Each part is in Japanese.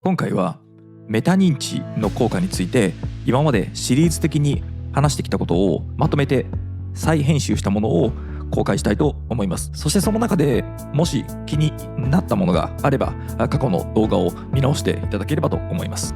今回はメタ認知の効果について今までシリーズ的に話してきたことをまとめて再編集したものを公開したいと思います。そしてその中でもし気になったものがあれば過去の動画を見直していただければと思います。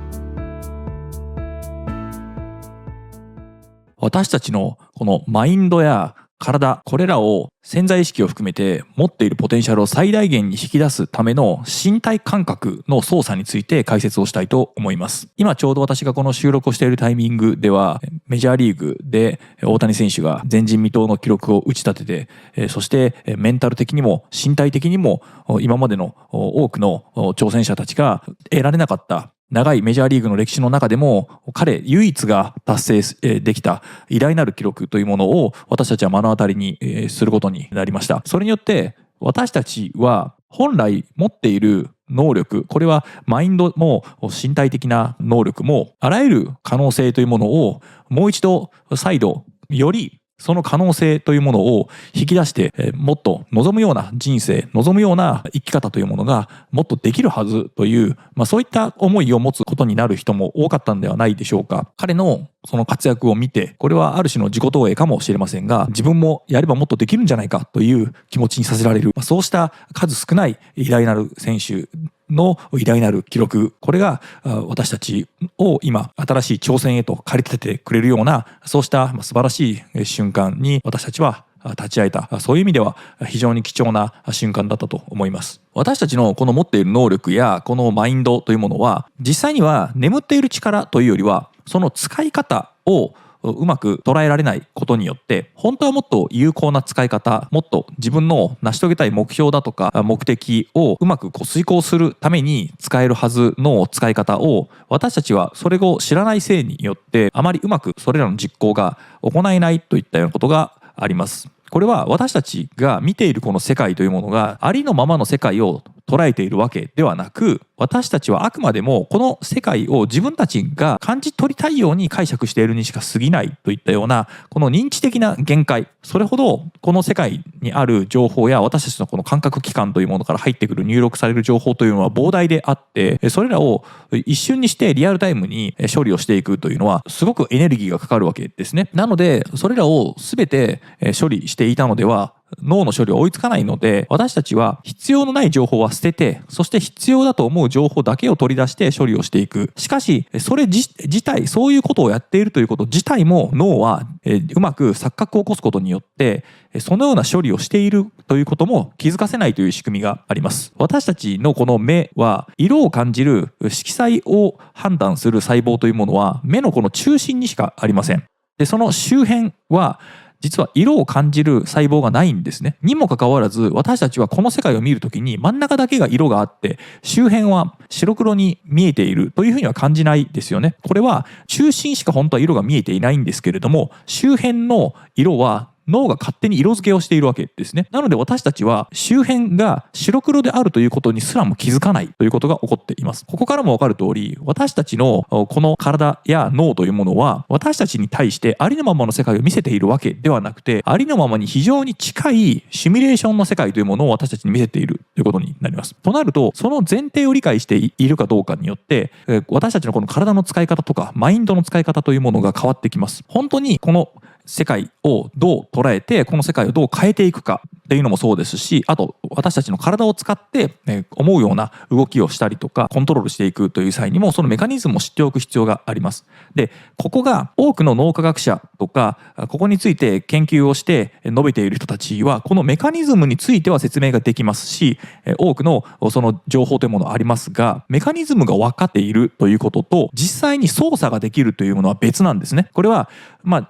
私たちのこのマインドや体、これらを潜在意識を含めて持っているポテンシャルを最大限に引き出すための身体感覚の操作について解説をしたいと思います。今ちょうど私がこの収録をしているタイミングではメジャーリーグで大谷選手が前人未到の記録を打ち立てて、そしてメンタル的にも身体的にも今までの多くの挑戦者たちが得られなかった長いメジャーリーグの歴史の中でも彼唯一が達成できた偉大なる記録というものを私たちは目の当たりにすることになりました。それによって私たちは本来持っている能力、これはマインドも身体的な能力もあらゆる可能性というものをもう一度再度よりその可能性というものを引き出してもっと望むような人生、望むような生き方というものがもっとできるはずという、そういった思いを持つことになる人も多かったんではないでしょうか。彼のその活躍を見て、これはある種の自己投影かもしれませんが、自分もやればもっとできるんじゃないかという気持ちにさせられる、そうした数少ない偉大なる選手の偉大なる記録、これが私たちを今新しい挑戦へと駆り立ててくれるような、そうした素晴らしい瞬間に私たちは立ち会えた。そういう意味では非常に貴重な瞬間だったと思います。私たちのこの持っている能力やこのマインドというものは実際には眠っている力というよりはその使い方をうまく捉えられないことによって本当はもっと有効な使い方、もっと自分の成し遂げたい目標だとか目的をうまく遂行するために使えるはずの使い方を私たちはそれを知らないせいによってあまりうまくそれらの実行が行えないといったようなことがあります。これは私たちが見ているこの世界というものがありのままの世界を捉えているわけではなく、私たちはあくまでもこの世界を自分たちが感じ取りたいように解釈しているにしか過ぎないといったようなこの認知的な限界、それほどこの世界にある情報や私たちのこの感覚器官というものから入ってくる入力される情報というのは膨大であって、それらを一瞬にしてリアルタイムに処理をしていくというのはすごくエネルギーがかかるわけですね。なのでそれらを全て処理していたのでは脳の処理は追いつかないので、私たちは必要のない情報は捨てて、そして必要だと思う情報だけを取り出して処理をしていく。しかしそれ自体、そういうことをやっているということ自体も脳はうまく錯覚を起こすことによってそのような処理をしているということも気づかせないという仕組みがあります。私たちのこの目は色を感じる色彩を判断する細胞というものは目のこの中心にしかありません。でその周辺は実は色を感じる細胞がないんですね。にもかかわらず私たちはこの世界を見るときに真ん中だけが色があって周辺は白黒に見えているというふうには感じないですよね。これは中心しか本当は色が見えていないんですけれども、周辺の色は脳が勝手に色付けをしているわけですね。なので私たちは周辺が白黒であるということにすらも気づかないということが起こっています。ここからも分かる通り、私たちのこの体や脳というものは私たちに対してありのままの世界を見せているわけではなくて、ありのままに非常に近いシミュレーションの世界というものを私たちに見せているということになります。となるとその前提を理解しているかどうかによって私たちのこの体の使い方とかマインドの使い方というものが変わってきます。本当にこの世界をどう捉えてこの世界をどう変えていくかっていうのもそうですし、あと私たちの体を使って思うような動きをしたりとかコントロールしていくという際にもそのメカニズムを知っておく必要があります。でここが多くの脳科学者とかここについて研究をして述べている人たちはこのメカニズムについては説明ができますし、多くのその情報というものありますが、メカニズムが分かっているということと実際に操作ができるというものは別なんですね。これはま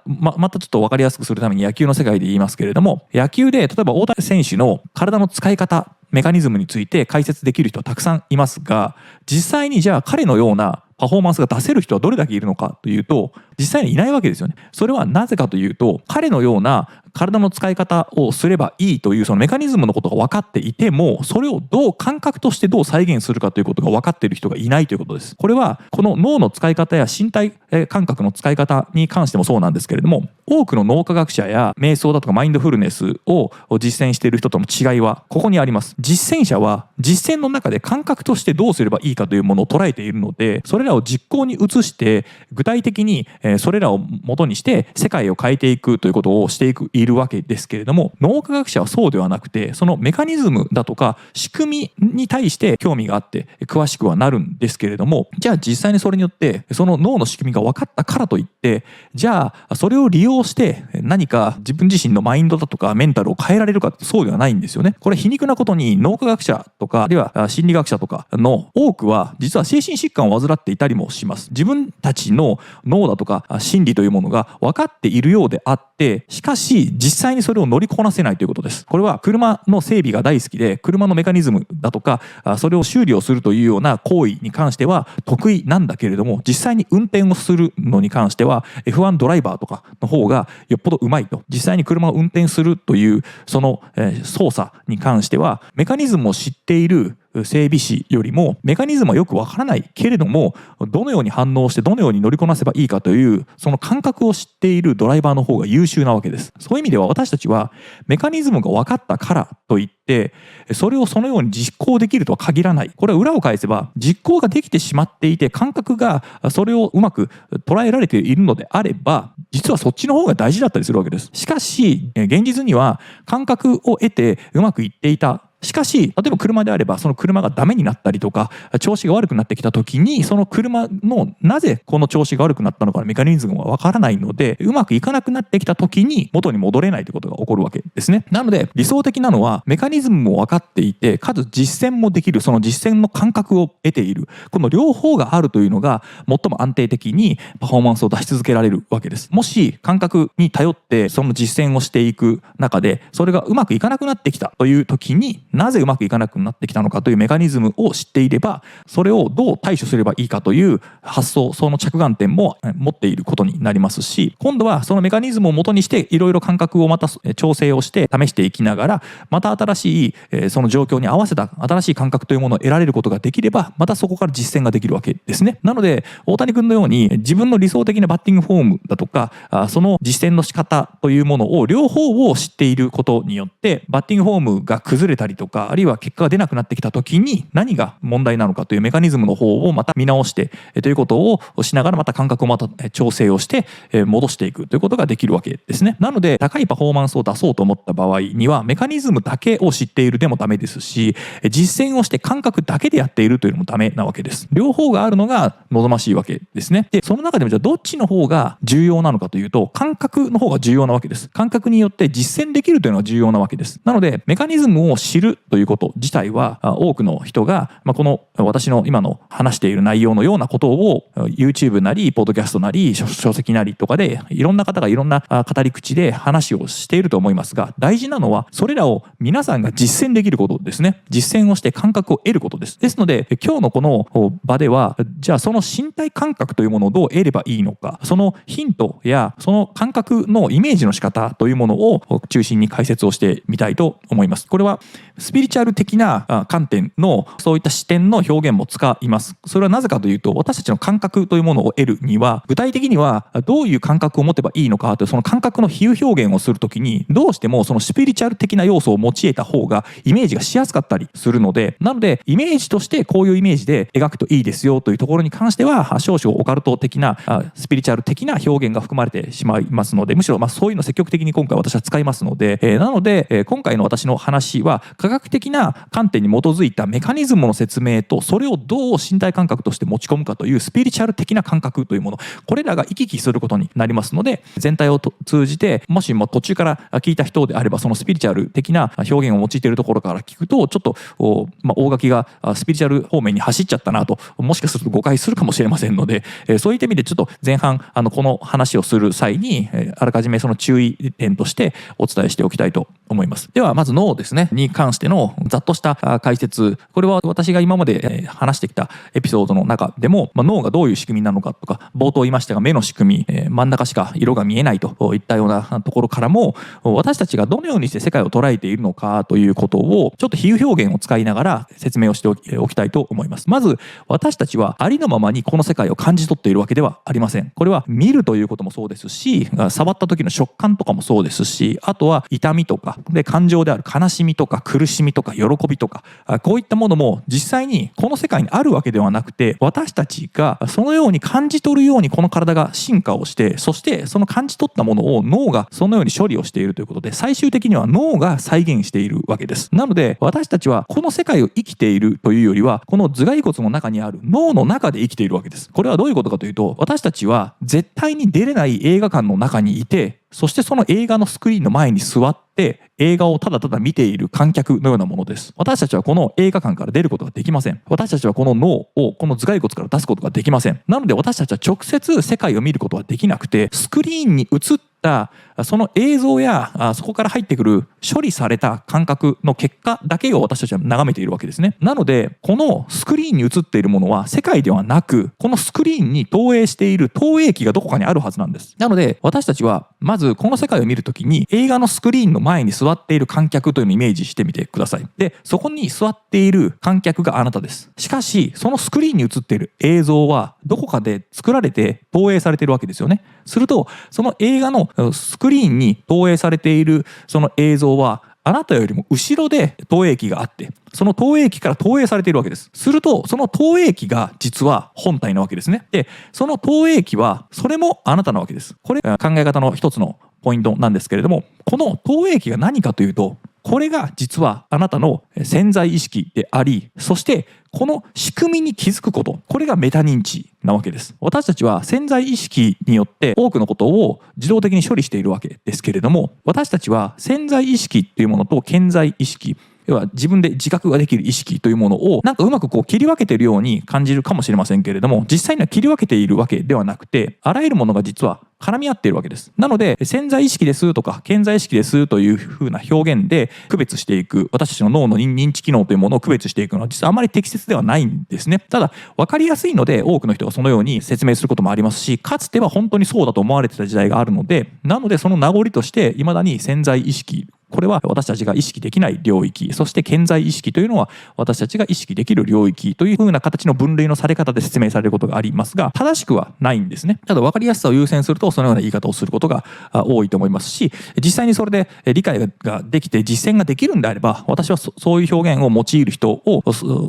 たちょっと分かりやすくするために野球の世界で言いますけれども、野球で例えば大谷選手の体の使い方メカニズムについて解説できる人はたくさんいますが、実際にじゃあ彼のようなパフォーマンスが出せる人はどれだけいるのかというと実際にいないわけですよね。それはなぜかというと彼のような体の使い方をすればいいというそのメカニズムのことが分かっていても、それを感覚としてどう再現するかということが分かっている人がいないということです。これはこの脳の使い方や身体感覚の使い方に関してもそうなんですけれども、多くの脳科学者や瞑想だとかマインドフルネスを実践している人との違いはここにあります。実践者は実践の中で感覚としてどうすればいいかというものを捉えているので、それらを実行に移して具体的にそれらを元にして世界を変えていくということをしているわけですけれども、脳科学者はそうではなくて、そのメカニズムだとか仕組みに対して興味があって詳しくはなるんですけれども、じゃあ実際にそれによってその脳の仕組みが分かったからといって、じゃあそれを利用して何か自分自身のマインドだとかメンタルを変えられるかってそうではないんですよね。これ皮肉なことに脳科学者とかあるいは心理学者とかの多くは実は精神疾患を患っていたりもします。自分たちの脳だとか心理というものが分かっているようであって、しかし実際にそれを乗りこなせないということです。これは車の整備が大好きで車のメカニズムだとかそれを修理をするというような行為に関しては得意なんだけれども、実際に運転をするのに関しては F1 ドライバーとかの方がよっぽどうまいと。実際に車を運転するというその操作に関してはメカニズムを知っている整備士よりもメカニズムはよくわからないけれども、どのように反応してどのように乗りこなせばいいかというその感覚を知っているドライバーの方が優秀なわけです。そういう意味では私たちはメカニズムが分かったからといってそれをそのように実行できるとは限らない。これは裏を返せば実行ができてしまっていて感覚がそれをうまく捉えられているのであれば、実はそっちの方が大事だったりするわけです。しかし現実には感覚を得てうまくいっていた。しかし例えば車であればその車がダメになったりとか調子が悪くなってきた時に、その車のなぜこの調子が悪くなったのかのメカニズムがわからないので、うまくいかなくなってきた時に元に戻れないということが起こるわけですね。なので理想的なのはメカニズムも分かっていてかつ実践もできる、その実践の感覚を得ている、この両方があるというのが最も安定的にパフォーマンスを出し続けられるわけです。もし感覚に頼ってその実践をしていく中でそれがうまくいかなくなってきたという時に、なぜうまくいかなくなってきたのかというメカニズムを知っていればそれをどう対処すればいいかという発想、その着眼点も持っていることになりますし、今度はそのメカニズムを元にしていろいろ感覚をまた調整をして試していきながら、また新しいその状況に合わせた新しい感覚というものを得られることができれば、またそこから実践ができるわけですね。なので大谷君のように自分の理想的なバッティングフォームだとかその実践の仕方というものを両方を知っていることによってバッティングフォームが崩れたりとかあるいは結果が出なくなってきた時に何が問題なのかというメカニズムの方をまた見直してということをしながら、また感覚をまた調整をして戻していくということができるわけですね。なので高いパフォーマンスを出そうと思った場合にはメカニズムだけを知っているでもダメですし、実践をして感覚だけでやっているというのもダメなわけです。両方があるのが望ましいわけですね。でその中でもじゃあどっちの方が重要なのかというと、感覚の方が重要なわけです。感覚によって実践できるというのが重要なわけです。なのでメカニズムを知るということ自体は多くの人がこの私の今の話している内容のようなことを YouTube なりポッドキャストなり書籍なりとかでいろんな方がいろんな語り口で話をしていると思いますが、大事なのはそれらを皆さんが実践できることですね。実践をして感覚を得ることです。ですので今日のこの場ではじゃあその身体感覚というものをどう得ればいいのか、そのヒントやその感覚のイメージの仕方というものを中心に解説をしてみたいと思います。これはスピリチュアル的な観点のそういった視点の表現も使います。それはなぜかというと、私たちの感覚というものを得るには具体的にはどういう感覚を持てばいいのかというその感覚の比喩表現をするときにどうしてもそのスピリチュアル的な要素を用いた方がイメージがしやすかったりするので、なのでイメージとしてこういうイメージで描くといいですよというところに関しては少々オカルト的なスピリチュアル的な表現が含まれてしまいますので、むしろそういうの積極的に今回私は使いますので、なので今回の私の話は科学的な観点に基づいたメカニズムの説明とそれをどう身体感覚として持ち込むかというスピリチュアル的な感覚というもの、これらが行き来することになりますので、全体を通じてもしも途中から聞いた人であればそのスピリチュアル的な表現を用いているところから聞くとちょっと大垣がスピリチュアル方面に走っちゃったなともしかすると誤解するかもしれませんので、そういった意味でちょっと前半この話をする際にあらかじめその注意点としてお伝えしておきたいと思います。ではまず脳ですねに関してのざっとした解説、これは私が今まで話してきたエピソードの中でも、脳がどういう仕組みなのかとか、冒頭言いましたが目の仕組み、真ん中しか色が見えないといったようなところからも、私たちがどのようにして世界を捉えているのかということをちょっと比喩表現を使いながら説明をしておきたいと思います。まず私たちはありのままにこの世界を感じ取っているわけではありません。これは見るということもそうですし、触った時の食感とかもそうですし、あとは痛みとかで感情である悲しみとか苦しみとか喜びとか、こういったものも実際にこの世界にあるわけではなくて、私たちがそのように感じ取るようにこの体が進化をして、そしてその感じ取ったものを脳がそのように処理をしているということで、最終的には脳が再現しているわけです。なので私たちはこの世界を生きているというよりは、この頭蓋骨の中にある脳の中で生きているわけです。これはどういうことかというと、私たちは絶対に出れない映画館の中にいて、そしてその映画のスクリーンの前に座って映画をただただ見ている観客のようなものです。私たちはこの映画館から出ることができません。私たちはこの脳をこの頭蓋骨から出すことができません。なので私たちは直接世界を見ることはできなくて、スクリーンに映ったその映像やそこから入ってくる処理された感覚の結果だけを私たちは眺めているわけですね。なのでこのスクリーンに映っているものは世界ではなく、このスクリーンに投影している投影機がどこかにあるはずなんです。なので私たちはまずこの世界を見るときに映画のスクリーンの前に座っている観客というのをイメージしてみてください。でそこに座っている観客があなたです。しかしそのスクリーンに映っている映像はどこかで作られて投影されているわけですよね。するとその映画のスクリーンに投影されているその映像はあなたよりも後ろで投影機があって、その投影機から投影されているわけです。するとその投影機が実は本体なわけですね。でその投影機はそれもあなたなわけです。これ考え方の一つのポイントなんですけれども、この投影機が何かというと、これが実はあなたの潜在意識であり、そしてこの仕組みに気づくこと、これがメタ認知なわけです。私たちは潜在意識によって多くのことを自動的に処理しているわけですけれども、私たちは潜在意識っていうものと顕在意識、要は自分で自覚ができる意識というものをなんかうまく切り分けているように感じるかもしれませんけれども、実際には切り分けているわけではなくて、あらゆるものが実は絡み合っているわけです。なので潜在意識ですとか顕在意識ですというふうな表現で区別していく、私たちの脳の認知機能というものを区別していくのは実はあまり適切ではないんですね。ただ分かりやすいので多くの人がそのように説明することもありますし、かつては本当にそうだと思われてた時代があるので、なのでその名残として未だに潜在意識、これは私たちが意識できない領域、そして顕在意識というのは私たちが意識できる領域というふうな形の分類のされ方で説明されることがありますが、正しくはないんですね。ただ分かりやすさを優先するとそのような言い方をすることが多いと思いますし、実際にそれで理解ができて実践ができるんであれば、私はそういう表現を用いる人を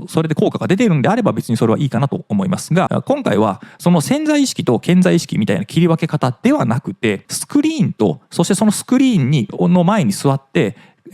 それで効果が出ているんであれば別にそれはいいかなと思いますが、今回はその潜在意識と顕在意識みたいな切り分け方ではなくて、スクリーンとそしてそのスクリーンの前に座って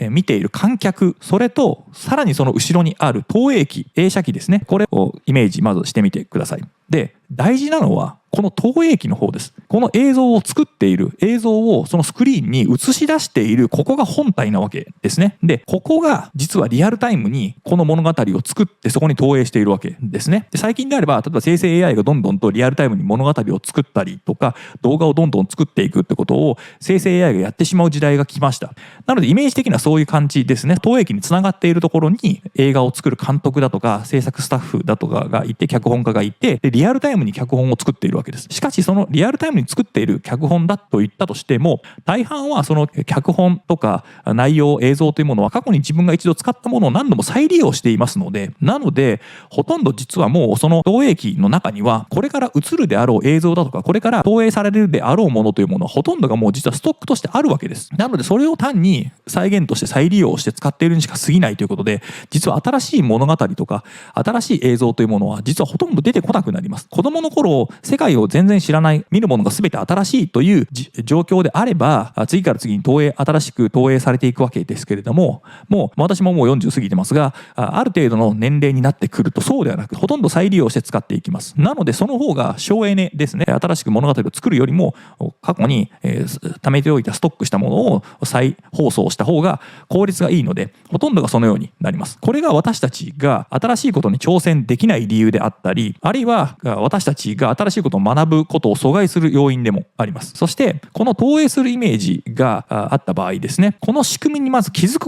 見ている観客、それとさらにその後ろにある投影機、映写機ですね、これをイメージまずしてみてください。で大事なのはこの投影機の方です。この映像を作っている、映像をそのスクリーンに映し出している、ここが本体なわけですね。でここが実はリアルタイムにこの物語を作ってそこに投影しているわけですね。で最近であれば例えば生成 AI がどんどんとリアルタイムに物語を作ったりとか動画をどんどん作っていくってことを生成 AI がやってしまう時代が来ました。なのでイメージ的にはそういう感じですね。投影機につながっているところに映画を作る監督だとか制作スタッフだとかがいて、脚本家がいて、でリアルタイムに脚本を作っているわけです。しかしそのリアルタイムに作っている脚本だと言ったとしても、大半はその脚本とか内容、映像というものは過去に自分が一度使ったものを何度も再利用していますので、なのでほとんど実はもうその投影機の中にはこれから映るであろう映像だとかこれから投影されるであろうものというものはほとんどがもう実はストックとしてあるわけです。なのでそれを単に再現として再利用して使っているにしか過ぎないということで、実は新しい物語とか新しい映像というものは実はほとんど出てこなくなります。子供の頃世界を全然知らない、見るものが全て新しいという状況であれば次から次に新しく投影されていくわけですけれども、もう私ももう40過ぎてますが、ある程度の年齢になってくるとそうではなくほとんど再利用して使っていきます。なのでその方が省エネですね。新しく物語を作るよりも過去に貯めておいたストックしたものを再放送した方が効率がいいので、ほとんどがそのようになります。これが私たちが新しいことに挑戦できない理由であったり、あるいは私たちが新しいことを学ぶことを阻害する要要因でもあります。そしてこの投影するイメージがあった場合ですね、この仕組みにまず気づ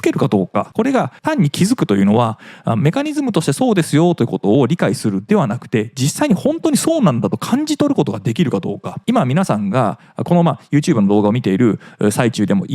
けるかどうか、これが単に気づくというのはメカニズムとしてそうですよということを理解するではなくて、実際に本当にそうなんだと感じ取ることができるかどうか。今皆さんがこのYouTube の動画を見ている最中でも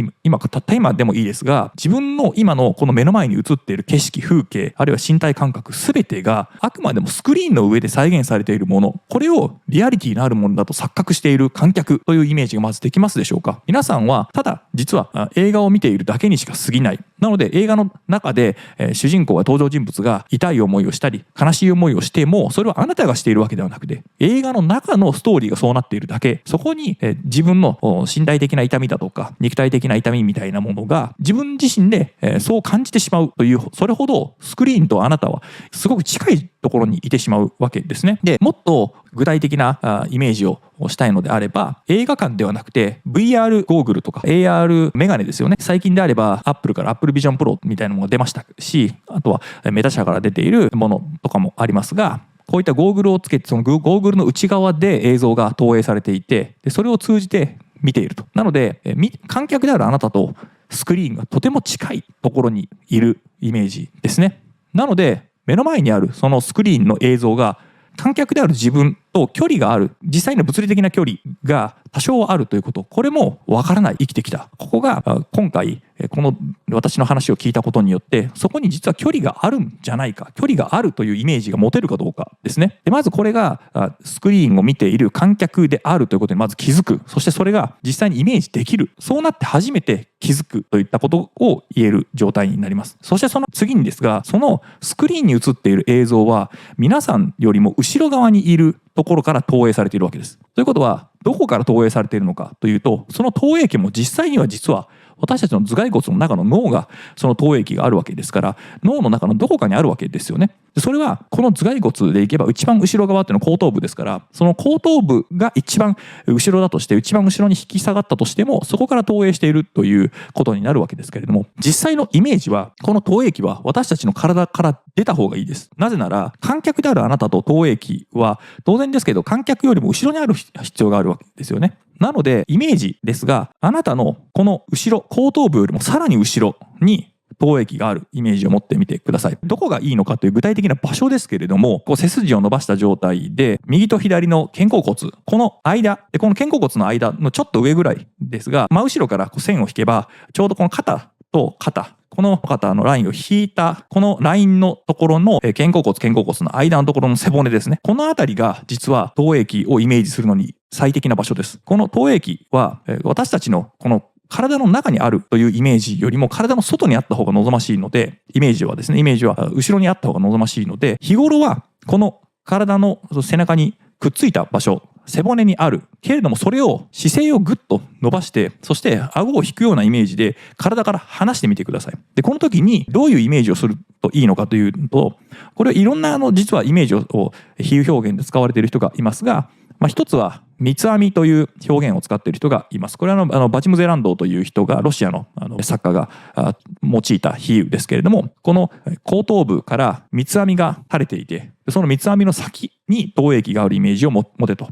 たった今でもいいですが、自分の今のこの目の前に映っている景色、風景、あるいは身体感覚全てがあくまでもスクリーンの上で再現されているもの、これをリアリティのあるものだと錯覚している観客というイメージがまずできますでしょうか。皆さんはただ実は映画を見ているだけにしか過ぎない。なので映画の中で主人公や登場人物が痛い思いをしたり悲しい思いをしても、それはあなたがしているわけではなくて、映画の中のストーリーがそうなっているだけ。そこに自分の身体的な痛みだとか肉体的な痛みみたいなものが自分自身でそう感じてしまうという、それほどスクリーンとあなたはすごく近いところにいてしまうわけですね。で、もっと具体的なイメージをしたいのであれば、映画館ではなくて VR ゴーグルとか AR メガネですよね。最近であれば Apple から Apple Vision Pro みたいなものが出ましたし、あとはメタ社から出ているものとかもありますが、こういったゴーグルをつけて、そのゴーグルの内側で映像が投影されていて、でそれを通じて見ていると。なので観客であるあなたとスクリーンがとても近いところにいるイメージですね。なので目の前にあるそのスクリーンの映像が観客である自分と距離がある、実際の物理的な距離が多少あるということ、これもわからない、生きてきた。ここが今回この私の話を聞いたことによって、そこに実は距離があるんじゃないか、距離があるというイメージが持てるかどうかですね。でまずこれがスクリーンを見ている観客であるということにまず気づく。そしてそれが実際にイメージできる。そうなって初めて気づくといったことを言える状態になります。そしてその次にですが、そのスクリーンに映っている映像は皆さんよりも後ろ側にいるところから投影されているわけです。ということはどこから投影されているのかというと、その投影機も実際には実は私たちの頭蓋骨の中の脳がその投影機があるわけですから、脳の中のどこかにあるわけですよね。それはこの頭蓋骨でいけば一番後ろ側っていうのは後頭部ですから、その後頭部が一番後ろだとして、一番後ろに引き下がったとしても、そこから投影しているということになるわけですけれども、実際のイメージはこの投影機は私たちの体から出た方がいいです。なぜなら観客であるあなたと投影機は当然ですけど観客よりも後ろにある必要があるわけですよね。なのでイメージですが、あなたのこの後ろ、後頭部よりもさらに後ろに投影機があるイメージを持ってみてください。どこがいいのかという具体的な場所ですけれども、背筋を伸ばした状態で右と左の肩甲骨、この間で、この肩甲骨の間のちょっと上ぐらいですが、真後ろから線を引けばちょうどこの肩と肩、この肩のラインを引いたこのラインのところの肩甲骨の間のところの背骨ですね。この辺りが実は投影機をイメージするのに最適な場所です。この投影機は私たちのこの体の中にあるというイメージよりも体の外にあった方が望ましいので、イメージは後ろにあった方が望ましいので、日頃はこの体の背中にくっついた場所、背骨にあるけれども、それを姿勢をぐっと伸ばして、そして顎を引くようなイメージで体から離してみてください。でこの時にどういうイメージをするといいのかというと、これはいろんな実はイメージを比喩表現で使われている人がいますが、一つは三つ編みという表現を使っている人がいます。これはバチムゼランドという人が、ロシアの作家が用いた比喩ですけれども、この後頭部から三つ編みが垂れていて、その三つ編みの先に投影機があるイメージを持てと。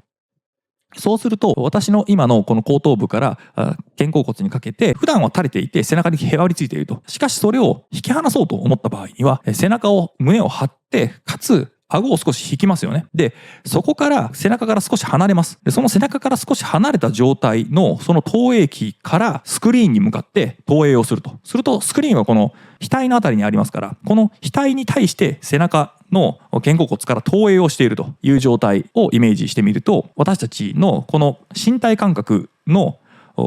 そうすると私の今のこの後頭部から肩甲骨にかけて普段は垂れていて背中にへばりついていると。しかしそれを引き離そうと思った場合には胸を張って、かつ顎を少し引きますよね。で、そこから背中から少し離れます。で、その背中から少し離れた状態のその投影機からスクリーンに向かって投影をすると。するとスクリーンはこの額のあたりにありますから、この額に対して背中の肩甲骨から投影をしているという状態をイメージしてみると、私たちのこの身体感覚の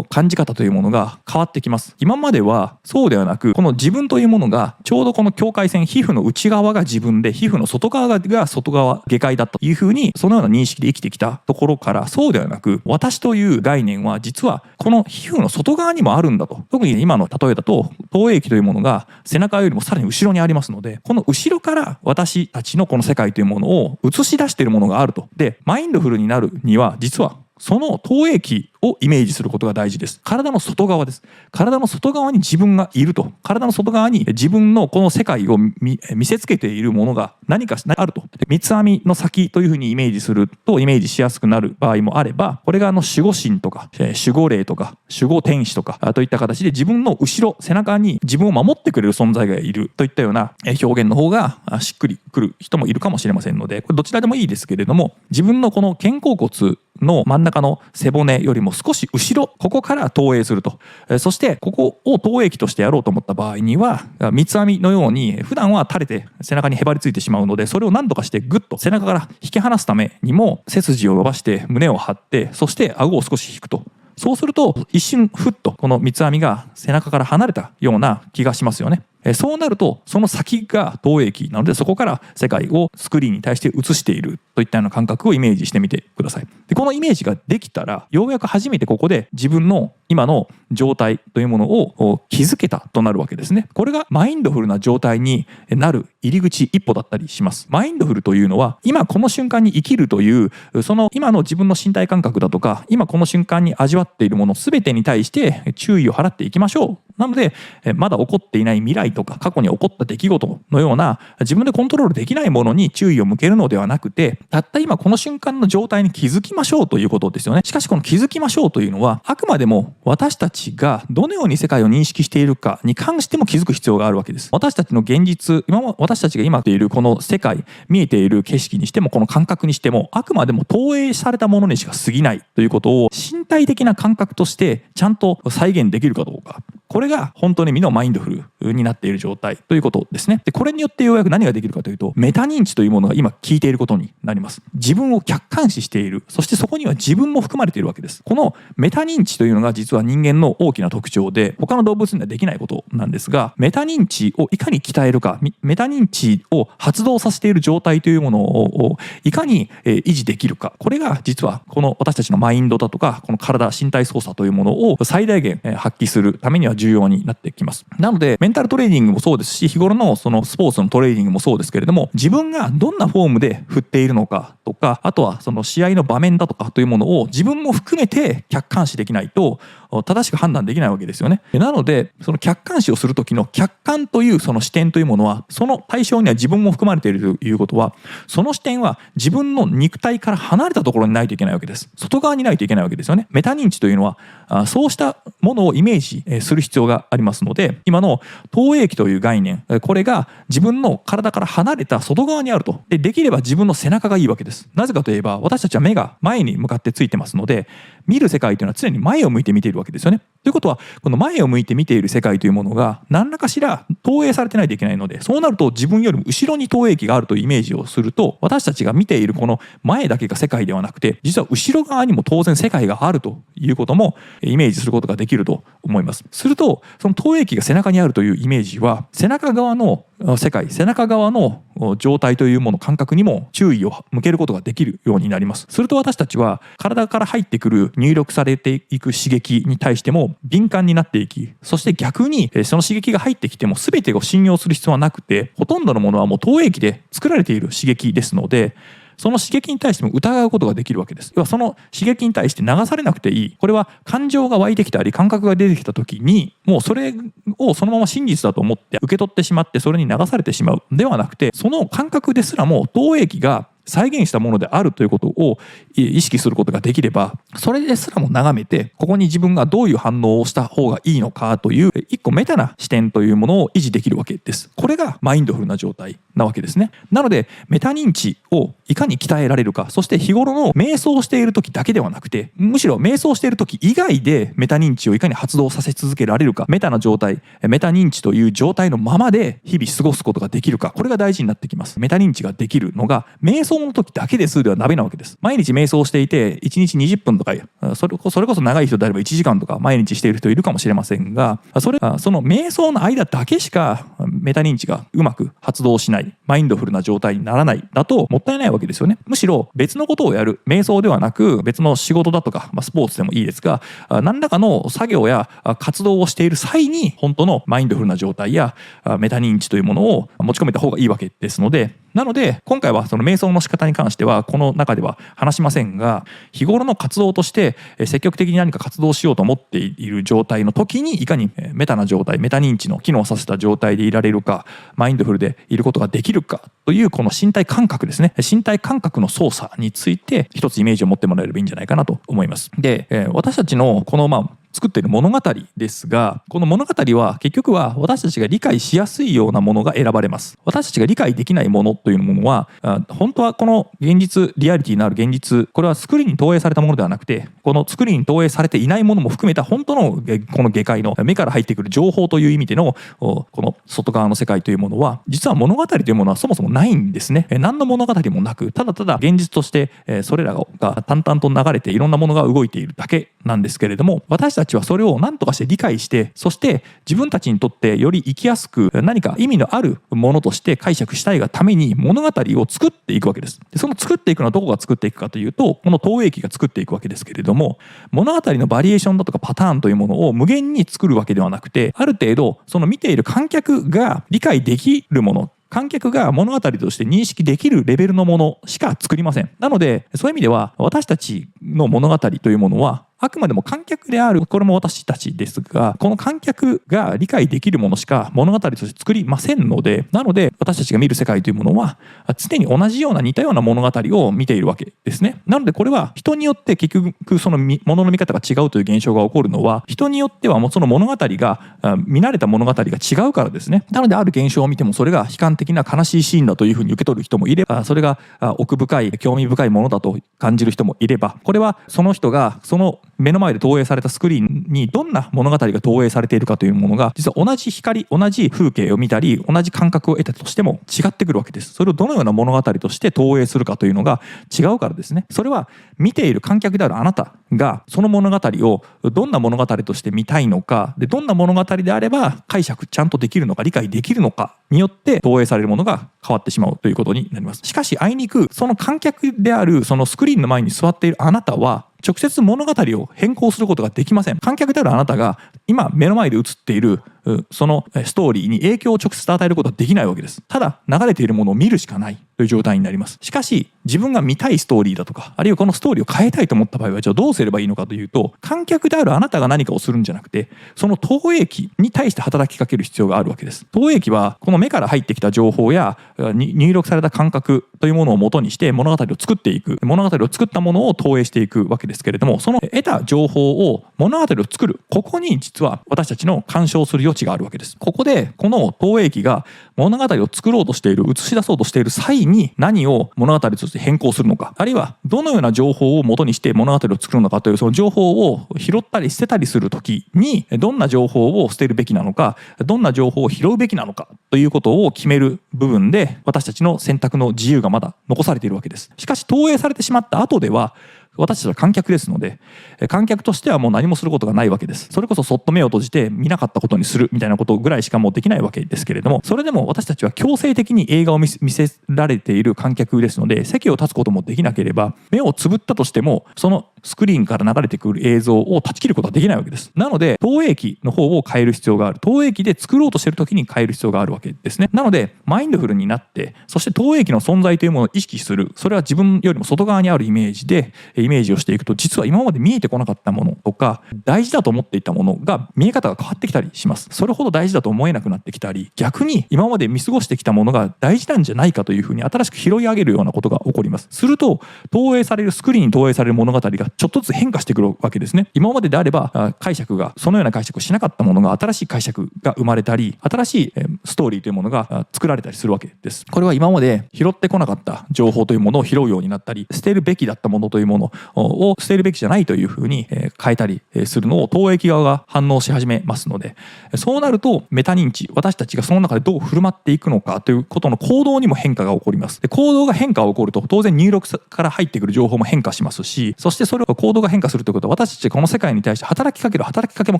感じ方というものが変わってきます。今まではそうではなく、この自分というものがちょうどこの境界線、皮膚の内側が自分で皮膚の外側が外側、外界だというふうにそのような認識で生きてきたところから、そうではなく私という概念は実はこの皮膚の外側にもあるんだと。特に今の例えだと投影機というものが背中よりもさらに後ろにありますので、この後ろから私たちのこの世界というものを映し出しているものがあると。でマインドフルになるには実はその投影機をイメージすることが大事です。体の外側です。体の外側に自分がいると。体の外側に自分のこの世界を見せつけているものが何かあると。三つ編みの先というふうにイメージするとイメージしやすくなる場合もあれば、これが守護神とか守護霊とか守護天使とかといった形で自分の後ろ背中に自分を守ってくれる存在がいるといったような表現の方がしっくりくる人もいるかもしれませんので、これどちらでもいいですけれども、自分のこの肩甲骨の真ん中の背骨よりも少し後ろ、ここから投影すると。そしてここを投影機としてやろうと思った場合には、三つ編みのように普段は垂れて背中にへばりついてしまうので、それを何とかしてグッと背中から引き離すためにも背筋を伸ばして胸を張って、そして顎を少し引くと。そうすると一瞬ふっとこの三つ編みが背中から離れたような気がしますよね。そうなるとその先が投影機なので、そこから世界をスクリーンに対して映しているといったような感覚をイメージしてみてください。でこのイメージができたら、ようやく初めてここで自分の今の状態というものを気づけたとなるわけですね。これがマインドフルな状態になる入り口一歩だったりします。マインドフルというのは今この瞬間に生きるというその今の自分の身体感覚だとか、今この瞬間に味わっているもの全てに対して注意を払っていきましょう。なのでまだ起こっていない未来とか過去に起こった出来事のような自分でコントロールできないものに注意を向けるのではなくて、たった今この瞬間の状態に気づきましょうということですよね。しかしこの気づきましょうというのはあくまでも私たちがどのように世界を認識しているかに関しても気づく必要があるわけです。私たちの現実、私たちが今いるこの世界、見えている景色にしてもこの感覚にしてもあくまでも投影されたものにしか過ぎないということを身体的な感覚としてちゃんと再現できるかどうか、これが本当の意味のマインドフルになっている状態ということですね。でこれによってようやく何ができるかというと、メタ認知というものが今効いていることになります。自分を客観視している、そしてそこには自分も含まれているわけです。このメタ認知というのが実は人間の大きな特徴で、他の動物にはできないことなんですが、メタ認知をいかに鍛えるか、メタ認知を発動させている状態というものをいかに維持できるか、これが実はこの私たちのマインドだとかこの体身体操作というものを最大限発揮するためには重要になってきます。なのでメンタルトレーニングもそうですし、日頃のそのスポーツのトレーニングもそうですけれども、自分がどんなフォームで振っているのかとか、あとはその試合の場面だとかというものを自分も含めて客観視できないと正しく判断できないわけですよね。なのでその客観視をする時の客観というその視点というものは、その対象には自分も含まれているということは、その視点は自分の肉体から離れたところにないといけないわけです。外側にないといけないわけですよね。メタ認知というのはそうしたものをイメージする必要がありますので、今の投影機という概念、これが自分の体から離れた外側にあると。できれば自分の背中がいいわけです。なぜかといえば私たちは目が前に向かってついてますので、見る世界というのは常に前を向いて見ているわけですよね。ということはこの前を向いて見ている世界というものが何らかしら投影されてないといけないので、そうなると自分よりも後ろに投影機があるというイメージをすると、私たちが見ているこの前だけが世界ではなくて、実は後ろ側にも当然世界があるということもイメージすることができると思います。するとその投影機が背中にあるというイメージは、背中側の世界、背中側の状態というもの、感覚にも注意を向けることができるようになります。すると私たちは体から入ってくる入力されていく刺激に対しても敏感になっていき、そして逆にその刺激が入ってきても全てを信用する必要はなくて、ほとんどのものはもう投影機で作られている刺激ですので、その刺激に対しても疑うことができるわけです。要はその刺激に対して流されなくていい。これは感情が湧いてきたり感覚が出てきた時に、もうそれをそのまま真実だと思って受け取ってしまって、それに流されてしまうではなくて、その感覚ですらも投影機が再現したものであるということを意識することができれば、それですらも眺めて、ここに自分がどういう反応をした方がいいのかという一個メタな視点というものを維持できるわけです。これがマインドフルな状態なわけですね。なのでメタ認知をいかに鍛えられるか、そして日頃の瞑想をしている時だけではなくて、むしろ瞑想している時以外でメタ認知をいかに発動させ続けられるか、メタな状態、メタ認知という状態のままで日々過ごすことができるか、これが大事になってきます。メタ認知ができるのが瞑想の時だけですではダメなわけです。毎日瞑想していて1日20分とか、それこそ長い人であれば1時間とか毎日している人いるかもしれませんが、その瞑想の間だけしかメタ認知がうまく発動しない、マインドフルな状態にならないだともったいないわけですよね。むしろ別のことをやる、瞑想ではなく別の仕事だとか、スポーツでもいいですが、何らかの作業や活動をしている際に本当のマインドフルな状態やメタ認知というものを持ち込めた方がいいわけですので、なので今回はその瞑想の仕方に関してはこの中では話しませんが、日頃の活動として積極的に何か活動しようと思っている状態の時にいかにメタな状態、メタ認知の機能させた状態でいられるか、マインドフルでいることができるかというこの身体感覚ですね。身体感覚の操作について一つイメージを持ってもらえればいいんじゃないかなと思います。で、私たちのこの作っている物語ですが、この物語は結局は私たちが理解しやすいようなものが選ばれます。私たちが理解できないものというものは、本当はこの現実、リアリティのある現実、これはスクリーンに投影されたものではなくて、このスクリーンに投影されていないものも含めた本当のこの外界の目から入ってくる情報という意味でのこの外側の世界というものは、実は物語というものはそもそもないんですね。何の物語もなく、ただただ現実としてそれらが淡々と流れていろんなものが動いているだけなんですけれども、私たちはそれを何とかして理解して、そして自分たちにとってより生きやすく何か意味のあるものとして解釈したいがために物語を作っていくわけです。でその作っていくのはどこが作っていくかというと、この投影機が作っていくわけですけれども、物語のバリエーションだとかパターンというものを無限に作るわけではなくて、ある程度その見ている観客が理解できるもの、観客が物語として認識できるレベルのものしか作りません。なのでそういう意味では私たちの物語というものはあくまでも観客である、これも私たちですが、この観客が理解できるものしか物語として作りませんので、なので私たちが見る世界というものは常に同じような似たような物語を見ているわけですね。なのでこれは人によって結局そのものの見方が違うという現象が起こるのは、人によってはもうその物語が見慣れた物語が違うからですね。なのである現象を見てもそれが悲観的な悲しいシーンだというふうに受け取る人もいれば、それが奥深い興味深いものだと感じる人もいれば、これはその人がその目の前で投影されたスクリーンにどんな物語が投影されているかというものが、実は同じ光、同じ風景を見たり同じ感覚を得たとしても違ってくるわけです。それをどのような物語として投影するかというのが違うからですね。それは見ている観客であるあなたがその物語をどんな物語として見たいのか、でどんな物語であれば解釈ちゃんとできるのか理解できるのかによって投影されるものが変わってしまうということになります。しかしあいにくその観客であるそのスクリーンの前に座っているあなたは直接物語を変更することができません。観客であるあなたが今目の前で映っているそのストーリーに影響を直接与えることはできないわけです。ただ流れているものを見るしかないという状態になります。しかし自分が見たいストーリーだとか、あるいはこのストーリーを変えたいと思った場合は、じゃあどうすればいいのかというと、観客であるあなたが何かをするんじゃなくて、その投影機に対して働きかける必要があるわけです。投影機はこの目から入ってきた情報や入力された感覚というものを元にして物語を作っていく、物語を作ったものを投影していくわけですけれども、その得た情報を物語を作る、ここに実は私たちの干渉する余地があるわけです。ここでこの投影機が物語を作ろうとしている、映し出そうとしている際に何を物語として変更するのか、あるいはどのような情報を元にして物語を作るのかという、その情報を拾ったり捨てたりするときにどんな情報を捨てるべきなのか、どんな情報を拾うべきなのかということを決める部分で私たちの選択の自由がまだ残されているわけです。しかし投影されてしまった後では私たちは観客ですので、観客としてはもう何もすることがないわけです。それこそそっと目を閉じて見なかったことにするみたいなことぐらいしかもうできないわけですけれども、それでも私たちは強制的に映画を見せられている観客ですので、席を立つこともできなければ、目をつぶったとしてもそのスクリーンから流れてくる映像を断ち切ることはできないわけです。なので投影機の方を変える必要がある。投影機で作ろうとしている時に変える必要があるわけですね。なのでマインドフルになって、そして投影機の存在というものを意識する。それは自分よりも外側にあるイメージでイメージをしていくと、実は今まで見えてこなかったものとか大事だと思っていたものが見え方が変わってきたりします。それほど大事だと思えなくなってきたり、逆に今まで見過ごしてきたものが大事なんじゃないかというふうに新しく拾い上げるようなことが起こります。すると投影される、スクリーンに投影される物語がちょっとずつ変化してくるわけですね。今までであれば解釈がそのような解釈をしなかったものが新しい解釈が生まれたり、新しいストーリーというものが作られたりするわけです。これは今まで拾ってこなかった情報というものを拾うようになったり、捨てるべきだったものというものを捨てるべきじゃないというふうに変えたりするのを投影機側が反応し始めますので、そうなるとメタ認知、私たちがその中でどう振る舞っていくのかということの行動にも変化が起こります。で、行動が変化が起こると当然入力から入ってくる情報も変化しますし、そしてそれろ行動が変化するということは、私たちこの世界に対して働きかける働きかけも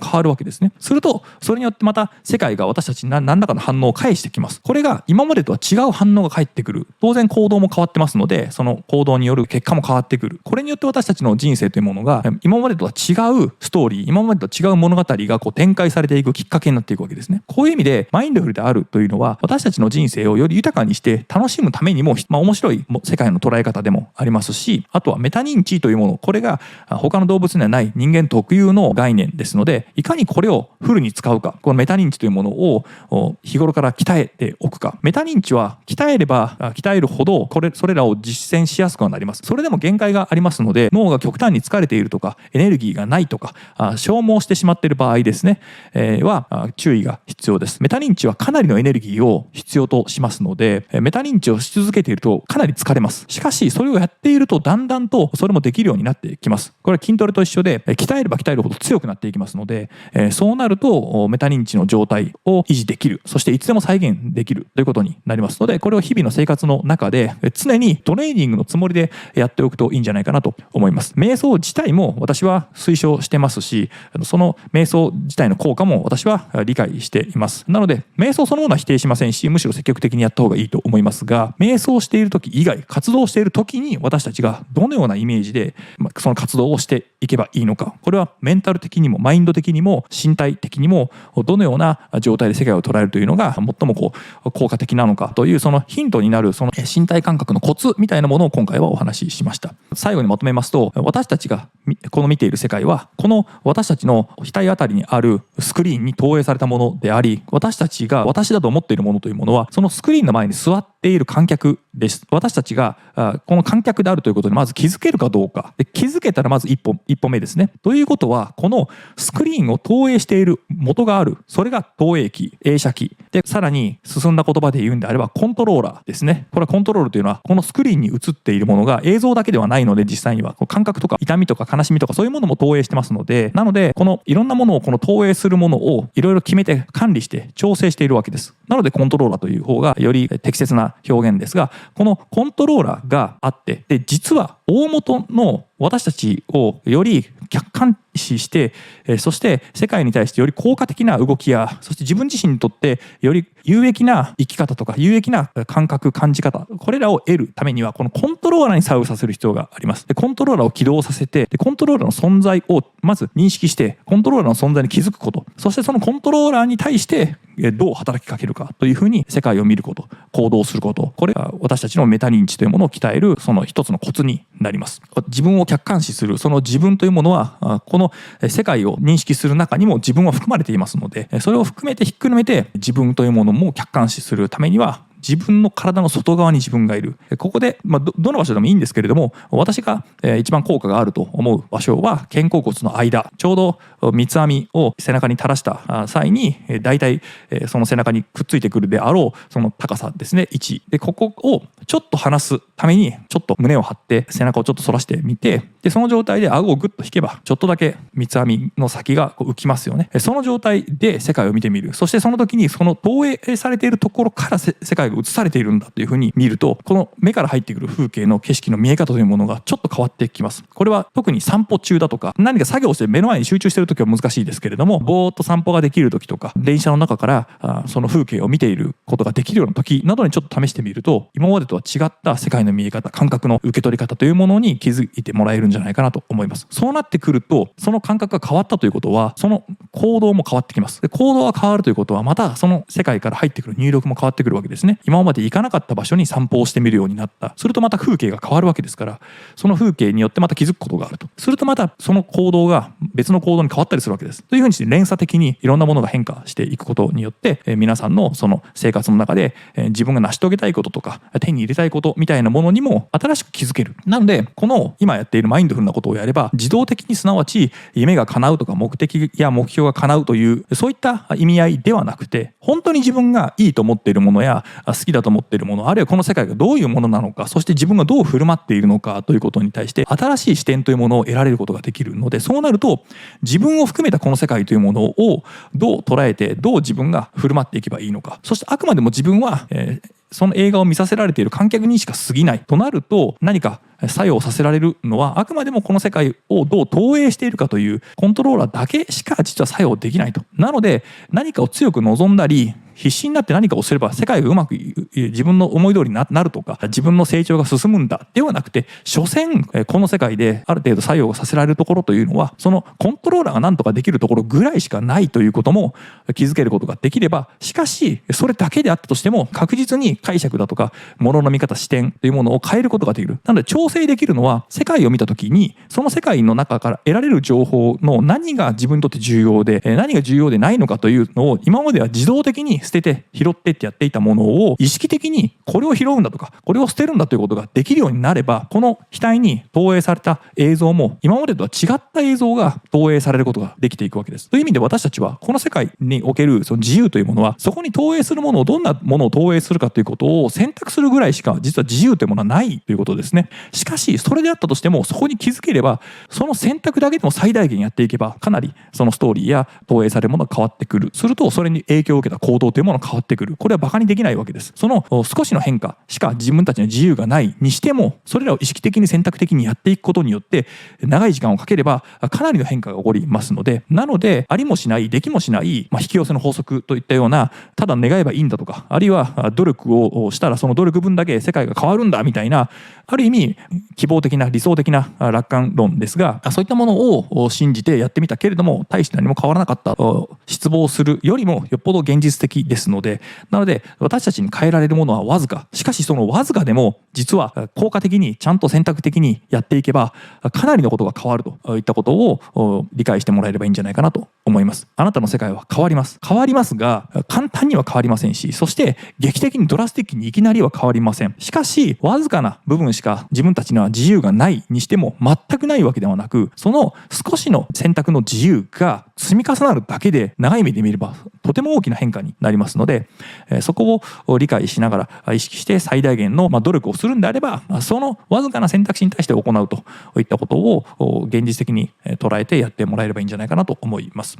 変わるわけですね。するとそれによってまた世界が私たちに何らかの反応を返してきます。これが今までとは違う反応が返ってくる。当然行動も変わってますので、その行動による結果も変わってくる。これによって私たちの人生というものが今までとは違うストーリー、今までとは違う物語が展開されていくきっかけになっていくわけですね。こういう意味でマインドフルであるというのは、私たちの人生をより豊かにして楽しむためにも、面白い世界の捉え方でもありますし、あとはメタ認知というもの、これが他の動物にはない人間特有の概念ですので、いかにこれをフルに使うか、このメタ認知というものを日頃から鍛えておくか。メタ認知は鍛えれば鍛えるほどそれらを実践しやすくはなります。それでも限界がありますので、脳が極端に疲れているとかエネルギーがないとか消耗してしまっている場合ですね、は注意が必要です。メタ認知はかなりのエネルギーを必要としますので、メタ認知をし続けているとかなり疲れます。しかしそれをやっているとだんだんとそれもできるようになってきます。これは筋トレと一緒で、鍛えれば鍛えるほど強くなっていきますので、そうなるとメタ認知の状態を維持できる、そしていつでも再現できるということになりますので、これを日々の生活の中で常にトレーニングのつもりでやっておくといいんじゃないかなと思います。瞑想自体も私は推奨してますし、その瞑想自体の効果も私は理解しています。なので瞑想そのものは否定しませんし、むしろ積極的にやった方がいいと思いますが、瞑想している時以外、活動している時に私たちがどのようなイメージでその活動をしていけばいいのか、これはメンタル的にもマインド的にも身体的にもどのような状態で世界を捉えるというのが最も効果的なのかという、そのヒントになるその身体感覚のコツみたいなものを今回はお話ししました。最後にまとめますと、私たちがこの見ている世界はこの私たちの額あたりにあるスクリーンに投影されたものであり、私たちが私だと思っているものというものはそのスクリーンの前に座っている観客です。私たちがこの観客であるということにまず気づけるかどうかで、気づけたらまず一歩目ですね。ということは、このスクリーンを投影している元がある、それが投影機、映写機で、さらに進んだ言葉で言うんであればコントローラーですね。これはコントロールというのはこのスクリーンに映っているものが映像だけではないので、実際には感覚とか痛みとか悲しみとかそういうものも投影してますので、なのでこのいろんなものをこの投影するものをいろいろ決めて管理して調整しているわけです。なのでコントローラーという方がより適切な表現ですが、このコントローラーがあって、で実は大元の私たちをより客観視して、そして世界に対してより効果的な動きや、そして自分自身にとってより有益な生き方とか有益な感覚感じ方、これらを得るためにはこのコントローラーに作用させる必要があります。でコントローラーを起動させて、でコントローラーの存在をまず認識して、コントローラーの存在に気づくこと、そしてそのコントローラーに対してどう働きかけるかというふうに世界を見ること、行動すること、これが私たちのメタ認知というものを鍛えるその一つのコツになります。自分を客観視する、その自分というものはこの世界を認識する中にも自分は含まれていますので、それを含めてひっくるめて自分というものも客観視するためには、自分の体の外側に自分がいる。ここで、どの場所でもいいんですけれども、私が一番効果があると思う場所は肩甲骨の間、ちょうど三つ編みを背中に垂らした際にだいたいその背中にくっついてくるであろうその高さですね、位置で、ここをちょっと離すためにちょっと胸を張って背中をちょっと反らしてみて、でその状態で顎をグッと引けばちょっとだけ三つ編みの先が浮きますよね。その状態で世界を見てみる。そしてその時にその投影されているところから世界が映されているんだというふうに見ると、この目から入ってくる風景の景色の見え方というものがちょっと変わってきます。これは特に散歩中だとか何か作業して目の前に集中している時は難しいですけれども、ぼーっと散歩ができる時とか電車の中からその風景を見ていることができるような時などにちょっと試してみると、今までとは違った世界の見え方、感覚の受け取り方というものに気づいてもらえるんじゃないかなと思います。そうなってくると、その感覚が変わったということはその行動も変わってきます。で行動が変わるということはまたその世界から入ってくる入力も変わってくるわけですね。今まで行かなかった場所に散歩をしてみるようになった。するとまた風景が変わるわけですから、その風景によってまた気づくことがあると。するとまたその行動が別の行動に変わったりするわけです。というふうにして連鎖的にいろんなものが変化していくことによって、皆さんのその生活の中で自分が成し遂げたいこととか手に入れたいことみたいなものにも新しく気づける。なのでこの今やっているマインドフルなことをやれば、自動的にすなわち夢が叶うとか目的や目標が叶うというそういった意味合いではなくて、本当に自分がいいと思っているものや好きだと思っているもの、あるいはこの世界がどういうものなのか、そして自分がどう振る舞っているのかということに対して新しい視点というものを得られることができるので、そうなると自分を含めたこの世界というものをどう捉えて、どう自分が振る舞っていけばいいのか、そしてあくまでも自分はその映画を見させられている観客にしか過ぎないとなると、何か作用させられるのはあくまでもこの世界をどう投影しているかというコントローラーだけしか実は作用できないと。なので何かを強く望んだり必死になって何かをすれば世界がうまく自分の思い通りになるとか、自分の成長が進むんだではなくて、所詮この世界である程度作用させられるところというのは、そのコントローラーが何とかできるところぐらいしかないということも気づけることができれば、しかしそれだけであったとしても確実に解釈だとか物の見方、視点というものを変えることができる。なので調整できるのは、世界を見た時にその世界の中から得られる情報の何が自分にとって重要で何が重要でないのかというのを、今までは自動的に捨てて拾ってってやっていたものを意識的にこれを拾うんだとかこれを捨てるんだということができるようになれば、この額に投影された映像も今までとは違った映像が投影されることができていくわけです。という意味で私たちはこの世界におけるその自由というものは、そこに投影するものをどんなものを投影するかということを選択するぐらいしか実は自由というものはないということですね。しかしそれであったとしても、そこに気づければその選択だけでも最大限やっていけば、かなりそのストーリーや投影されるものが変わってくる。するとそれに影響を受けた行動というものが変わってくる。これはバカにできないわけです。その少しの変化しか自分たちの自由がないにしても、それらを意識的に選択的にやっていくことによって長い時間をかければかなりの変化が起こりますので、なのでありもしないできもしない、引き寄せの法則といったような、ただ願えばいいんだとか、あるいは努力をしたらその努力分だけ世界が変わるんだみたいな、ある意味希望的な理想的な楽観論ですが、そういったものを信じてやってみたけれども大して何も変わらなかったと失望するよりもよっぽど現実的ですので、なので私たちに変えられるものはわずか。しかしそのわずかでも実は効果的にちゃんと選択的にやっていけばかなりのことが変わるといったことを理解してもらえればいいんじゃないかなと思います。あなたの世界は変わります。変わりますが簡単には変わりませんし、そして劇的にドラスティックにいきなりは変わりません。しかしわずかな部分しか自分たちには自由がないにしても全くないわけではなく、その少しの選択の自由が積み重なるだけで長い目で見ればとても大きな変化になりますので、そこを理解しながら意識して最大限の努力をするんであれば、そのわずかな選択肢に対して行うといったことを現実的に捉えてやってもらえればいいんじゃないかなと思います。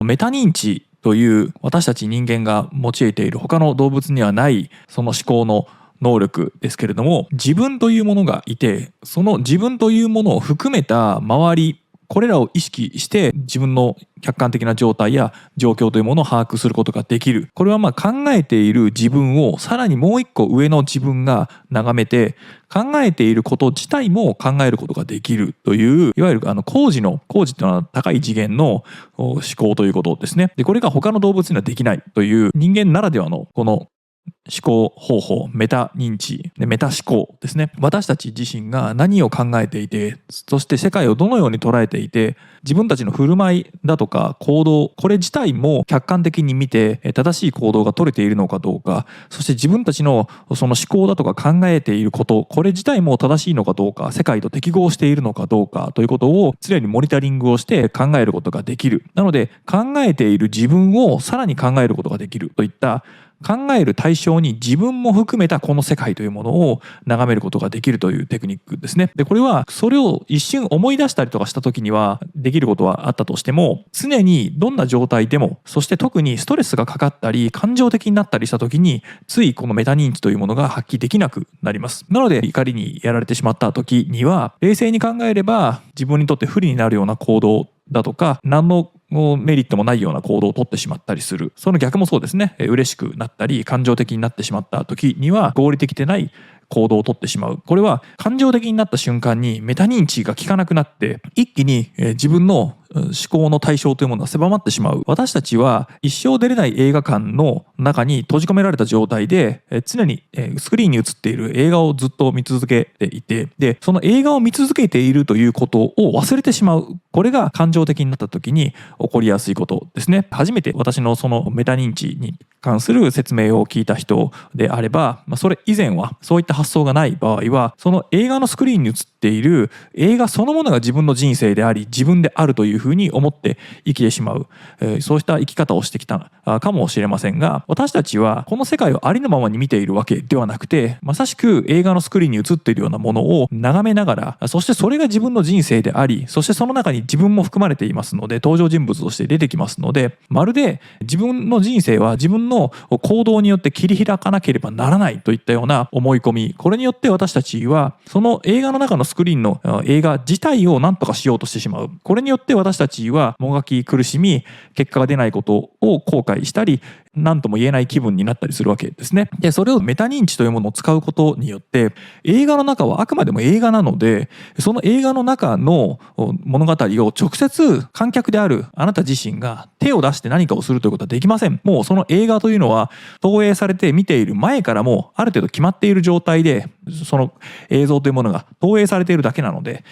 メタ認知という私たち人間が用いている他の動物にはないその思考の能力ですけれども、自分というものがいて、その自分というものを含めた周り、これらを意識して自分の客観的な状態や状況というものを把握することができる。これは考えている自分をさらにもう一個上の自分が眺めて、考えていること自体も考えることができるという、いわゆる工事というのは高い次元の思考ということですね。でこれが他の動物にはできないという人間ならではのこの思考方法、メタ認知、メタ思考ですね。私たち自身が何を考えていて、そして世界をどのように捉えていて、自分たちの振る舞いだとか行動、これ自体も客観的に見て正しい行動が取れているのかどうか、そして自分たちのその思考だとか考えていること、これ自体も正しいのかどうか、世界と適合しているのかどうかということを常にモニタリングをして考えることができる。なので考えている自分をさらに考えることができるといった考える対象に自分も含めたこの世界というものを眺めることができるというテクニックですね。でこれはそれを一瞬思い出したりとかした時にはできることはあったとしても、常にどんな状態でも、そして特にストレスがかかったり感情的になったりした時についこのメタ認知というものが発揮できなくなります。なので怒りにやられてしまった時には冷静に考えれば自分にとって不利になるような行動だとか何のメリットもないような行動をとってしまったりする。その逆もそうですね。嬉しくなったり感情的になってしまった時には合理的でない行動をとってしまう。これは感情的になった瞬間にメタ認知が効かなくなって一気に自分の思考の対象というものが狭まってしまう。私たちは一生出れない映画館の中に閉じ込められた状態で常にスクリーンに映っている映画をずっと見続けていて、でその映画を見続けているということを忘れてしまう。これが感情的になった時に起こりやすいことですね。初めて私のそのメタ認知に関する説明を聞いた人であれば、それ以前はそういった発発想がない場合は、その映画のスクリーンに映っている映画そのものが自分の人生であり自分であるというふうに思って生きてしまう、そうした生き方をしてきたかもしれませんが、私たちはこの世界をありのままに見ているわけではなくて、まさしく映画のスクリーンに映っているようなものを眺めながら、そしてそれが自分の人生であり、そしてその中に自分も含まれていますので、登場人物として出てきますので、まるで自分の人生は自分の行動によって切り開かなければならないといったような思い込み、これによって私たちはその映画の中のスクリーンの映画自体を何とかしようとしてしまう。これによって私たちはもがき苦しみ、結果が出ないことを後悔したり、何とも言えない気分になったりするわけですね。で、それをメタ認知というものを使うことによって、映画の中はあくまでも映画なので、その映画の中の物語を直接観客であるあなた自身が手を出して何かをするということはできません。もうその映画というのは投影されて見ている前からもある程度決まっている状態で、その映像というものが投影されているだけなので、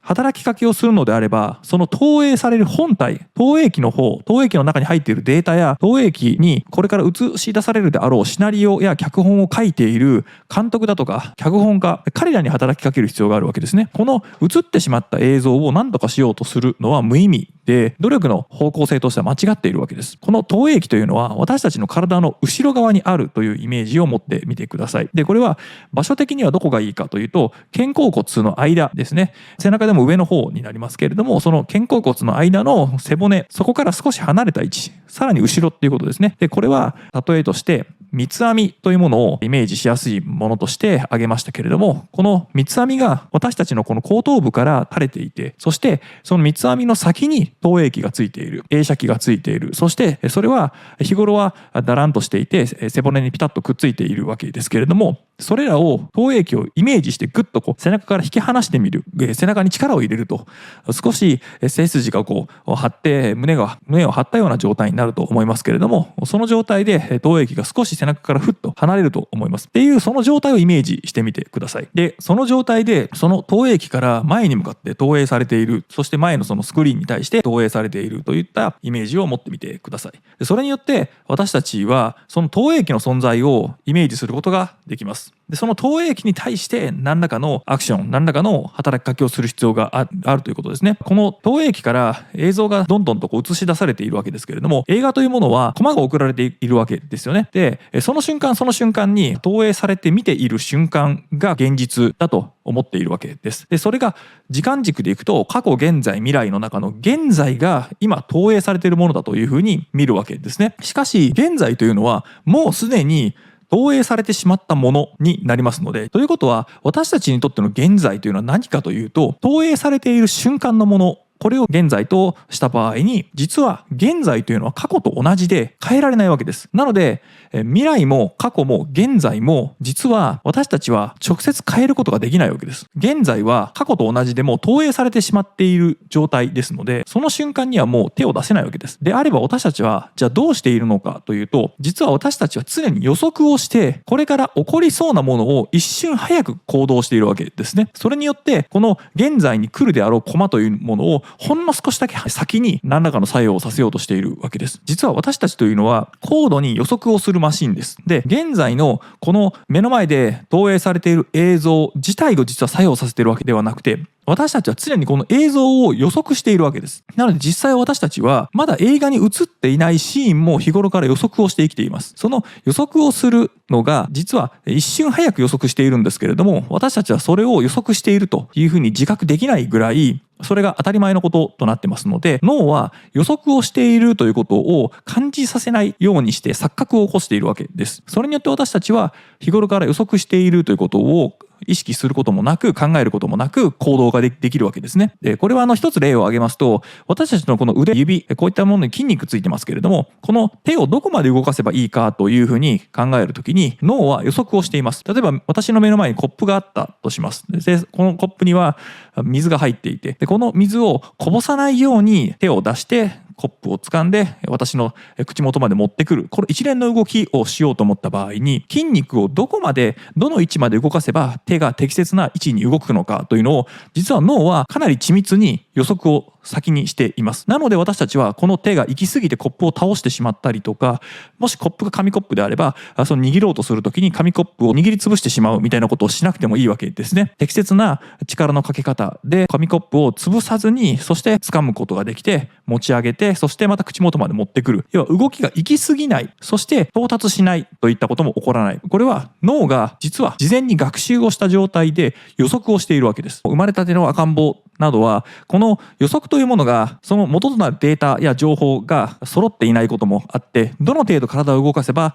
働きかけをするのであれば、その投影される本体、投影機の中に入っているデータや投影機にこれから映し出されるであろうシナリオや脚本を書いている監督だとか脚本家、彼らに働きかける必要があるわけですね。この映ってしまった映像を何とかしようとするのは無意味で、努力の方向性としては間違っているわけです。この投影機というのは私たちの体の後ろ側にあるというイメージを持ってみてください。で、これは場所的にはどこがいいかというと、肩甲骨の間ですね。背中でも上の方になりますけれども、その肩甲骨の間の背骨、そこから少し離れた位置、さらに後ろっていうことですね。で、これは例えとして三つ編みというものをイメージしやすいものとして挙げましたけれども、この三つ編みが私たちのこの後頭部から垂れていて、そしてその三つ編みの先に投影機がついている、映写機がついている、そしてそれは日頃はだらんとしていて背骨にピタッとくっついているわけですけれども、それらを投影機をイメージしてグッと背中から引き離してみる、背中に力を入れると少し背筋が張って胸を張ったような状態になると思いますけれども、その状態で投影機が少し背中からふっと離れると思いますっていう、その状態をイメージしてみてください。で、その状態でその投影機から前に向かって投影されている、そして前のそのスクリーンに対して投影されているといったイメージを持ってみてください。で、それによって私たちはその投影機の存在をイメージすることができます。で、その投影機に対して何らかのアクション、何らかの働きかけをする必要があるということですね。この投影機から映像がどんどんと映し出されているわけですけれども、映画というものはコマが送られているわけですよね。で、その瞬間その瞬間に投影されて見ている瞬間が現実だと思っているわけです。で、それが時間軸でいくと過去、現在、未来の中の現在が今投影されているものだというふうに見るわけですね。しかし現在というのはもうすでに投影されてしまったものになりますので、ということは私たちにとっての現在というのは何かというと、投影されている瞬間のもの、これを現在とした場合に、実は現在というのは過去と同じで変えられないわけです。なので未来も過去も現在も実は私たちは直接変えることができないわけです。現在は過去と同じでも投影されてしまっている状態ですので、その瞬間にはもう手を出せないわけです。であれば私たちはじゃあどうしているのかというと、実は私たちは常に予測をしてこれから起こりそうなものを一瞬早く行動しているわけですね。それによってこの現在に来るであろうコマというものをほんの少しだけ先に何らかの作用をさせようとしているわけです。実は私たちというのは高度に予測をするマシンです。で、現在のこの目の前で投影されている映像自体を実は作用させているわけではなくて、私たちは常にこの映像を予測しているわけです。なので実際私たちはまだ映画に映っていないシーンも日頃から予測をして生きています。その予測をするのが実は一瞬早く予測しているんですけれども、私たちはそれを予測しているというふうに自覚できないぐらいそれが当たり前のこととなってますので、脳は予測をしているということを感じさせないようにして錯覚を起こしているわけです。それによって私たちは日頃から予測しているということを意識することもなく、考えることもなく行動ができるわけですね。で、これは一つ例を挙げますと、私たちのこの腕、指、こういったものに筋肉ついてますけれども、この手をどこまで動かせばいいかというふうに考えるときに脳は予測をしています。例えば私の目の前にコップがあったとします。で、このコップには水が入っていて、でこの水をこぼさないように手を出してコップを掴んで私の口元まで持ってくる、この一連の動きをしようと思った場合に、筋肉をどの位置まで動かせば手が適切な位置に動くのかというのを実は脳はかなり緻密に予測を先にしています。なので私たちはこの手が行き過ぎてコップを倒してしまったりとか、もしコップが紙コップであれば、その握ろうとするときに紙コップを握りつぶしてしまうみたいなことをしなくてもいいわけですね。適切な力のかけ方で紙コップを潰さずに、そして掴むことができて、持ち上げて、そしてまた口元まで持ってくる。要は動きが行き過ぎない、そして到達しないといったことも起こらない。これは脳が実は事前に学習をした状態で予測をしているわけです。生まれたての赤ん坊などはこの予測というものがその元となるデータや情報が揃っていないこともあって、どの程度体を動かせば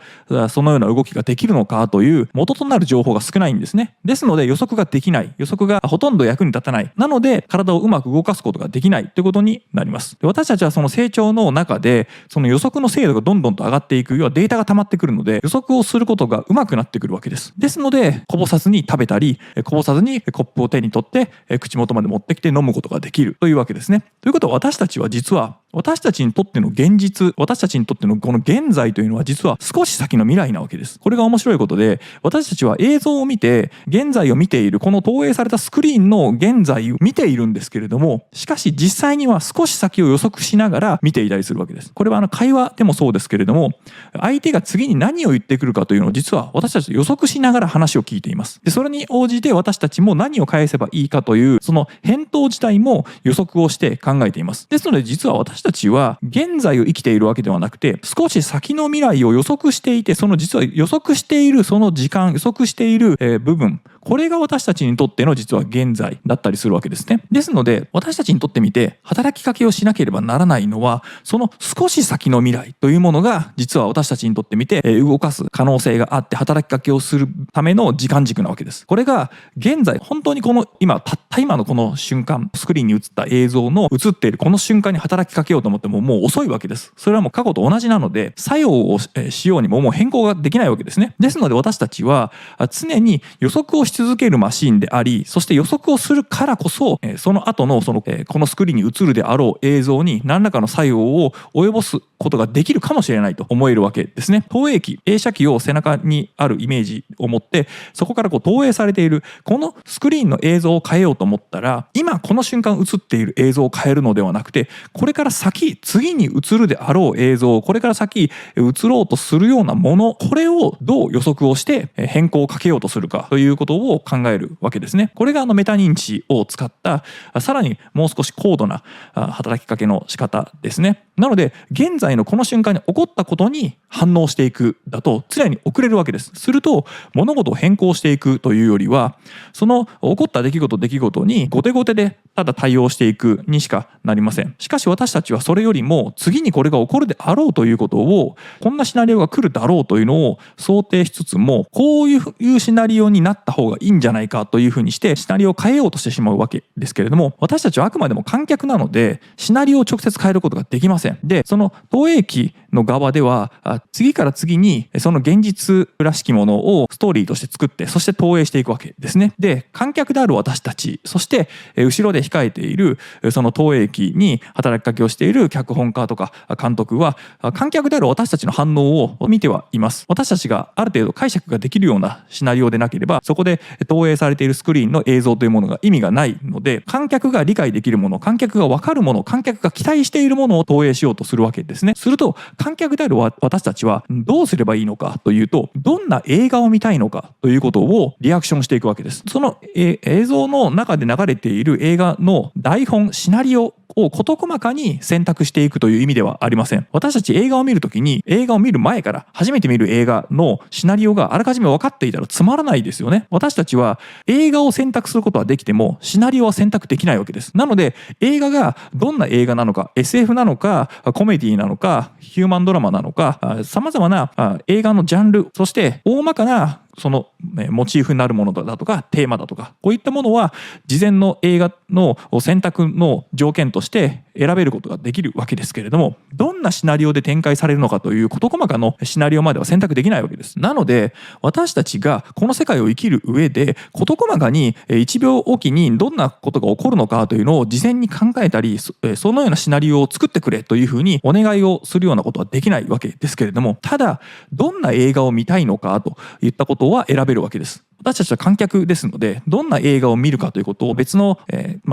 そのような動きができるのかという元となる情報が少ないんですね。ですので予測ができない、予測がほとんど役に立たない、なので体をうまく動かすことができないということになります。で、私たちはその成長の中でその予測の精度がどんどんと上がっていく、要はデータが溜まってくるので予測をすることがうまくなってくるわけです。ですのでこぼさずに食べたり、こぼさずにコップを手に取って口元まで持ってきて飲むことができるというわけですね。ということは私たちは実は私たちにとっての現実、私たちにとってのこの現在というのは実は少し先の未来なわけです。これが面白いことで、私たちは映像を見て現在を見ている、この投影されたスクリーンの現在を見ているんですけれども、しかし実際には少し先を予測しながら見ていたりするわけです。これは会話でもそうですけれども、相手が次に何を言ってくるかというのを実は私たち予測しながら話を聞いています。で、それに応じて私たちも何を返せばいいかというその返答自体も予測をして考えています。ですので実は私たちは現在を生きているわけではなくて、少し先の未来を予測していて、その実は予測しているその時間、予測している部分、これが私たちにとっての実は現在だったりするわけですね。ですので私たちにとってみて働きかけをしなければならないのは、その少し先の未来というものが実は私たちにとってみて動かす可能性があって、働きかけをするための時間軸なわけです。これが現在本当にこの今たった今のこの瞬間、スクリーンに映った映像の映っているこの瞬間に働きかけようと思ってももう遅いわけです。それはもう過去と同じなので、作用をしようにももう変更ができないわけですね。ですので私たちは常に予測をし続けるマシンであり、そして予測をするからこそその後のこのスクリーンに映るであろう映像に何らかの作用を及ぼすことができるかもしれないと思えるわけですね。投影機、映写機を背中にあるイメージを持って、そこから投影されているこのスクリーンの映像を変えようと思ったら、今この瞬間映っている映像を変えるのではなくて、これから先次に映るであろう映像、これから先映ろうとするようなもの、これをどう予測をして変更をかけようとするかということを考えるわけですね。これがメタ認知を使ったさらにもう少し高度な働きかけの仕方ですね。なので現在のこの瞬間に起こったことに反応していくだと常に遅れるわけです。すると物事を変更していくというよりは、その起こった出来事に後手後手でただ対応していくにしかなりません。しかし私たちはそれよりも次にこれが起こるであろうということを、こんなシナリオが来るだろうというのを想定しつつも、こういうシナリオになった方がいいんじゃないかというふうにしてシナリオを変えようとしてしまうわけですけれども、私たちはあくまでも観客なのでシナリオを直接変えることができません。で、その投影機の側では次から次にその現実らしきものをストーリーとして作って、そして投影していくわけですね。で、観客である私たち、そして後ろで控えているその投影機に働きかけをしている脚本家とか監督は、観客である私たちの反応を見てはいます。私たちがある程度解釈ができるようなシナリオでなければ、そこで投影されているスクリーンの映像というものが意味がないので、観客が理解できるもの、観客が分かるもの、観客が期待しているものを投影しようとするわけですね。すると観客である私たちはどうすればいいのかというと、どんな映画を見たいのかということをリアクションしていくわけです。その映像の中で流れている映画の台本、シナリオを事細かに選択していくという意味ではありません。私たち映画を見るときに、映画を見る前から初めて見る映画のシナリオがあらかじめ分かっていたらつまらないですよね。私たちは映画を選択することはできてもシナリオは選択できないわけです。なので映画がどんな映画なのか、 SF なのかコメディなのかヒューマンドラマなのか、様々な映画のジャンル、そして大まかなそのモチーフになるものだとかテーマだとか、こういったものは事前の映画の選択の条件として選べることができるわけですけれども、どんなシナリオで展開されるのかという事細かのシナリオまでは選択できないわけです。なので私たちがこの世界を生きる上で事細かに1秒おきにどんなことが起こるのかというのを事前に考えたり、そのようなシナリオを作ってくれというふうにお願いをするようなことはできないわけですけれども、ただどんな映画を見たいのかといったことは選べるわけです。私たちは観客ですので、どんな映画を見るかということを別の、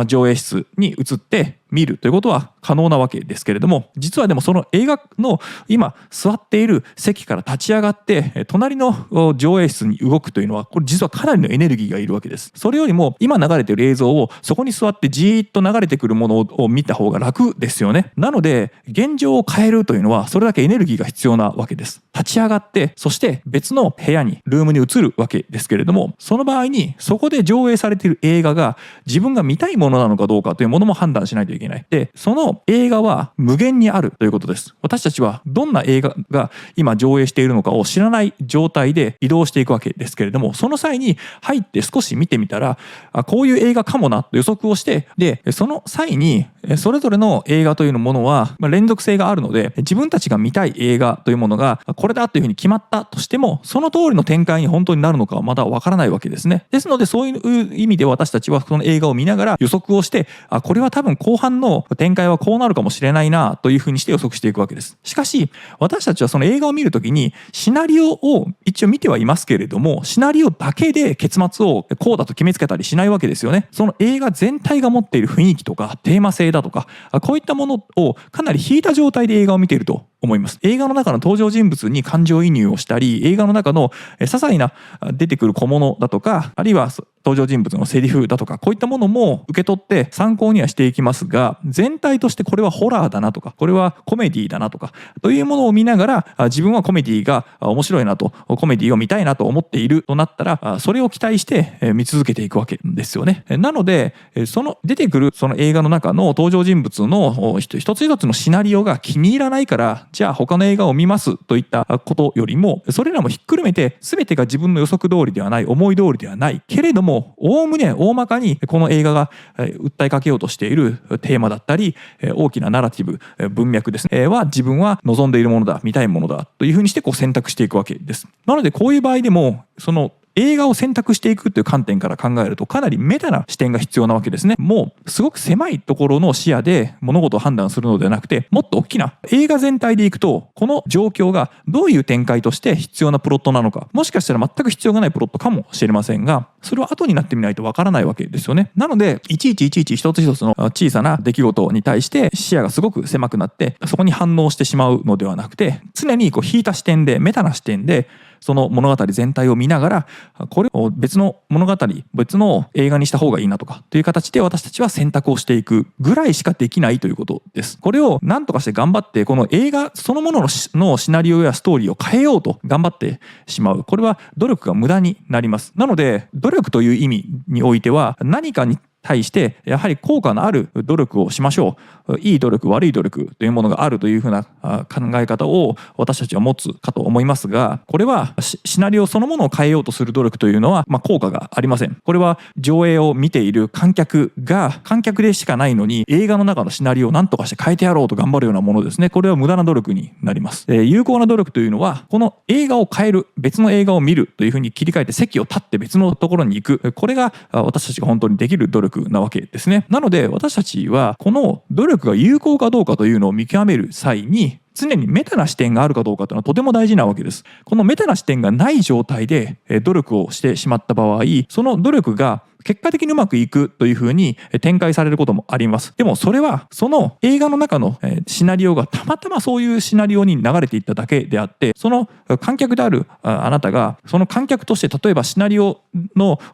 上映室に移って見るということは可能なわけですけれども、実はでもその映画の今座っている席から立ち上がって隣の上映室に動くというのは、これ実はかなりのエネルギーがいるわけです。それよりも今流れている映像をそこに座ってじーっと流れてくるものを見た方が楽ですよね。なので現状を変えるというのはそれだけエネルギーが必要なわけです。立ち上がってそして別の部屋にルームに移るわけですけれども、その場合にそこで上映されている映画が自分が見たいものなのかどうかというものも判断しないといけない。で、その映画は無限にあるということです。私たちはどんな映画が今上映しているのかを知らない状態で移動していくわけですけれども、その際に入って少し見てみたら、こういう映画かもなと予測をして、でその際にそれぞれの映画というものは連続性があるので、自分たちが見たい映画というものがこれだというふうに決まったとしても、その通りの展開に本当になるのかはまだわからないわけですね。ですのでそういう意味で私たちはこの映画を見ながら予測をして、これは多分後半の展開はこうなるかもしれないなというふうにして予測していくわけです。しかし私たちはその映画を見るときにシナリオを一応見てはいますけれども、シナリオだけで結末をこうだと決めつけたりしないわけですよね。その映画全体が持っている雰囲気とかテーマ性だとか、こういったものをかなり引いた状態で映画を見ていると思います。映画の中の登場人物に感情移入をしたり、映画の中の些細な出てくる小物だとか、あるいは登場人物のセリフだとか、こういったものも受け取って参考にはしていきますが、全体としてこれはホラーだなとか、これはコメディだなとかというものを見ながら、自分はコメディが面白いなと、コメディを見たいなと思っているとなったら、それを期待して見続けていくわけですよね。なのでその出てくるその映画の中の登場人物の一つ一つのシナリオが気に入らないから、じゃあ他の映画を見ますといったことよりも、それらもひっくるめて全てが自分の予測通りではない、思い通りではないけれども、おおむね大まかにこの映画が訴えかけようとしているテーマだったり、大きなナラティブ、文脈ですね、は自分は望んでいるものだ、見たいものだというふうにして選択していくわけです。なのでこういう場合でもその映画を選択していくという観点から考えると、かなりメタな視点が必要なわけですね。もうすごく狭いところの視野で物事を判断するのではなくて、もっと大きな映画全体でいくと、この状況がどういう展開として必要なプロットなのか、もしかしたら全く必要がないプロットかもしれませんが、それは後になってみないとわからないわけですよね。なのでいちいち一つ一つの小さな出来事に対して視野がすごく狭くなって、そこに反応してしまうのではなくて、常に引いた視点で、メタな視点でその物語全体を見ながら、これを別の物語、別の映画にした方がいいなとかという形で私たちは選択をしていくぐらいしかできないということです。これを何とかして頑張ってこの映画そのもののシナリオやストーリーを変えようと頑張ってしまう、これは努力が無駄になります。なので努力という意味においては、何かに対してやはり効果のある努力をしましょう。いい努力、悪い努力というものがあるというふうな考え方を私たちは持つかと思いますが、これはシナリオそのものを変えようとする努力というのは効果がありません。これは上映を見ている観客が観客でしかないのに、映画の中のシナリオを何とかして変えてやろうと頑張るようなものですね。これは無駄な努力になります。有効な努力というのは、この映画を変える、別の映画を見るというふうに切り替えて席を立って別のところに行く、これが私たちが本当にできる努力なわけですね。なので私たちはこの努力が有効かどうかというのを見極める際に、常にメタな視点があるかどうかというのはとても大事なわけです。このメタな視点がない状態で努力をしてしまった場合、その努力が結果的にうまくいくというふうに展開されることもあります。でもそれはその映画の中のシナリオがたまたまそういうシナリオに流れていっただけであって、その観客であるあなたがその観客として、例えばシナリオ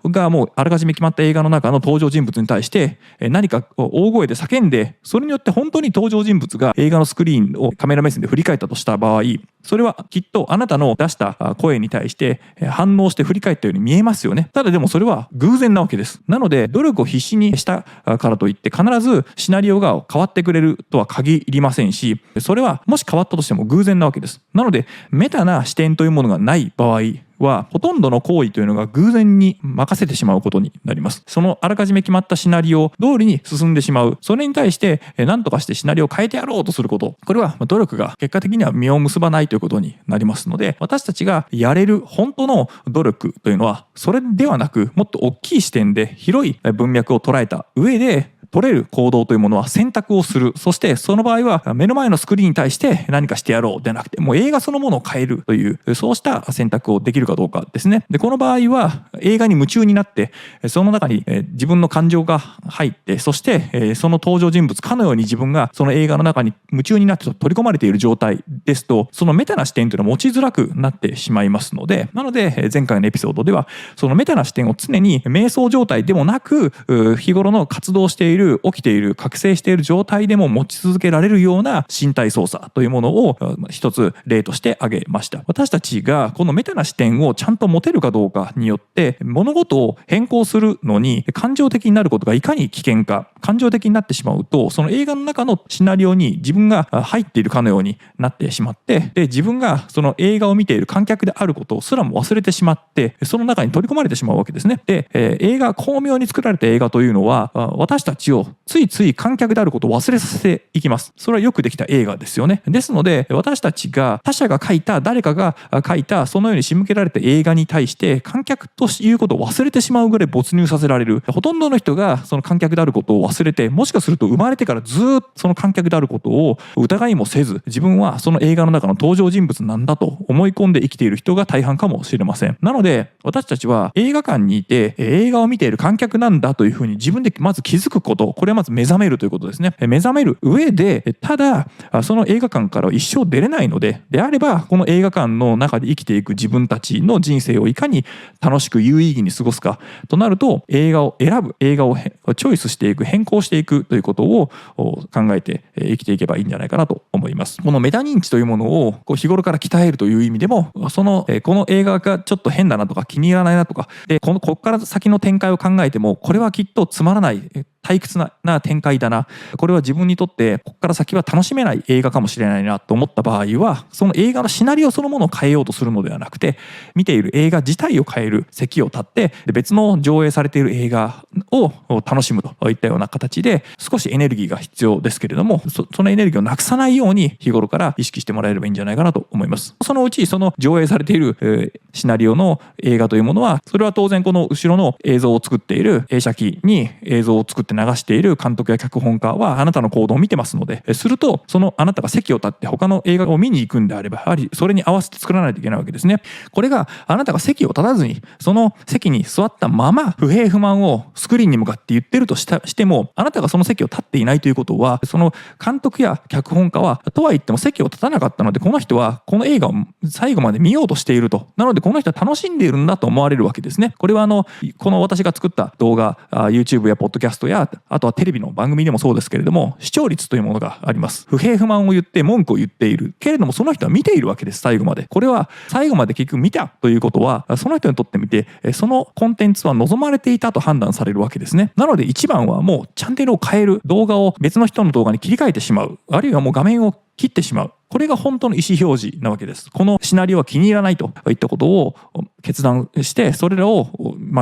がもうあらかじめ決まった映画の中の登場人物に対して何か大声で叫んで、それによって本当に登場人物が映画のスクリーンをカメラ目線で振り返ったとした場合、それはきっとあなたの出した声に対して反応して振り返ったように見えますよね。ただでもそれは偶然なわけです。なので努力を必死にしたからといって必ずシナリオが変わってくれるとは限りませんし、それはもし変わったとしても偶然なわけです。なのでメタな視点というものがない場合は、ほとんどの行為というのが偶然に任せてしまうことになります。そのあらかじめ決まったシナリオ通りに進んでしまう、それに対して何とかしてシナリオを変えてやろうとすること、これは努力が結果的には実を結ばないということになりますので、私たちがやれる本当の努力というのはそれではなく、もっと大きい視点で広い文脈を捉えた上で取れる行動というものは選択をする。そしてその場合は目の前のスクリーンに対して何かしてやろうではなくて、もう映画そのものを変えるという、そうした選択をできるかどうかですね。で、この場合は映画に夢中になって、その中に自分の感情が入って、そしてその登場人物かのように自分がその映画の中に夢中になって取り込まれている状態ですと、そのメタな視点というのは持ちづらくなってしまいますので、なので前回のエピソードではそのメタな視点を常に瞑想状態でもなく、日頃の活動している、起きている、覚醒している状態でも持ち続けられるような身体操作というものを一つ例として挙げました。私たちがこのメタな視点をちゃんと持てるかどうかによって物事を変更するのに感情的になることがいかに危険か、感情的になってしまうとその映画の中のシナリオに自分が入っているかのようになってしまって、で自分がその映画を見ている観客であることすらも忘れてしまってその中に取り込まれてしまうわけですね。で、映画、巧妙に作られた映画というのは私たちをついつい観客であることを忘れさせていきます。それはよくできた映画ですよね。ですので私たちが他者が書いた、誰かが書いたそのように仕向けられた映画に対して観客ということを忘れてしまうぐらい没入させられる。ほとんどの人がその観客であることを忘れて、もしかすると生まれてからずっとその観客であることを疑いもせず、自分はその映画の中の登場人物なんだと思い込んで生きている人が大半かもしれません。なので私たちは映画館にいて映画を見ている観客なんだというふうに自分でまず気づくこと、これはまず目覚めるということですね。目覚める上で、ただその映画館からは一生出れないのであれば、この映画館の中で生きていく自分たちの人生をいかに楽しく有意義に過ごすかとなると、映画を選ぶ、映画をチョイスしていく、変更していくということを考えて生きていけばいいんじゃないかなと思います。このメタ認知というものを日頃から鍛えるという意味でも、この映画がちょっと変だなとか気に入らないなとか、でここから先の展開を考えてもこれはきっとつまらない退屈な展開だな、これは自分にとってここから先は楽しめない映画かもしれないなと思った場合は、その映画のシナリオそのものを変えようとするのではなくて、見ている映画自体を変える、席を立って別の上映されている映画を楽しむといったような形で、少しエネルギーが必要ですけれども、そのエネルギーをなくさないように日頃から意識してもらえればいいんじゃないかなと思います。そのうちその上映されているシナリオの映画というものは、それは当然この後ろの映像を作っている映写機に映像を作って流している監督や脚本家はあなたの行動を見てますので、するとそのあなたが席を立って他の映画を見に行くんであれば、やはりそれに合わせて作らないといけないわけですね。これがあなたが席を立たずにその席に座ったまま不平不満をスクリーンに向かって言ってるとしても、あなたがその席を立っていないということは、その監督や脚本家はとは言っても席を立たなかったので、この人はこの映画を最後まで見ようとしていると、なのでこの人は楽しんでいるんだと思われるわけですね。これはこの私が作った動画、YouTube やポッドキャストや、あとはテレビの番組でもそうですけれども、視聴率というものがあります。不平不満を言って文句を言っているけれども、その人は見ているわけです。最後まで。これは最後まで結局見たということは、その人にとってみてそのコンテンツは望まれていたと判断されるわけですね。なので一番はもうチャンネルを変える、動画を別の人の動画に切り替えてしまう、あるいはもう画面を切ってしまう。これが本当の意思表示なわけです。このシナリオは気に入らないといったことを決断して、それらを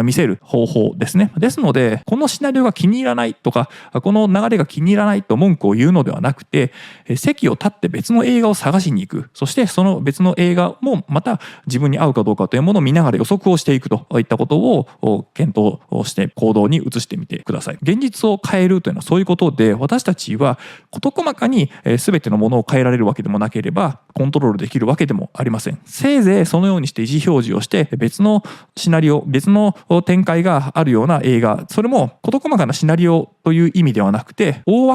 見せる方法ですね。ですので、このシナリオが気に入らないとか、この流れが気に入らないと文句を言うのではなくて、席を立って別の映画を探しに行く。そしてその別の映画もまた自分に合うかどうかというものを見ながら予測をしていくといったことを検討して行動に移してみてください。現実を変えるというのはそういうことで、私たちは事細かに全てのものを変えられるわけでもなければコントロールできるわけでもありません。せいぜいそのようにして意思表示をして、別のシナリオ、別の展開があるような映画、それも事細かなシナリオという意味ではなくて、大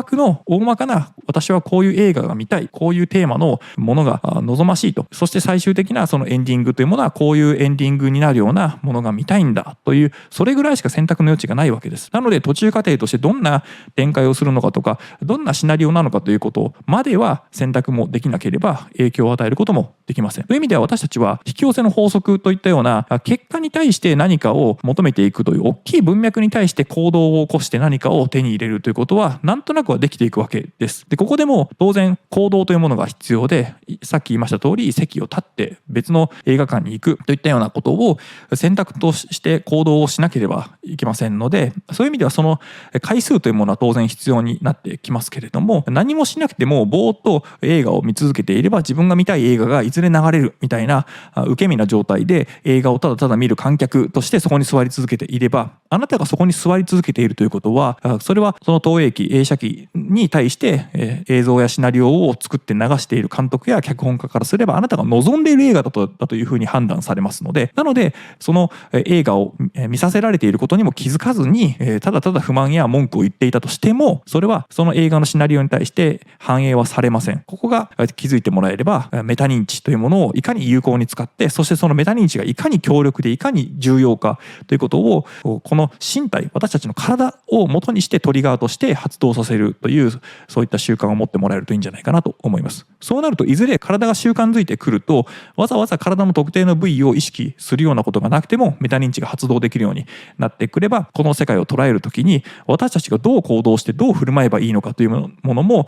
まかな私はこういう映画が見たい、こういうテーマのものが望ましいと、そして最終的なそのエンディングというものはこういうエンディングになるようなものが見たいんだという、それぐらいしか選択の余地がないわけです。なので途中過程としてどんな展開をするのかとか、どんなシナリオなのかということまでは選択もできなければ影響を与えることもできません。という意味では私たちは引き寄せの法則といったような結果に対して何かを求めていくという大きい文脈に対して行動を起こして何かを手に入れるということはなんとなくはできていくわけです。でここでも当然行動というものが必要で、さっき言いました通り席を立って別の映画館に行くといったようなことを選択として行動をしなければいけませんので、そういう意味ではその回数というものは当然必要になってきますけれども、何もしなくてもぼーっと映画を見続けていれば自分が見たい映画がいずれ流れるみたいな受け身な状態で映画をただただ見る観客としてそこにに座り続けていれば、あなたがそこに座り続けているということは、それはその投影機、映写機に対して、映像やシナリオを作って流している監督や脚本家からすれば、あなたが望んでいる映画だというふうに判断されますので、なのでその映画を見させられていることにも気づかずに、ただただ不満や文句を言っていたとしても、それはその映画のシナリオに対して反映はされません。ここが気づいてもらえれば、メタ認知というものをいかに有効に使って、そしてそのメタ認知がいかに強力でいかに重要かということを、この身体、私たちの体を元にしてトリガーとして発動させるという、そういった習慣を持ってもらえるといいんじゃないかなと思います。そうなると、いずれ体が習慣づいてくると、わざわざ体の特定の部位を意識するようなことがなくてもメタ認知が発動できるようになってくれば、この世界を捉えるときに私たちがどう行動してどう振る舞えばいいのかというものも、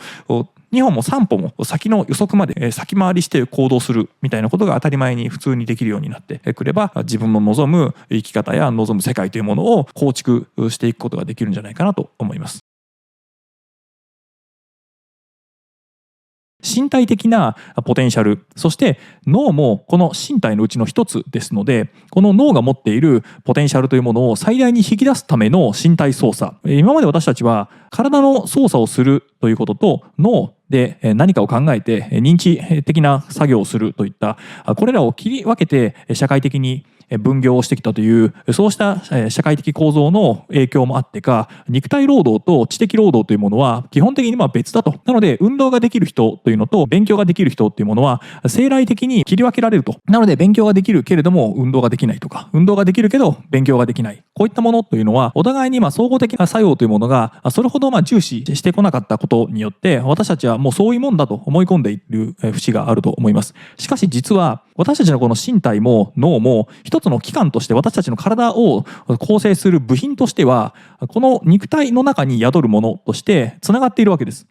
2歩も3歩も先の予測まで先回りして行動するみたいなことが当たり前に普通にできるようになってくれば、自分の望む生き方や望む世界というものを構築していくことができるんじゃないかなと思います。身体的なポテンシャル、そして脳もこの身体のうちの一つですので、この脳が持っているポテンシャルというものを最大に引き出すための身体操作。今まで私たちは体の操作をするということと、脳で何かを考えて認知的な作業をするといった、これらを切り分けて社会的に分業をしてきたという、そうした社会的構造の影響もあってか、肉体労働と知的労働というものは基本的に別だと。なので運動ができる人というのと勉強ができる人というものは生来的に切り分けられると。なので勉強ができるけれども運動ができないとか、運動ができるけど勉強ができない、こういったものというのはお互いに総合的な作用というものがそれほど重視してこなかったことによって、私たちはもうそういうもんだと思い込んでいる節があると思います。しかし実は私たちのこの身体も脳も一つの器官として、私たちの体を構成する部品としては、この肉体の中に宿るものとしてつながっているわけです。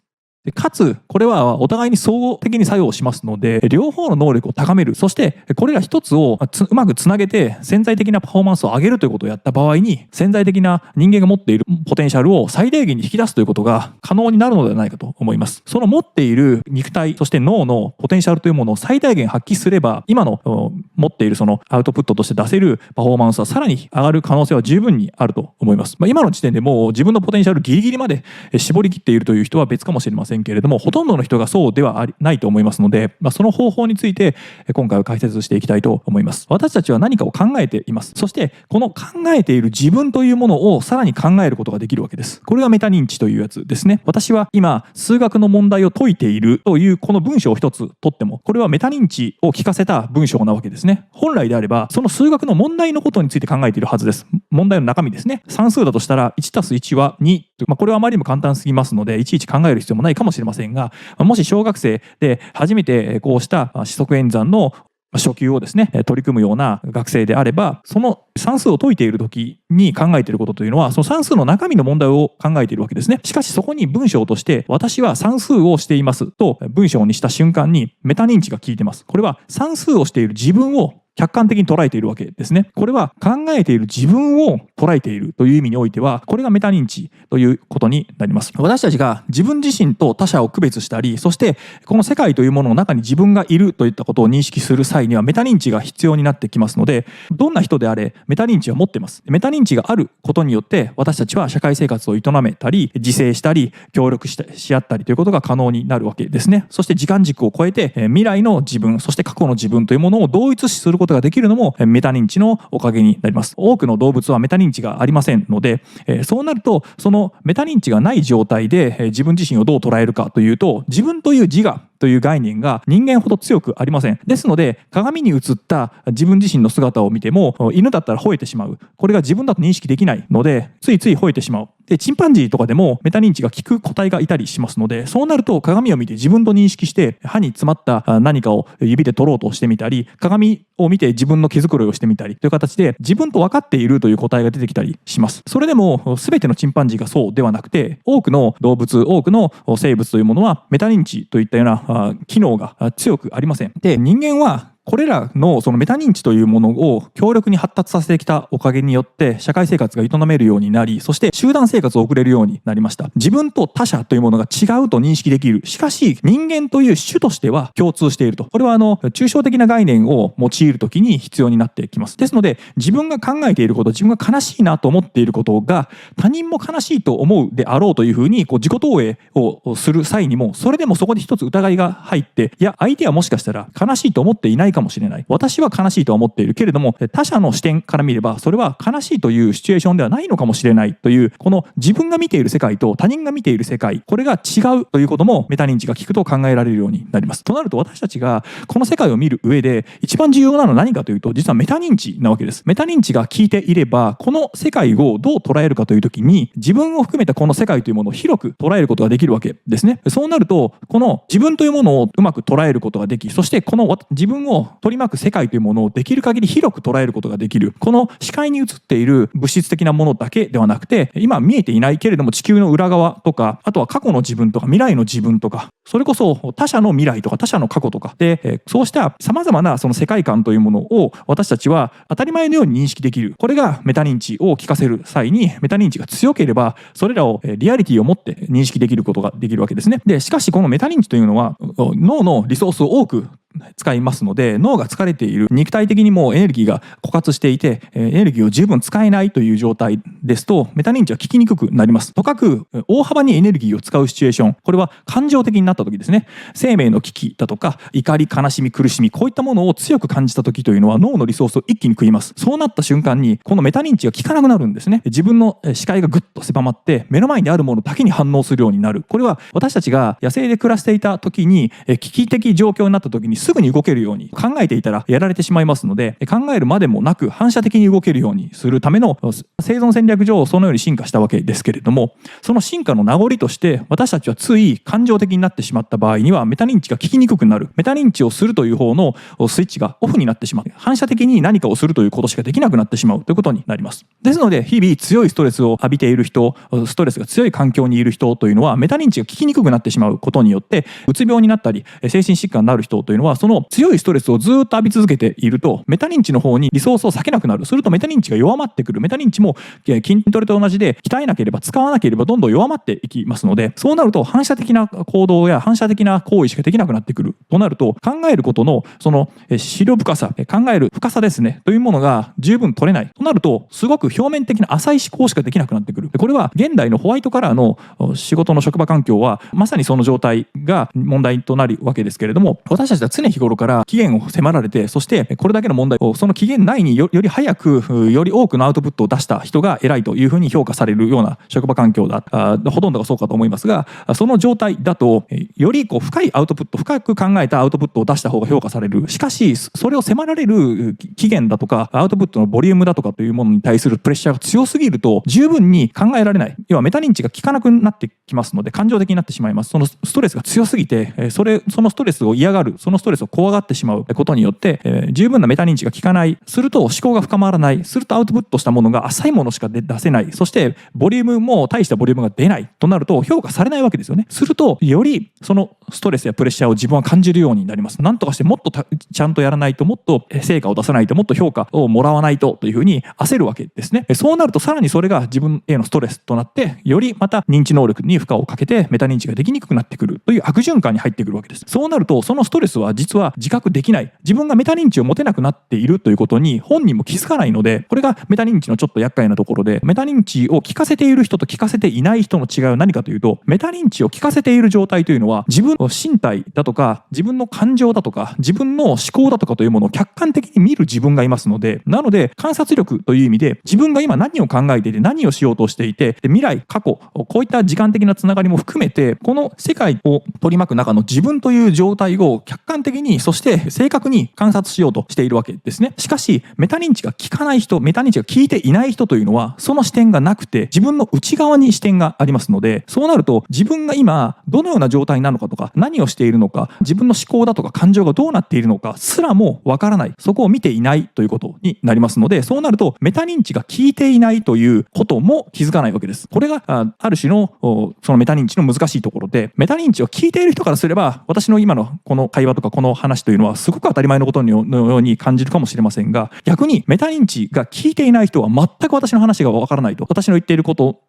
かつこれはお互いに相互的に作用しますので、両方の能力を高める、そしてこれら一つをうまくつなげて潜在的なパフォーマンスを上げるということをやった場合に、潜在的な人間が持っているポテンシャルを最大限に引き出すということが可能になるのではないかと思います。その持っている肉体、そして脳のポテンシャルというものを最大限発揮すれば、今の持っているそのアウトプットとして出せるパフォーマンスはさらに上がる可能性は十分にあると思います。今の時点でもう自分のポテンシャルギリギリまで絞り切っているという人は別かもしれませんけれども、ほとんどの人がそうではないと思いますので、その方法について今回は解説していきたいと思います。私たちは何かを考えています。そしてこの考えている自分というものをさらに考えることができるわけです。これがメタ認知というやつですね。私は今数学の問題を解いているというこの文章を一つ取っても、これはメタ認知を聞かせた文章なわけですね。本来であればその数学の問題のことについて考えているはずです。問題の中身ですね。算数だとしたら 1+1 は2、これはあまりにも簡単すぎますのでいちいち考える必要もないかもしれませんが、もし小学生で初めてこうした四則演算の初級をですね取り組むような学生であれば、その算数を解いている時に考えていることというのは、その算数の中身の問題を考えているわけですね。しかしそこに文章として私は算数をしていますと文章にした瞬間にメタ認知が効いてます。これは算数をしている自分を客観的に捉えているわけですね。これは考えている自分を捉えているという意味においては、これがメタ認知ということになります。私たちが自分自身と他者を区別したり、そしてこの世界というものの中に自分がいるといったことを認識する際にはメタ認知が必要になってきますので、どんな人であれメタ認知を持っています。メタ認知があることによって私たちは社会生活を営めたり、自制したり、協力し合ったりということが可能になるわけですね。そして時間軸を超えて未来の自分、そして過去の自分というものを同一視することができるのもメタ認知のおかげになります。多くの動物はメタ認知がありませんので、そうなるとそのメタ認知がない状態で自分自身をどう捉えるかというと、自分という自我という概念が人間ほど強くありません。ですので鏡に映った自分自身の姿を見ても、犬だったら吠えてしまう、これが自分だと認識できないのでついつい吠えてしまう。でチンパンジーとかでもメタ認知が効く個体がいたりしますので、そうなると鏡を見て自分と認識して歯に詰まった何かを指で取ろうとしてみたり、鏡を見て自分の毛づくろいをしてみたりという形で自分と分かっているという個体が出てきたりします。それでも全てのチンパンジーがそうではなくて、多くの動物、多くの生物というものはメタ認知といったような機能が強くありません。で人間はこれらのそのメタ認知というものを強力に発達させてきたおかげによって社会生活が営めるようになり、そして集団生活を送れるようになりました。自分と他者というものが違うと認識できる。しかし人間という種としては共通していると。これは抽象的な概念を用いるときに必要になってきます。ですので自分が考えていること、自分が悲しいなと思っていることが他人も悲しいと思うであろうというふうに自己投影をする際にも、それでもそこで一つ疑いが入って、いや相手はもしかしたら悲しいと思っていないかもしれない。私は悲しいと思っているけれども、他者の視点から見ればそれは悲しいというシチュエーションではないのかもしれないという、この自分が見ている世界と他人が見ている世界、これが違うということもメタ認知が効くと考えられるようになります。となると私たちがこの世界を見る上で一番重要なのは何かというと、実はメタ認知なわけです。メタ認知が効いていれば、この世界をどう捉えるかというときに、自分を含めたこの世界というものを広く捉えることができるわけですね。そうなるとこの自分というものをうまく捉えることができ、そしてこの自分を取り巻く世界というものをできる限り広く捉えることができる。この視界に映っている物質的なものだけではなくて、今見えていないけれども地球の裏側とか、あとは過去の自分とか未来の自分とか、それこそ他者の未来とか他者の過去とかで、そうした様々なその世界観というものを私たちは当たり前のように認識できる。これがメタ認知を効かせる際に、メタ認知が強ければそれらをリアリティを持って認識できることができるわけですね。でしかしこのメタ認知というのは脳のリソースを多く使いますので、脳が疲れている、肉体的にもうエネルギーが枯渇していてエネルギーを十分使えないという状態ですと、メタ認知は効きにくくなります。とかく大幅にエネルギーを使うシチュエーション、これは感情的になった時ですね。生命の危機だとか怒り、悲しみ、苦しみ、こういったものを強く感じた時というのは脳のリソースを一気に食います。そうなった瞬間にこのメタ認知が効かなくなるんですね。自分の視界がぐっと狭まって目の前にあるものだけに反応するようになる。これは私たちが野生で暮らしていた時に危機的状況になった時にすぐに動けるように考えていたらやられてしまいますので、考えるまでもなく反射的に動けるようにするための生存戦略上そのように進化したわけですけれども、その進化の名残として私たちはつい感情的になってしまった場合にはメタ認知が効きにくくなる。メタ認知をするという方のスイッチがオフになってしまう。反射的に何かをするということしかできなくなってしまうということになります。ですので日々強いストレスを浴びている人、ストレスが強い環境にいる人というのはメタ認知が効きにくくなってしまうことによって、うつ病になったり精神疾患になる人というのはその強いストレスをずっと浴び続けているとメタ認知の方にリソースを割けなくなる。するとメタ認知が弱まってくる。メタ認知も筋トレと同じで鍛えなければ使わなければどんどん弱まっていきますので、そうなると反射的な行動や反射的な行為しかできなくなってくるとなると、考えることのその思慮深さ、考える深さですねというものが十分取れないとなると、すごく表面的な浅い思考しかできなくなってくる。これは現代のホワイトカラーの仕事の職場環境はまさにその状態が問題となるわけですけれども、私たちは常日頃から期限を迫られて、そしてこれだけの問題をその期限内により早くより多くのアウトプットを出した人が偉いというふうに評価されるような職場環境だ、ほとんどがそうかと思いますが、その状態だとより深いアウトプット、深く考えたアウトプットを出した方が評価される。しかしそれを迫られる期限だとかアウトプットのボリュームだとかというものに対するプレッシャーが強すぎると十分に考えられない。要はメタ認知が効かなくなってきますので感情的になってしまいます。そのストレスが強すぎてそのストレスを嫌がる、そのストレスを怖がってしまうことによって十分なメタ認知が効かない。すると思考が深まらない。するとアウトプットしたものが浅いものしか出せない。そしてボリュームも大したボリュームが出ないとなると評価されないわけですよね。するとよりそのストレスやプレッシャーを自分は感じるようになります。なんとかしてもっとちゃんとやらないと、もっと成果を出さないと、もっと評価をもらわないとというふうに焦るわけですね。そうなるとさらにそれが自分へのストレスとなってよりまた認知能力に負荷をかけてメタ認知ができにくくなってくるという悪循環に入ってくるわけです。そうなるとそのストレスは実は自覚できない。自分がメタ認知を持てなくなっているということに本人も気づかないので、これがメタ認知のちょっと厄介なところで、メタ認知を効かせている人と効かせていない人の違いは何かというと、メタ認知を効かせている状態というのは自分の身体だとか自分の感情だとか自分の思考だとかというものを客観的に見る自分がいますので、なので観察力という意味で自分が今何を考えていて何をしようとしていて、未来過去こういった時間的なつながりも含めてこの世界を取り巻く中の自分という状態を客観的にそして正確に観察しようとしているわけですね。しかしメタ認知が効かない人、メタ認知が効いていない人というのはその視点がなくて自分の内側に視点がありますので、そうなると自分が今どのような状態なのかとか何をしているのか、自分の思考だとか感情がどうなっているのかすらもわからない、そこを見ていないということになりますので、そうなるとメタ認知が効いていないということも気づかないわけです。これがある種のそのメタ認知の難しいところで、メタ認知を効いている人からすれば私の今のこの会話とかこの話というのはすごく当たり前のことのように感じるかもしれませんが、逆にメタ認知が効いていない人は全く私の話がわからないと、私の言っていること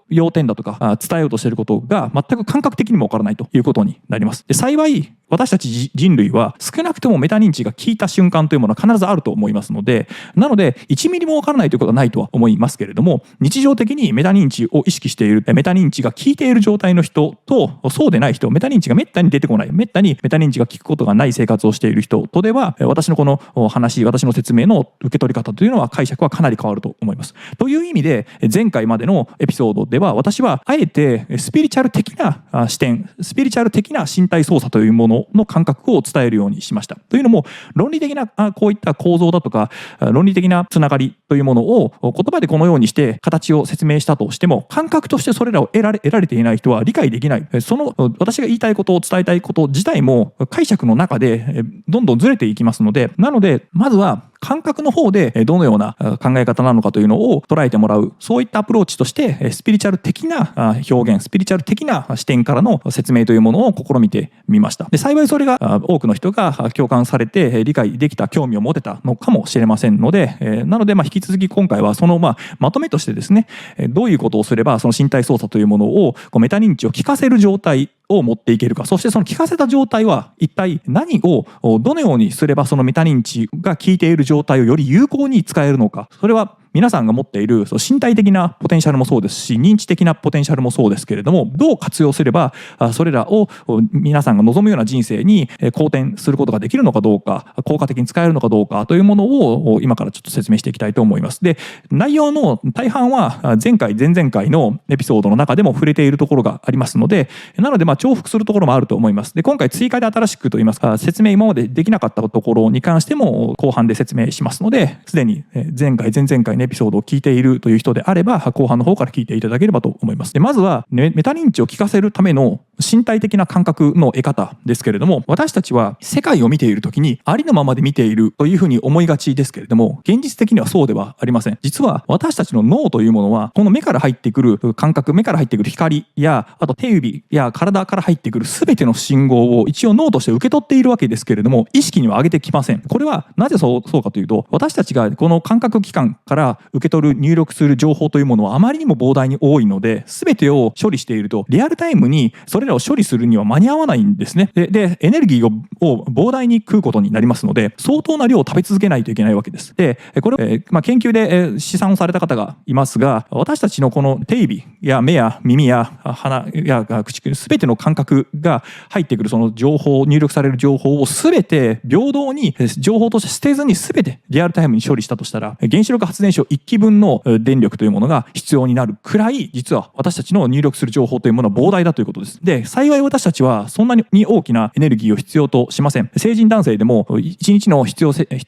要点だとか伝えようとしていることが全く感覚的にもわからないということになります。で、幸い私たち人類は少なくともメタ認知が効いた瞬間というものは必ずあると思いますので、なので1ミリもわからないということはないとは思いますけれども、日常的にメタ認知を意識している、メタ認知が効いている状態の人とそうでない人、メタ認知がめったに出てこない、めったにメタ認知が効くことがない生活をしている人とでは、私のこの話、私の説明の受け取り方というのは解釈はかなり変わると思います。という意味で前回までのエピソードでは私はあえてスピリチュアル的な視点、スピリチュアル的な身体操作というものの感覚を伝えるようにしました。というのも論理的なこういった構造だとか論理的なつながりというものを言葉でこのようにして形を説明したとしても、感覚としてそれらを得られていない人は理解できない。その私が言いたいことを伝えたいこと自体も解釈の中でどんどんずれていきますので、なのでまずは感覚の方でどのような考え方なのかというのを捉えてもらう、そういったアプローチとしてスピリチュアル的な表現、スピリチュアル的な視点からの説明というものを試みてみました。で、幸いそれが多くの人が共感されて理解できた、興味を持てたのかもしれませんので、なので引き続き今回はそのまとめとしてですね、どういうことをすればその身体操作というものをメタ認知を効かせる状態を持っていけるか、そしてその効かせた状態は一体何をどのようにすればそのメタ認知が効いている状態をより有効に使えるのか、それは皆さんが持っている身体的なポテンシャルもそうですし、認知的なポテンシャルもそうですけれども、どう活用すればそれらを皆さんが望むような人生に好転することができるのかどうか、効果的に使えるのかどうかというものを今からちょっと説明していきたいと思います。で、内容の大半は前回前々回のエピソードの中でも触れているところがありますので、なので重複するところもあると思います。で、今回追加で新しくといいますか、説明今までできなかったところに関しても後半で説明しますので、すでに前回前々回のエピソードを聞いているという人であれば後半の方から聞いていただければと思います。で、まずはメタ認知を効かせるための身体的な感覚の得方ですけれども、私たちは世界を見ているときにありのままで見ているというふうに思いがちですけれども、現実的にはそうではありません。実は私たちの脳というものはこの目から入ってくる感覚、目から入ってくる光やあと手指や体から入ってくる全ての信号を一応脳として受け取っているわけですけれども、意識には上げてきません。これはなぜそうかというと、私たちがこの感覚器官から受け取る入力する情報というものはあまりにも膨大に多いので、全てを処理しているとリアルタイムにそれらを処理するには間に合わないんですね。でエネルギーを膨大に食うことになりますので、相当な量を食べ続けないといけないわけです。で、これを、研究で試算をされた方がいますが、私たちのこの手指や目や耳や鼻や口、全ての感覚が入ってくるその情報、入力される情報を全て平等に情報として捨てずに全てリアルタイムに処理したとしたら、原子力発電所1基分の電力というものが必要になるくらい、実は私たちの入力する情報というものは膨大だということです。で、幸い私たちはそんなに大きなエネルギーを必要としません。成人男性でも1日の必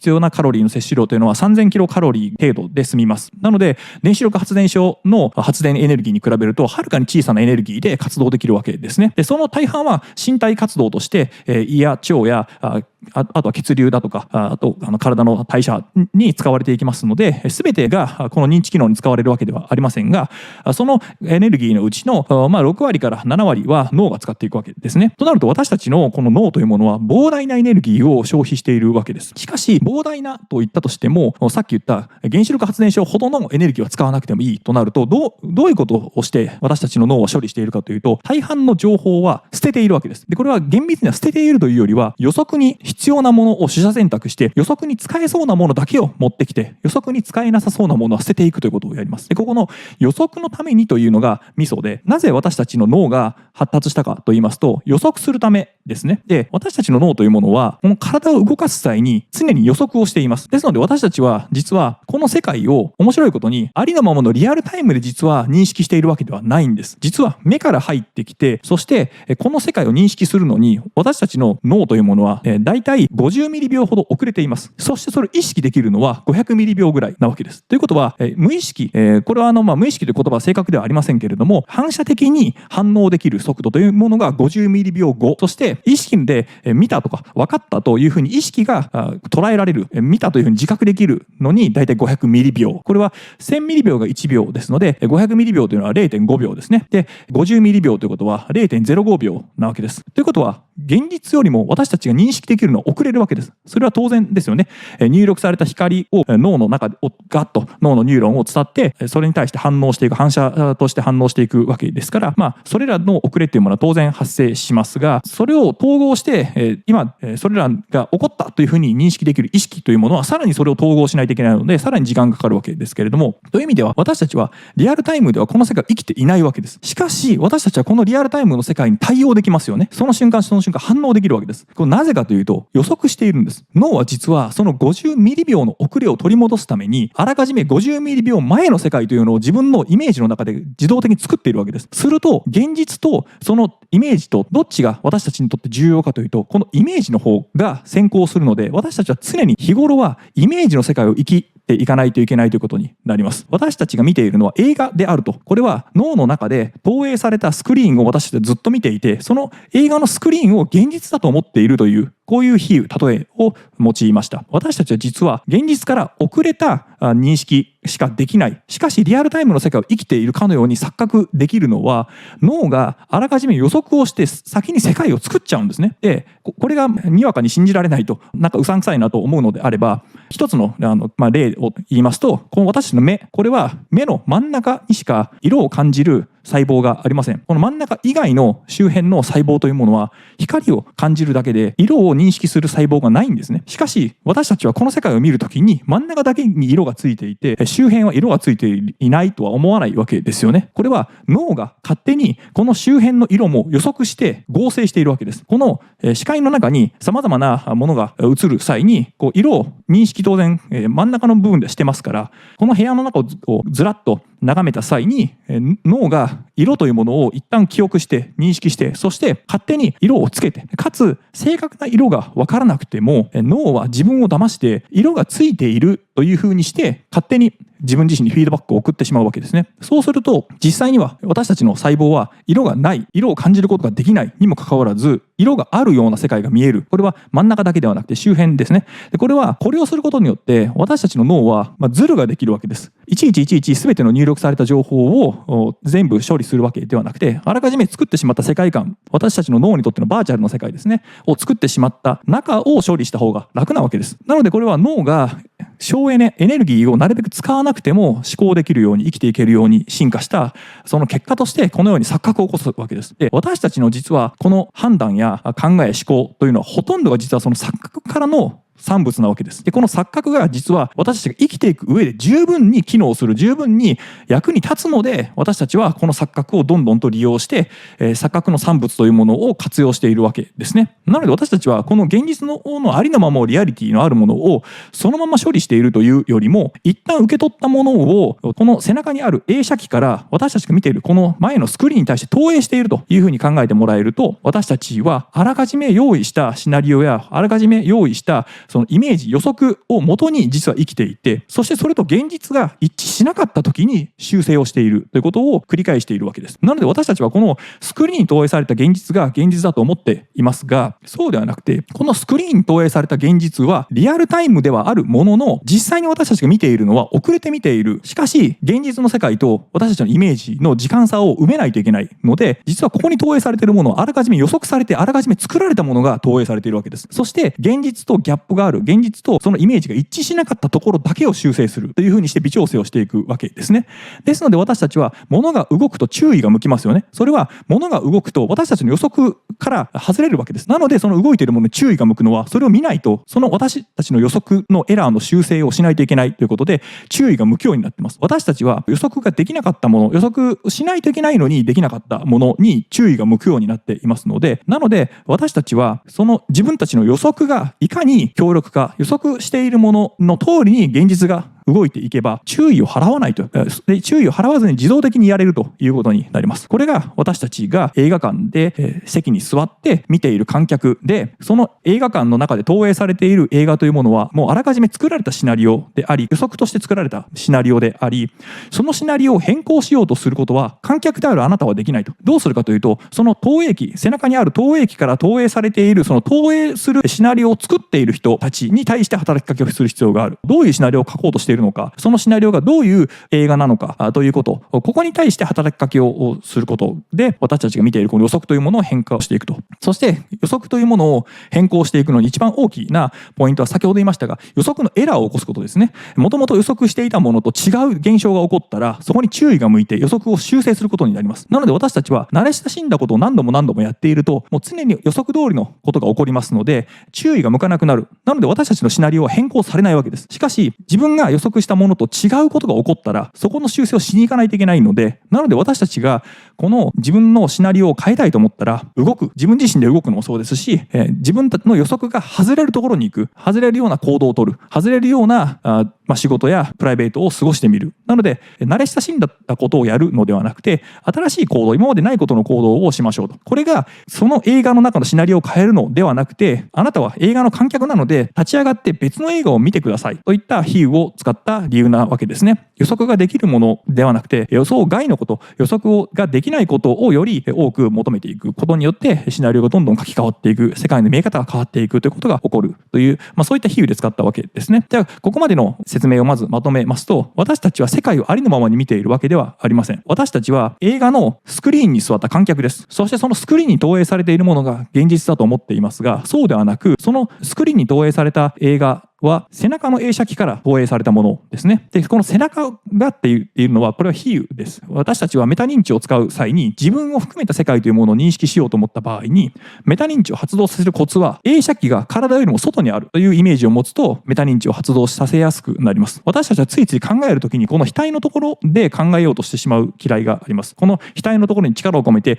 要なカロリーの摂取量というのは3000キロカロリー程度で済みます。なので原子力発電所の発電エネルギーに比べるとはるかに小さなエネルギーで活動できるわけですね。で、その大半は身体活動として胃や腸やあとは血流だとか、あと体の代謝に使われていきますので、全てがこの認知機能に使われるわけではありませんが、そのエネルギーのうちの6割から7割は脳が使っていくわけですね。となると私たちのこの脳というものは膨大なエネルギーを消費しているわけです。しかし膨大なと言ったとしても、さっき言った原子力発電所ほどのエネルギーは使わなくてもいいとなると、どういうことをして私たちの脳は処理しているかというと、大半の情報は捨てているわけです。で、これは厳密には捨てているというよりは、予測に必要なものを取捨選択して予測に使えそうなものだけを持ってきて、予測に使えなさそうなものは捨てていくということをやります。で、ここの予測のためにというのがミソで、なぜ私たちの脳が発達したかと言いますと、予測するためですね。で、私たちの脳というものはこの体を動かす際に常に予測をしています。ですので私たちは実はこの世界を面白いことにありのままのリアルタイムで実は認識しているわけではないんです。実は目から入ってきて、そしてこの世界を認識するのに私たちの脳というものはだいたい50ミリ秒ほど遅れています。そしてそれを意識できるのは500ミリ秒ぐらいなわけです。ということは無意識、これは無意識という言葉は正確ではありませんけれども、反射的に反応できる速度というものが50ミリ秒後、そして意識で見たとか分かったというふうに意識が捉えられる、見たというふうに自覚できるのにだいたい500ミリ秒、これは1000ミリ秒が1秒ですので500ミリ秒というのは 0.5 秒ですね。で50ミリ秒ということは 0.05 秒なわけです。ということは現実よりも私たちが認識できるのは遅れるわけです。それは当然ですよね。入力された光を脳の中でガッと脳のニューロンを伝って、それに対して反応していく、反射として反応していくわけですから、それらの遅れっていうものは当然発生しますが、それを統合して、今それらが起こったというふうに認識できる意識というものは、さらにそれを統合しないといけないので、さらに時間がかかるわけですけれども、という意味では私たちはリアルタイムではこの世界を生きていないわけです。しかし私たちはこのリアルタイムの世界に対応できますよね。その瞬間その瞬間反応できるわけです。これなぜかというと、予測しているんです。脳は実はその50ミリ秒の遅れを取り戻すために、あらかじめ50ミリ秒前の世界というのを自分のイメージの中で自動的に作っているわけです。すると現実とそのイメージとどっちが私たちにとって重要かというと、このイメージの方が先行するので、私たちは常に日頃はイメージの世界を生きていかないといけないということになります。私たちが見ているのは映画であると。これは脳の中で投影されたスクリーンを私たちはずっと見ていて、その映画のスクリーンを現実だと思っているという、こういう比喩、例えを用いました。私たちは実は現実から遅れた認識しかできない。しかしリアルタイムの世界を生きているかのように錯覚できるのは、脳があらかじめ予測をして先に世界を作っちゃうんですね。で、これがにわかに信じられないと、なんかうさんくさいなと思うのであれば、一つの例を言いますと、この私たちの目、これは目の真ん中にしか色を感じる細胞がありません。この真ん中以外の周辺の細胞というものは光を感じるだけで色を認識する細胞がないんですね。しかし私たちはこの世界を見るときに真ん中だけに色がついていて、周辺は色がついていないとは思わないわけですよね。これは脳が勝手にこの周辺の色も予測して合成しているわけです。この視界の中に様々なものが映る際に色を認識当然真ん中の部分でしてますから、この部屋の中をずらっと眺めた際に脳が色というものを一旦記憶して認識して、そして勝手に色をつけて、かつ正確な色が分からなくても脳は自分を騙して色がついているというふうにして勝手に自分自身にフィードバックを送ってしまうわけですね。そうすると実際には私たちの細胞は色がない、色を感じることができないにもかかわらず、色があるような世界が見える。これは真ん中だけではなくて周辺ですね。でこれをすることによって私たちの脳はズルができるわけです。いちいち全ての入力された情報を全部処理するわけではなくて、あらかじめ作ってしまった世界観、私たちの脳にとってのバーチャルの世界ですねを作ってしまった中を処理した方が楽なわけです。なのでこれは脳が省エネルギーをなるべく使わなくても思考できるように生きていけるように進化した、その結果としてこのように錯覚を起こすわけです。で、私たちの実はこの判断や考え思考というのはほとんどが実はその錯覚からの産物なわけです。で、この錯覚が実は私たちが生きていく上で十分に機能する、十分に役に立つので、私たちはこの錯覚をどんどんと利用して、錯覚の産物というものを活用しているわけですね。なので私たちはこの現実のありのままをリアリティのあるものをそのまま処理しているというよりも、一旦受け取ったものをこの背中にある映写機から私たちが見ているこの前のスクリーンに対して投影しているというふうに考えてもらえると、私たちはあらかじめ用意したシナリオやあらかじめ用意したそのイメージ予測をもとに実は生きていて、そしてそれと現実が一致しなかった時に修正をしているということを繰り返しているわけです。なので私たちはこのスクリーンに投影された現実が現実だと思っていますが、そうではなくて、このスクリーンに投影された現実はリアルタイムではあるものの、実際に私たちが見ているのは遅れて見ている。しかし現実の世界と私たちのイメージの時間差を埋めないといけないので、実はここに投影されているものをあらかじめ予測されて、あらかじめ作られたものが投影されているわけです。そして現実とギャップがある、現実とそのイメージが一致しなかったところだけを修正するというふうにして微調整をしていくわけですね。ですので私たちは物が動くと注意が向きますよね。それは物が動くと私たちの予測から外れるわけです。なのでその動いているものに注意が向くのは、それを見ないとその私たちの予測のエラーの修正をしないといけないということで注意が向くようになっています。私たちは予測ができなかったもの、予測しないといけないのにできなかったものに注意が向くようになっていますので、なので私たちはその自分たちの予測がいかに強力か、予測しているものの通りに現実が動いていけば注意を払わないと、で注意を払わずに自動的にやれるということになります。これが私たちが映画館で席に座って見ている観客で、その映画館の中で投影されている映画というものはもうあらかじめ作られたシナリオであり、予測として作られたシナリオであり、そのシナリオを変更しようとすることは観客であるあなたはできないと。どうするかというと、その投影機、背中にある投影機から投影されているその投影するシナリオを作っている人たちに対して働きかけをする必要がある。どういうシナリオを書こうとしているるのか、そのシナリオがどういう映画なのかということ、ここに対して働きかけをすることで、私たちが見ているこの予測というものを変化していくと。そして予測というものを変更していくのに一番大きなポイントは、先ほど言いましたが、予測のエラーを起こすことですね。もともと予測していたものと違う現象が起こったら、そこに注意が向いて予測を修正することになります。なので私たちは慣れ親しんだことを何度も何度もやっていると、もう常に予測通りのことが起こりますので、注意が向かなくなる。なので私たちのシナリオは変更されないわけです。しかし自分が予測したものと違うことが起こったら、そこの修正をしに行かないといけないので、なので私たちがこの自分のシナリオを変えたいと思ったら自分自身で動くのもそうですし、自分の予測が外れるところに行く、外れるような行動を取る、外れるような仕事やプライベートを過ごしてみる。なので慣れ親しんだことをやるのではなくて、新しい行動、今までないことの行動をしましょうと。これがその映画の中のシナリオを変えるのではなくて、あなたは映画の観客なので立ち上がって別の映画を見てくださいといった比喩を使った理由なわけですね。予測ができるものではなくて、予想外のこと、予測ができないことをより多く求めていくことによって、シナリオがどんどん書き換わっていく、世界の見え方が変わっていくということが起こるという、そういった比喩で使ったわけですね。じゃあここまでの説明をまずまとめますと、私たちは世界をありのままに見ているわけではありません。私たちは映画のスクリーンに座った観客です。そしてそのスクリーンに投影されているものが現実だと思っていますが、そうではなく、そのスクリーンに投影された映画は背中の映写機から投影されたものですね。で、この背中がっていうのは、これは比喩です。私たちはメタ認知を使う際に、自分を含めた世界というものを認識しようと思った場合に、メタ認知を発動させるコツは、映写機が体よりも外にあるというイメージを持つと、メタ認知を発動させやすくなります。私たちはついつい考えるときに、この額のところで考えようとしてしまう嫌いがあります。この額のところに力を込めて、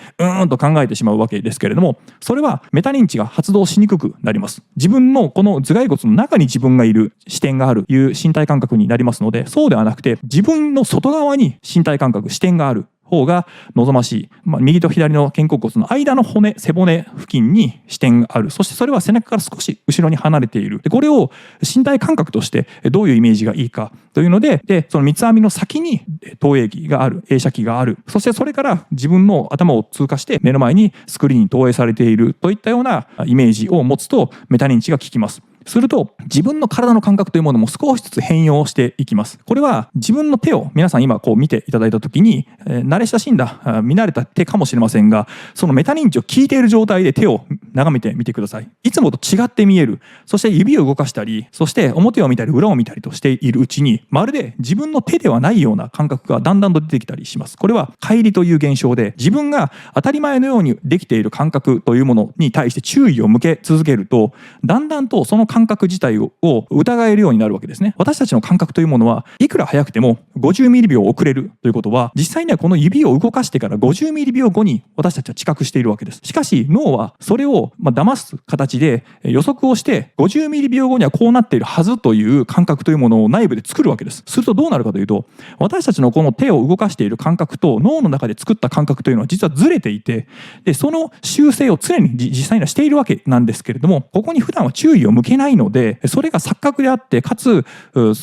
と考えてしまうわけですけれども、それはメタ認知が発動しにくくなります。自分のこの頭蓋骨の中に自分がいる、視点があるという身体感覚になりますので、そうではなくて自分の外側に身体感覚、視点がある方が望ましい。右と左の肩甲骨の間の骨、背骨付近に視点がある。そしてそれは背中から少し後ろに離れている。でこれを身体感覚としてどういうイメージがいいかというので、その三つ編みの先に投影機がある、映写機がある。そしてそれから自分の頭を通過して目の前にスクリーンに投影されているといったようなイメージを持つとメタ認知が効きます。すると自分の体の感覚というものも少しずつ変容していきます。これは自分の手を皆さん今こう見ていただいたときに、慣れ親しんだ見慣れた手かもしれませんが、そのメタ認知を聞いている状態で手を眺めてみてください。いつもと違って見える。そして指を動かしたり、そして表を見たり裏を見たりとしているうちに、まるで自分の手ではないような感覚がだんだんと出てきたりします。これは乖離という現象で、自分が当たり前のようにできている感覚というものに対して注意を向け続けると、だんだんとその感覚自体を疑えるようになるわけですね。私たちの感覚というものはいくら早くても50ミリ秒遅れるということは、実際にはこの指を動かしてから50ミリ秒後に私たちは知覚しているわけです。しかし脳はそれを騙す形で予測をして、50ミリ秒後にはこうなっているはずという感覚というものを内部で作るわけです。するとどうなるかというと、私たちのこの手を動かしている感覚と脳の中で作った感覚というのは実はずれていて、でその修正を常に実際にはしているわけなんですけれども、ここに普段は注意を向けないので、それが錯覚であって、かつ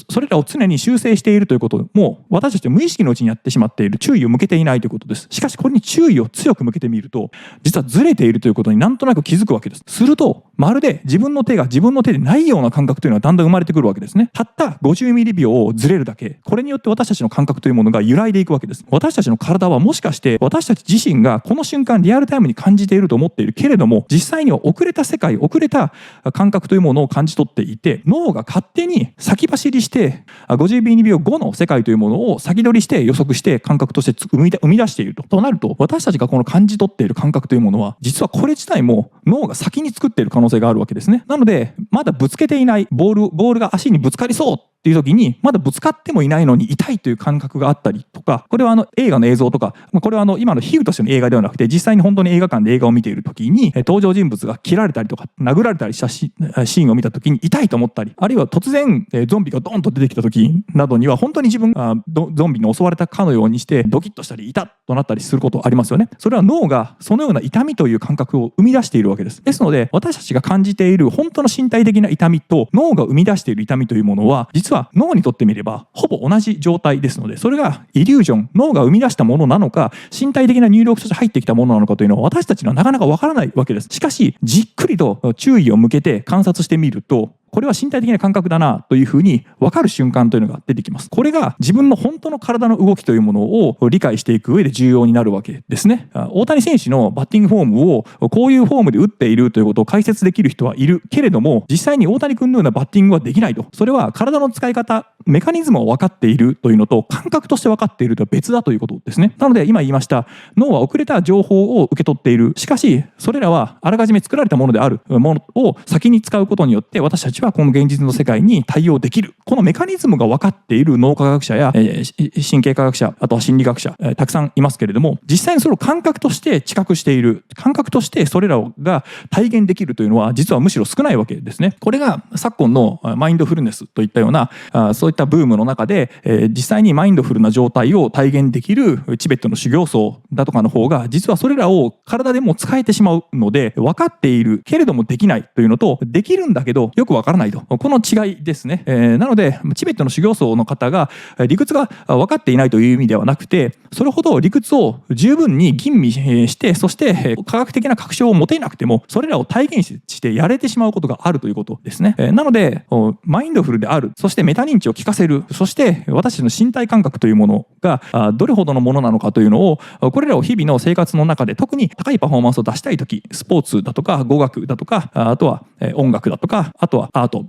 それらを常に修正しているということも私たちは無意識のうちにやってしまっている、注意を向けていないということです。しかしこれに注意を強く向けてみると、実はずれているということになんとなく気づくわけです。するとまるで自分の手が自分の手でないような感覚というのはだんだん生まれてくるわけですね。たった50ミリ秒をずれるだけ、これによって私たちの感覚というものが揺らいでいくわけです。私たちの体はもしかして私たち自身がこの瞬間リアルタイムに感じていると思っているけれども、実際には遅れた世界、遅れた感覚というものを感じ取っていて、脳が勝手に先走りして50ミリ秒後の世界というものを先取りして予測して感覚として生み出しているとなると、私たちがこの感じ取っている感覚というものは実はこれ自体も脳が先に作っている可能性があるわけですね。なのでまだぶつけていないボールが足にぶつかりそうっていう時に、まだぶつかってもいないのに痛いという感覚があったりとか、これは映画の映像とか、これは今の比喩としての映画ではなくて、実際に本当に映画館で映画を見ている時に登場人物が切られたりとか殴られたりしたシーンを見た時に痛いと思ったり、あるいは突然ゾンビがドンと出てきた時などには本当に自分がゾンビに襲われたかのようにしてドキッとしたり痛っとなったりすることありますよね。それは脳がそのような痛みという感覚を生み出しているわけです。ですので私たちが感じている本当の身体的な痛みと脳が生み出している痛みというものは、実は脳にとってみればほぼ同じ状態ですので、それがイリュージョン、脳が生み出したものなのか身体的な入力として入ってきたものなのかというのは私たちにはなかなかわからないわけです。しかしじっくりと注意を向けて観察してみると、これは身体的な感覚だなというふうに分かる瞬間というのが出てきます。これが自分の本当の体の動きというものを理解していく上で重要になるわけですね。大谷選手のバッティングフォームをこういうフォームで打っているということを解説できる人はいるけれども、実際に大谷君のようなバッティングはできないと。それは体の使い方、メカニズムを分かっているというのと感覚として分かっているとは別だということですね。なので今言いました脳は遅れた情報を受け取っている。しかしそれらはあらかじめ作られたものであるものを先に使うことによって私たちはこの現実の世界に対応できる。このメカニズムが分かっている脳科学者や、神経科学者、あとは心理学者、たくさんいますけれども、実際にそれを感覚として知覚している、感覚としてそれらが体現できるというのは実はむしろ少ないわけですね。これが昨今のマインドフルネスといったようなそういったブームの中で、実際にマインドフルな状態を体現できるチベットの修行僧だとかの方が実はそれらを体でも使えてしまうので、分かっているけれどもできないというのと、できるんだけどよく分からないと、この違いですね。なのでチベットの修行僧の方が理屈が分かっていないという意味ではなくて、それほど理屈を十分に吟味して、そして科学的な確証を持てなくてもそれらを体現してやれてしまうことがあるということですね。なのでマインドフルである、そしてメタ認知を効かせる、そして私たちの身体感覚というものがどれほどのものなのかというのを、これらを日々の生活の中で特に高いパフォーマンスを出したいとき、スポーツだとか語学だとか、あとは音楽だとか、あとはアート、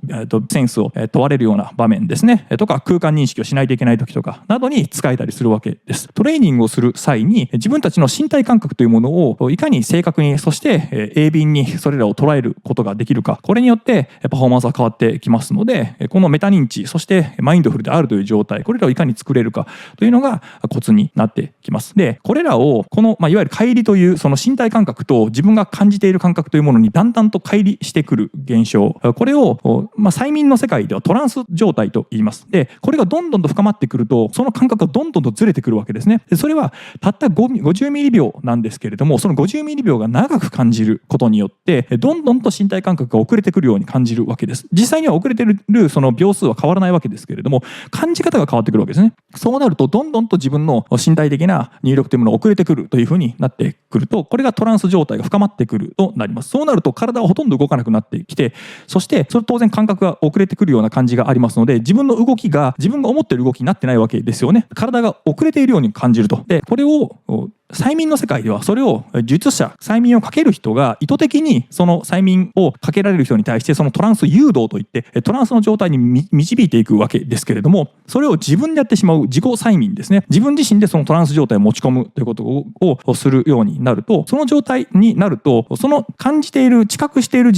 センスを問われるような場面ですね、とか空間認識をしないといけないときとかなどに使えたりするわけです。トレーニングをする際に自分たちの身体感覚というものをいかに正確に、そして鋭敏にそれらを捉えることができるか、これによってパフォーマンスは変わってきますので、このメタ認知、そしてマインドフルであるという状態、これらをいかに作れるかというのがコツになってきます。で、これらをこの、いわゆる乖離というその身体感覚と自分が感じている感覚というものにだんだんと乖離してくる現象、これを、催眠の世界ではトランス状態と言います。で、これがどんどんと深まってくるとその感覚がどんどんとずれてくるわけですね。でそれはたった50ミリ秒なんですけれども、その50ミリ秒が長く感じることによってどんどんと身体感覚が遅れてくるように感じるわけです。実際には遅れてるその秒数は変わらないわけですけれども、感じ方が変わってくるわけですね。そうなるとどんどんと自分の身体的な入力というものが遅れてくるというふうになってくると、これがトランス状態が深まってくるとなります。そうなると体はほとんど動かなくなってきて、そしてそれ当然感覚が遅れてくるような感じがありますので、自分の動きが自分が思っている動きになってないわけですよね。体が遅れているように感じると。でこれを催眠の世界ではそれを術者、催眠をかける人が意図的にその催眠をかけられる人に対してそのトランス誘導といってトランスの状態に導いていくわけですけれども、それを自分でやってしまう自己催眠ですね。自分自身でそのトランス状態を持ち込むということをするようになると、その状態になるとその感じている知覚している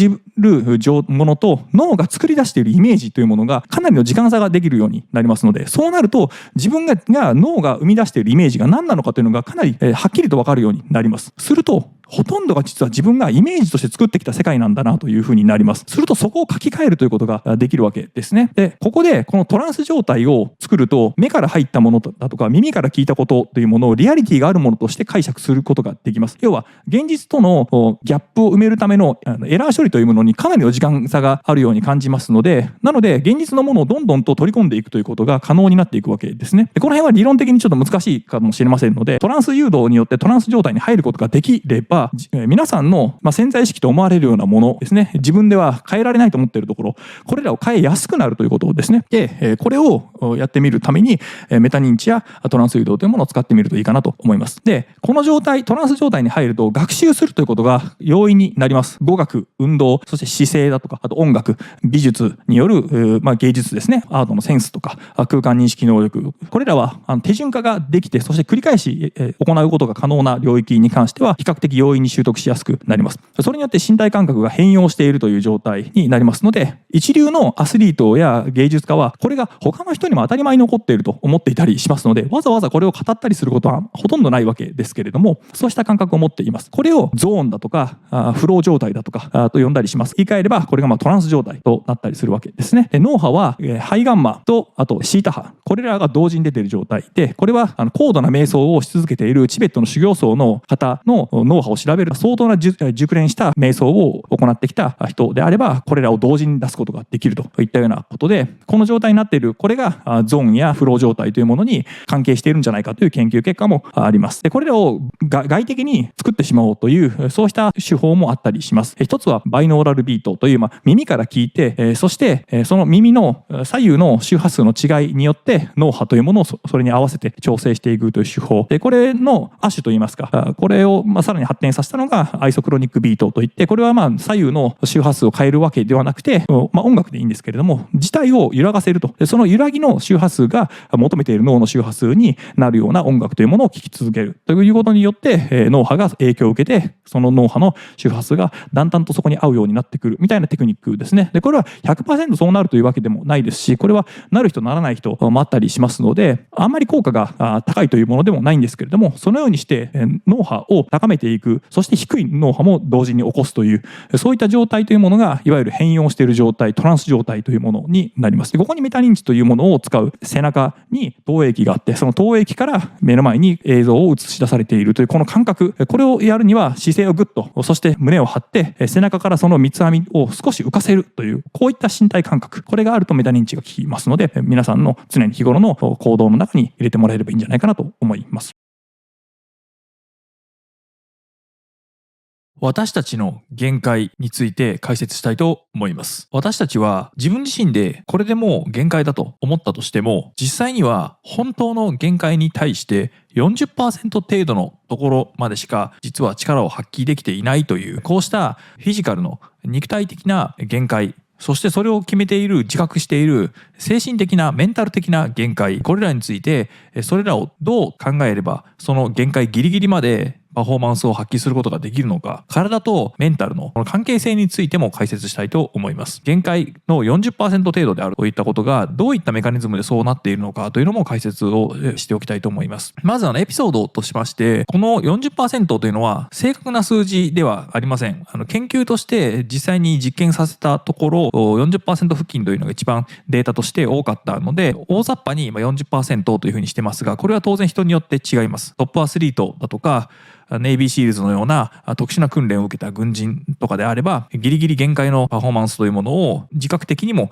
ものと脳が作り出しているイメージというものがかなりの時間差ができるようになりますので、そうなると自分が脳が生み出しているイメージが何なのかというのがかなりはっきりと分かるようになります。するとほとんどが実は自分がイメージとして作ってきた世界なんだなというふうになります。するとそこを書き換えるということができるわけですね。で、ここでこのトランス状態を作ると、目から入ったものだとか耳から聞いたことというものをリアリティがあるものとして解釈することができます。要は現実とのギャップを埋めるためのエラー処理というものにかなりの時間差があるように感じますので、なので現実のものをどんどんと取り込んでいくということが可能になっていくわけですね。でこの辺は理論的にちょっと難しいかもしれませんので、トランス誘導によってトランス状態に入ることができれば、皆さんの潜在意識と思われるようなものですね、自分では変えられないと思っているところ、これらを変えやすくなるということですね。でこれをやってみるためにメタ認知やトランス誘導というものを使ってみるといいかなと思います。でこの状態、トランス状態に入ると学習するということが容易になります。語学、運動、そして姿勢だとか、あと音楽、美術による、芸術ですね、アートのセンスとか空間認識能力、これらは手順化ができて、そして繰り返し行うことが可能な領域に関しては比較的容易に習得しやすくなります。それによって身体感覚が変容しているという状態になりますので、一流のアスリートや芸術家はこれが他の人にも当たり前に起こっていると思っていたりしますので、わざわざこれを語ったりすることはほとんどないわけですけれども、そうした感覚を持っています。これをゾーンだとかフロー状態だとかと呼んだりします。言い換えればこれがトランス状態となったりするわけですね。で脳波は肺ガンマとあとシータ波、これらが同時に出ている状態で、これは高度な瞑想をし続けているチベットの修行僧の方の脳波を調べる相当な熟練した瞑想を行ってきた人であれば、これらを同時に出すことができるといったようなことで、この状態になっている、これがゾーンやフロー状態というものに関係しているんじゃないかという研究結果もあります。で、これらを外的に作ってしまおうという、そうした手法もあったりします。一つはバイノーラルビートという、耳から聞いて、そしてその耳の左右の周波数の違いによって脳波というものをそれに合わせて調整していくという手法で、これの亜種といいますか、これをさらに発展させたのがアイソクロニックビートといって、これは左右の周波数を変えるわけではなくて、音楽でいいんですけれども、自体を揺らがせると、その揺らぎの周波数が求めている脳の周波数になるような音楽というものを聴き続けるということによって、脳波が影響を受けて、その脳波の周波数がだんだんとそこに合うようになってくるみたいなテクニックですね。で、これは 100% そうなるというわけでもないですし、これはなる人ならない人もあったりしますので、あんまり効果が高いというものでもないんですけれども、そのようにして脳波を高めていく、そして低い脳波も同時に起こすという、そういった状態というものがいわゆる変容している状態、トランス状態というものになります。で、ここにメタ認知というものを使う背中に投影器があって、その投影器から目の前に映像を映し出されているというこの感覚、これをやるには姿勢をグッと、そして胸を張って背中からその三つ編みを少し浮かせるという、こういった身体感覚、これがあるとメタ認知が効きますので、皆さんの常に日頃の行動の中に入れてもらえればいいんじゃないかなと思います。私たちの限界について解説したいと思います。私たちは自分自身でこれでもう限界だと思ったとしても、実際には本当の限界に対して40% 程度のところまでしか実は力を発揮できていないという、こうしたフィジカルの肉体的な限界、そしてそれを決めている、自覚している精神的なメンタル的な限界、これらについてそれらをどう考えればその限界ギリギリまでパフォーマンスを発揮することができるのか、体とメンタルのこの関係性についても解説したいと思います。限界の 40% 程度であるといったことがどういったメカニズムでそうなっているのかというのも解説をしておきたいと思います。まずエピソードとしまして、この 40% というのは正確な数字ではありません。研究として実際に実験させたところ 40% 付近というのが一番データとして多かったので、大雑把に 40% というふうにしてますが、これは当然人によって違います。トップアスリートだとかネイビーシールズのような特殊な訓練を受けた軍人とかであれば、ギリギリ限界のパフォーマンスというものを自覚的にも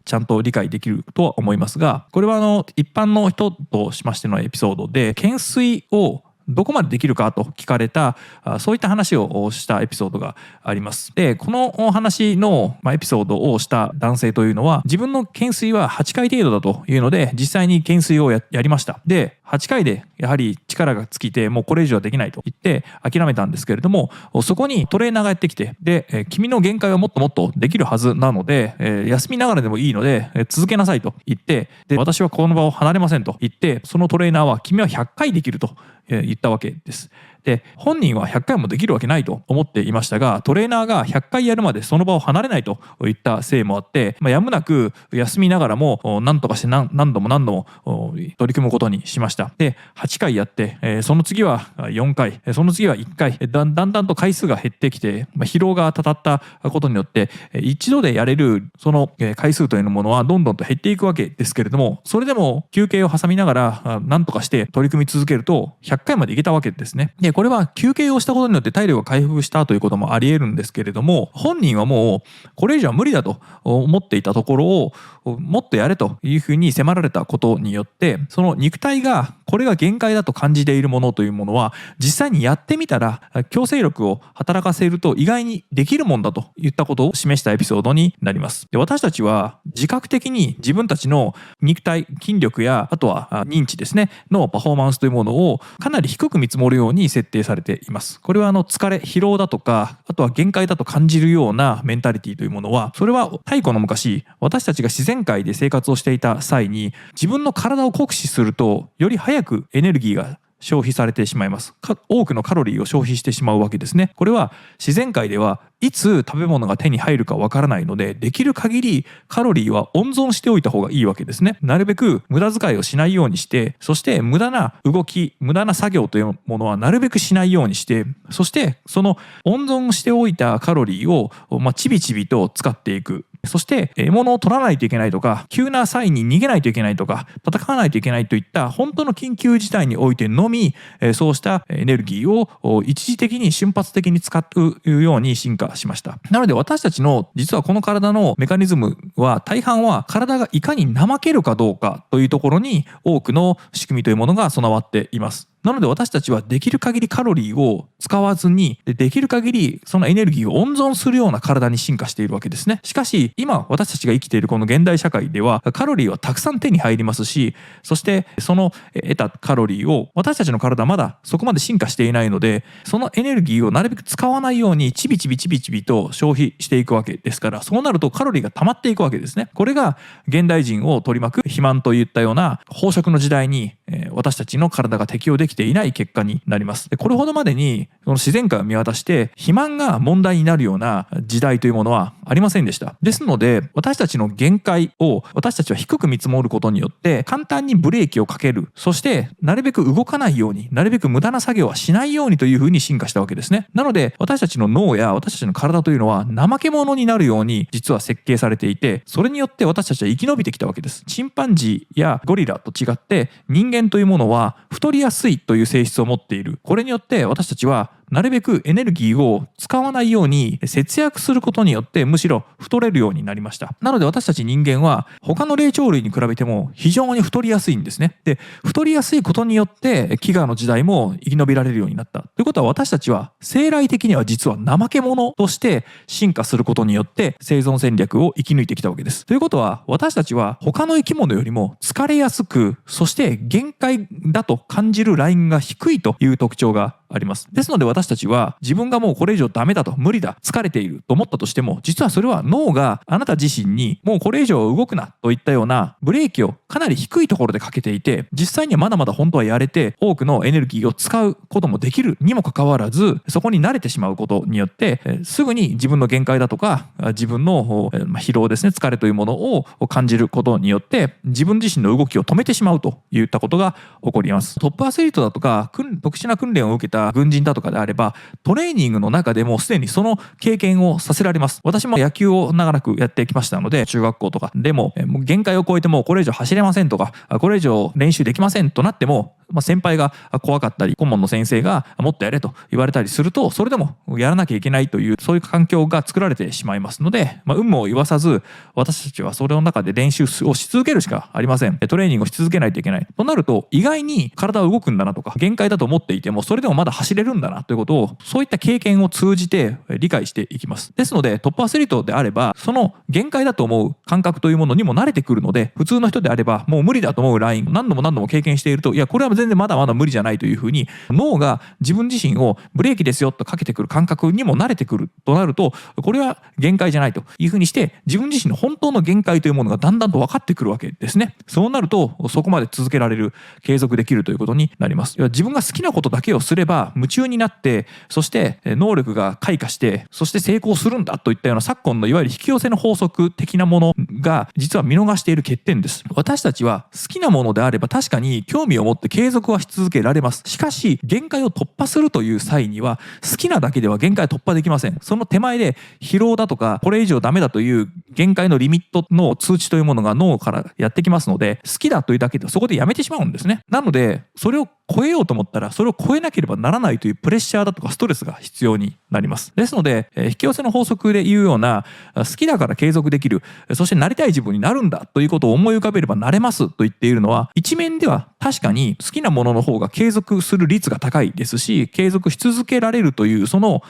ちゃんと理解できるとは思いますが、これは一般の人としましてのエピソードで、懸垂をどこまでできるかと聞かれた、そういった話をしたエピソードがあります。で、この話のエピソードをした男性というのは、自分の懸垂は8回程度だというので、実際に懸垂をやりました。で、8回でやはり力が尽きて、もうこれ以上はできないと言って諦めたんですけれども、そこにトレーナーがやってきて、で、君の限界はもっともっとできるはずなので、休みながらでもいいので続けなさいと言って、で、私はこの場を離れませんと言って、そのトレーナーは君は100回できると言ったわけです。で、本人は100回もできるわけないと思っていましたが、トレーナーが100回やるまでその場を離れないといったせいもあって、やむなく休みながらも何とかして何度も取り組むことにしました。で、8回やって、その次は4回、その次は1回、だんだんと回数が減ってきて、疲労がたたったことによって一度でやれるその回数というものはどんどんと減っていくわけですけれども、それでも休憩を挟みながら何とかして取り組み続けると100回までいけたわけですね。で、これは休憩をしたことによって体力が回復したということもあり得るんですけれども、本人はもうこれ以上は無理だと思っていたところをもっとやれというふうに迫られたことによって、その肉体がこれが限界だと感じているものというものは、実際にやってみたら強制力を働かせると意外にできるもんだといったことを示したエピソードになります。で、私たちは自覚的に自分たちの肉体、筋力やあとは認知ですねのパフォーマンスというものをかなり低く見積もるように設定されています。これは疲れ、疲労だとか、あとは限界だと感じるようなメンタリティというものは、それは太古の昔、私たちが自然界で生活をしていた際に、自分の体を酷使するとより早くエネルギーが消費されてしまいます。多くのカロリーを消費してしまうわけですね。これは自然界ではいつ食べ物が手に入るかわからないので、できる限りカロリーは温存しておいた方がいいわけですね。なるべく無駄遣いをしないようにして、そして無駄な動き、無駄な作業というものはなるべくしないようにして、そしてその温存しておいたカロリーをちびちびと使っていく。そして獲物を取らないといけないとか、急な際に逃げないといけないとか、戦わないといけないといった本当の緊急事態においてのみ、そうしたエネルギーを一時的に瞬発的に使うように進化しました。なので私たちの実はこの体のメカニズムは大半は体がいかに怠けるかどうかというところに多くの仕組みというものが備わっています。なので私たちはできる限りカロリーを使わずに、できる限りそのエネルギーを温存するような体に進化しているわけですね。しかし今私たちが生きているこの現代社会ではカロリーはたくさん手に入りますし、そしてその得たカロリーを私たちの体はまだそこまで進化していないので、そのエネルギーをなるべく使わないようにちびちびと消費していくわけですから、そうなるとカロリーが溜まっていくわけですね。これが現代人を取り巻く肥満といったような飽食の時代に私たちの体が適応できていない結果になります。でこれほどまでにその自然界を見渡して肥満が問題になるような時代というものはありませんでした。ですので私たちの限界を私たちは低く見積もることによって簡単にブレーキをかける、そしてなるべく動かないように、なるべく無駄な作業はしないようにというふうに進化したわけですね。なので私たちの脳や私たちの体というのは怠け者になるように実は設計されていて、それによって私たちは生き延びてきたわけです。チンパンジーやゴリラと違って人間というものは太りやすいという性質を持っている。これによって私たちはなるべくエネルギーを使わないように節約することによってむしろ太れるようになりました。なので私たち人間は他の霊長類に比べても非常に太りやすいんですね。で、太りやすいことによって飢餓の時代も生き延びられるようになった。ということは私たちは生来的には実は怠け者として進化することによって生存戦略を生き抜いてきたわけです。ということは私たちは他の生き物よりも疲れやすく、そして限界だと感じるラインが低いという特徴があります。ですので私たちは自分がもうこれ以上ダメだと、無理だ、疲れていると思ったとしても、実はそれは脳があなた自身にもうこれ以上動くなといったようなブレーキをかなり低いところでかけていて、実際にはまだまだ本当はやれて多くのエネルギーを使うこともできるにもかかわらず、そこに慣れてしまうことによってすぐに自分の限界だとか自分の疲労ですね、疲れというものを感じることによって自分自身の動きを止めてしまうといったことが起こります。トップアスリートだとか特殊な訓練を受けた軍人だとかであれば、トレーニングの中でもすでにその経験をさせられます。私も野球を長らくやってきましたので、中学校とかでも限界を超えてもうこれ以上走れませんとか、これ以上練習できませんとなっても、先輩が怖かったり顧問の先生がもっとやれと言われたりすると、それでもやらなきゃいけないというそういう環境が作られてしまいますので、有無を言わさず私たちはそれの中で練習をし続けるしかありません。トレーニングをし続けないといけないとなると、意外に体は動くんだなとか、限界だと思っていてもそれでもまだ走れるんだなということを、そういった経験を通じて理解していきます。ですのでトップアスリートであればその限界だと思う感覚というものにも慣れてくるので、普通の人であればもう無理だと思うライン何度も経験していると、いやこれは全然まだまだ無理じゃないというふうに脳が自分自身をブレーキですよとかけてくる感覚にも慣れてくるとなると、これは限界じゃないというふうにして自分自身の本当の限界というものがだんだんと分かってくるわけですね。そうなるとそこまで続けられる、継続できるということになります。自分が好きなことだけをすれば夢中になって、そして能力が開花して、そして成功するんだといったような昨今のいわゆる引き寄せの法則的なものが実は見逃している欠点です。私たちは好きなものであれば確かに興味を持って継続はし続けられます。しかし限界を突破するという際には好きなだけでは限界突破できません。その手前で疲労だとかこれ以上ダメだという限界のリミットの通知というものが脳からやってきますので、好きだというだけでそこでやめてしまうんですね。なのでそれを超えようと思ったらそれを超えなければならないというプレッシャーだとかストレスが必要になります。ですので引き寄せの法則で言うような好きだから継続できる、そしてなりたい自分になるんだということを思い浮かべればなれますと言っているのは、一面では確かに好きなものの方が継続する率が高いですし、継続し続けられるというその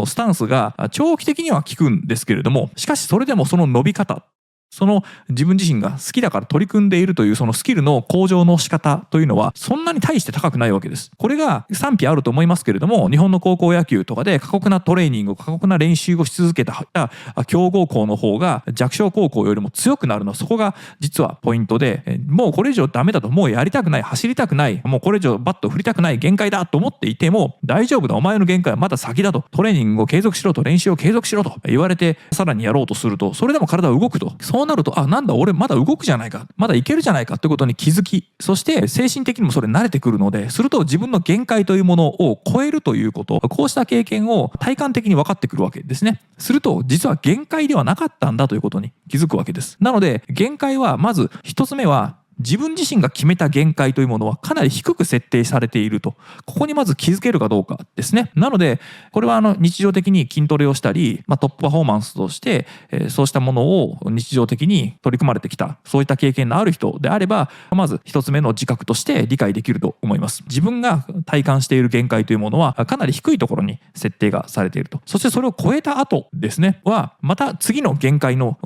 スタンスが長期的には効くんですけれども、しかしそれでもその伸び方、その自分自身が好きだから取り組んでいるというそのスキルの向上の仕方というのはそんなに大して高くないわけです。これが賛否あると思いますけれども、日本の高校野球とかで過酷なトレーニング、過酷な練習をし続けた強豪校の方が弱小高校よりも強くなるのは、そこが実はポイントで、もうこれ以上ダメだと、もうやりたくない、走りたくない、もうこれ以上バット振りたくない、限界だと思っていても大丈夫だ、お前の限界はまだ先だと、トレーニングを継続しろと、練習を継続しろと言われてさらにやろうとすると、それでも体は動くと、そそうなると、なんだ俺まだ動くじゃないか、まだいけるじゃないかということに気づき、そして精神的にもそれ慣れてくるので、すると自分の限界というものを超えるということ、こうした経験を体感的に分かってくるわけですね。すると実は限界ではなかったんだということに気づくわけです。なので限界はまず一つ目は、自分自身が決めた限界というものはかなり低く設定されていると。ここにまず気づけるかどうかですね。なので、これは日常的に筋トレをしたり、トップパフォーマンスとして、そうしたものを日常的に取り組まれてきた、そういった経験のある人であれば、まず一つ目の自覚として理解できると思います。自分が体感している限界というものはかなり低いところに設定がされていると。そしてそれを超えた後ですね、また次の限界の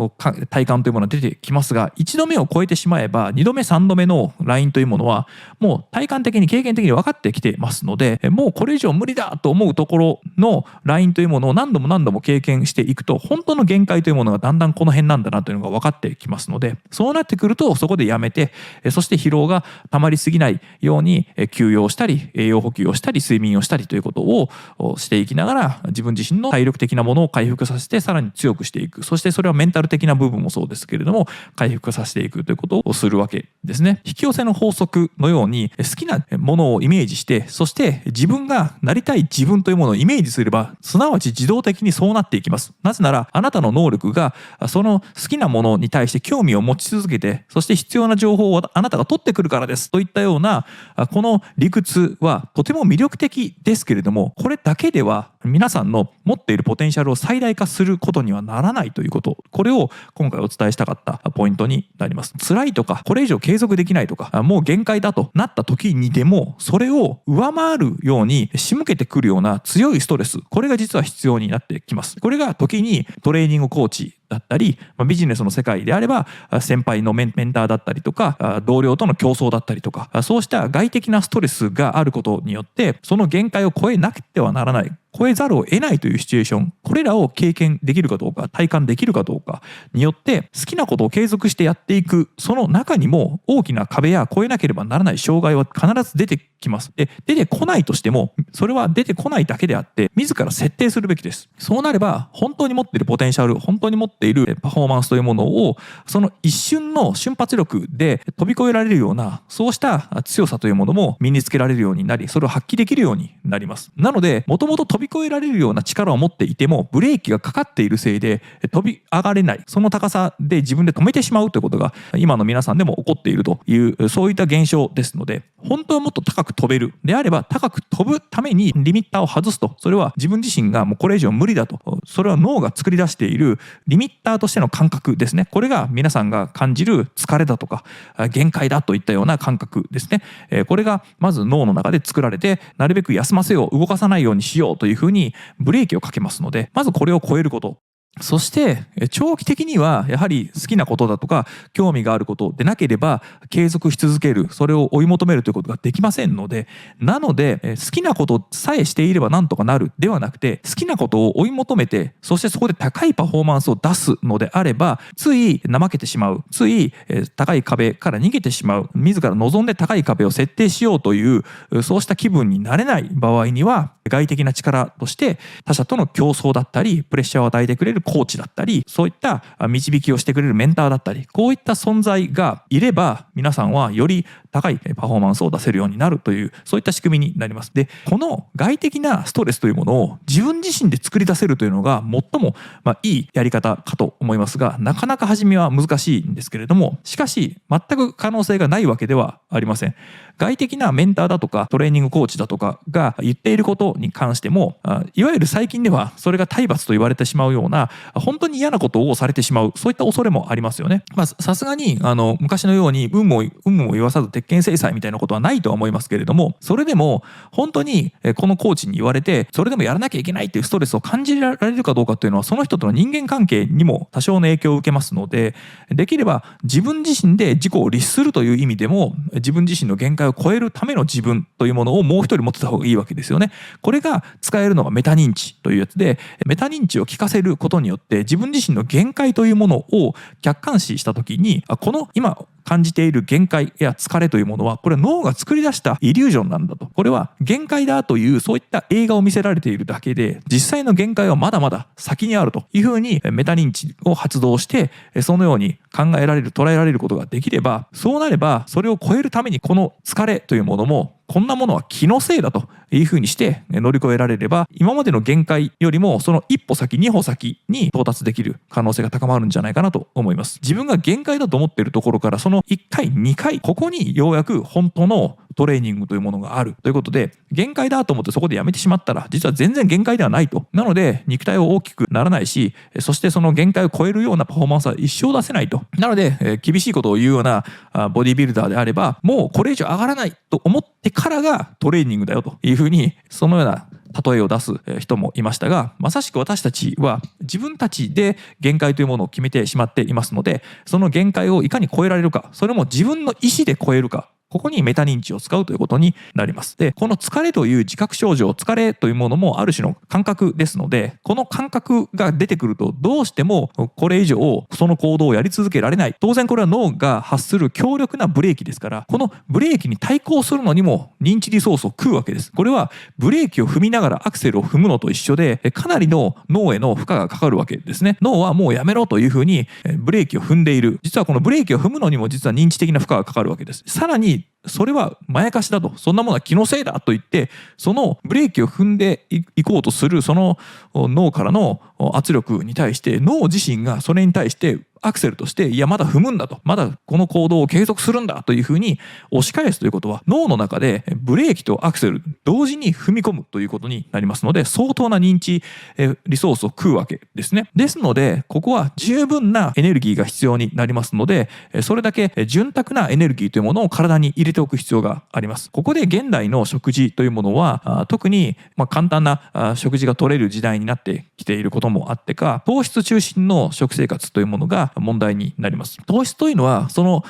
体感というものが出てきますが、一度目を超えてしまえば、二度目3度目のラインというものはもう体感的に経験的に分かってきてますので、もうこれ以上無理だと思うところのラインというものを何度も何度も経験していくと、本当の限界というものがだんだんこの辺なんだなというのが分かってきますので、そうなってくるとそこでやめて、そして疲労がたまりすぎないように休養したり栄養補給をしたり睡眠をしたりということをしていきながら、自分自身の体力的なものを回復させてさらに強くしていく。そしてそれはメンタル的な部分もそうですけれども、回復させていくということをするわけですね。引き寄せの法則のように、好きなものをイメージして、そして自分がなりたい自分というものをイメージすれば、すなわち自動的にそうなっていきます。なぜならあなたの能力がその好きなものに対して興味を持ち続けて、そして必要な情報をあなたが取ってくるからですといったような、この理屈はとても魅力的ですけれども、これだけでは皆さんの持っているポテンシャルを最大化することにはならないということ、これを今回お伝えしたかったポイントになります。辛いとかこれ以上継続できないとか、もう限界だとなった時にでも、それを上回るように仕向けてくるような強いストレス、これが実は必要になってきます。これが時にトレーニングコーチだったり、ビジネスの世界であれば先輩のメンターだったりとか、同僚との競争だったりとか、そうした外的なストレスがあることによって、その限界を超えなくてはならない、超えざるを得ないというシチュエーション、これらを経験できるかどうか、体感できるかどうかによって、好きなことを継続してやっていく、その中にも大きな壁や超えなければならない障害は必ず出てきます。で、出てこないとしても、それは出てこないだけであって、自ら設定するべきです。そうなれば、本当に持っているポテンシャル、本当に持っているパフォーマンスというものを、その一瞬の瞬発力で飛び越えられるような、そうした強さというものも身につけられるようになり、それを発揮できるようになります。なので、もともと飛び越えられるような力を持っていても、ブレーキがかかっているせいで飛び上がれない、その高さで自分で止めてしまうということが今の皆さんでも起こっているという、そういった現象ですので、本当はもっと高く飛べるであれば、高く飛ぶためにリミッターを外すと、それは自分自身がもうこれ以上無理だと、それは脳が作り出しているリミッターとしての感覚ですね。これが皆さんが感じる疲れだとか限界だといったような感覚ですね。これがまず脳の中で作られて、なるべく休ませよう、動かさないようにしようというふうにブレーキをかけますので、まずこれを超えること。そして長期的にはやはり好きなことだとか興味があることでなければ継続し続ける、それを追い求めるということができませんので、なので好きなことさえしていればなんとかなるではなくて、好きなことを追い求めて、そしてそこで高いパフォーマンスを出すのであれば、つい怠けてしまう、つい高い壁から逃げてしまう、自ら望んで高い壁を設定しようという、そうした気分になれない場合には、外的な力として他者との競争だったり、プレッシャーを与えてくれるコーチだったり、そういった導きをしてくれるメンターだったり、こういった存在がいれば、皆さんはより高いパフォーマンスを出せるようになるという、そういった仕組みになります。で、この外的なストレスというものを自分自身で作り出せるというのが最もいいやり方かと思いますが、なかなか初めは難しいんですけれども、しかし全く可能性がないわけではありません。外的なメンターだとかトレーニングコーチだとかが言っていることに関しても、いわゆる最近ではそれが体罰と言われてしまうような、本当に嫌なことをされてしまう、そういった恐れもありますよね。さすがに昔のように有無を言わさず鉄拳制裁みたいなことはないとは思いますけれども、それでも本当にこのコーチに言われてそれでもやらなきゃいけないっていうストレスを感じられるかどうかっていうのは、その人との人間関係にも多少の影響を受けますので、できれば自分自身で自己を律するという意味でも、自分自身の限界を超えるための自分というものをもう一人持ってた方がいいわけですよね。これが使えるのがメタ認知というやつで、メタ認知を聞かせることによって自分自身の限界というものを客観視した時に、この今感じている限界や疲れというものは、これは脳が作り出したイリュージョンなんだと。これは限界だというそういった映画を見せられているだけで、実際の限界はまだまだ先にあるというふうにメタ認知を発動して、そのように考えられる、捉えられることができれば、そうなればそれを超えるためにこの疲れというものも、こんなものは気のせいだというふうにして乗り越えられれば、今までの限界よりもその一歩先二歩先に到達できる可能性が高まるんじゃないかなと思います。自分が限界だと思っているところからその1回2回、ここにようやく本当のトレーニングというものがあるということで、限界だと思ってそこでやめてしまったら実は全然限界ではないと。なので肉体は大きくならないし、そしてその限界を超えるようなパフォーマンスは一生出せないと。なので厳しいことを言うようなボディビルダーであれば、もうこれ以上上がらないと思ってからがトレーニングだよというふうに、そのような例えを出す人もいましたが、まさしく私たちは自分たちで限界というものを決めてしまっていますので、その限界をいかに超えられるか、それも自分の意思で超えるか、ここにメタ認知を使うということになります。で、この疲れという自覚症状、疲れというものもある種の感覚ですので、この感覚が出てくるとどうしてもこれ以上その行動をやり続けられない。当然これは脳が発する強力なブレーキですから、このブレーキに対抗するのにも認知リソースを食うわけです。これはブレーキを踏みながらアクセルを踏むのと一緒で、かなりの脳への負荷がかかるわけですね。脳はもうやめろというふうにブレーキを踏んでいる。実はこのブレーキを踏むのにも実は認知的な負荷がかかるわけです。さらにそれはまやかしだと、そんなものは気のせいだと言って、そのブレーキを踏んでいこうとするその脳からの圧力に対して、脳自身がそれに対してアクセルとして、いやまだ踏むんだと、まだこの行動を継続するんだというふうに押し返すということは、脳の中でブレーキとアクセル同時に踏み込むということになりますので、相当な認知リソースを食うわけですね。ですのでここは十分なエネルギーが必要になりますので、それだけ潤沢なエネルギーというものを体に入れておく必要があります。ここで現代の食事というものは特に簡単な食事が取れる時代になってきていることもあってか、糖質中心の食生活というものが問題になります。糖質というのはその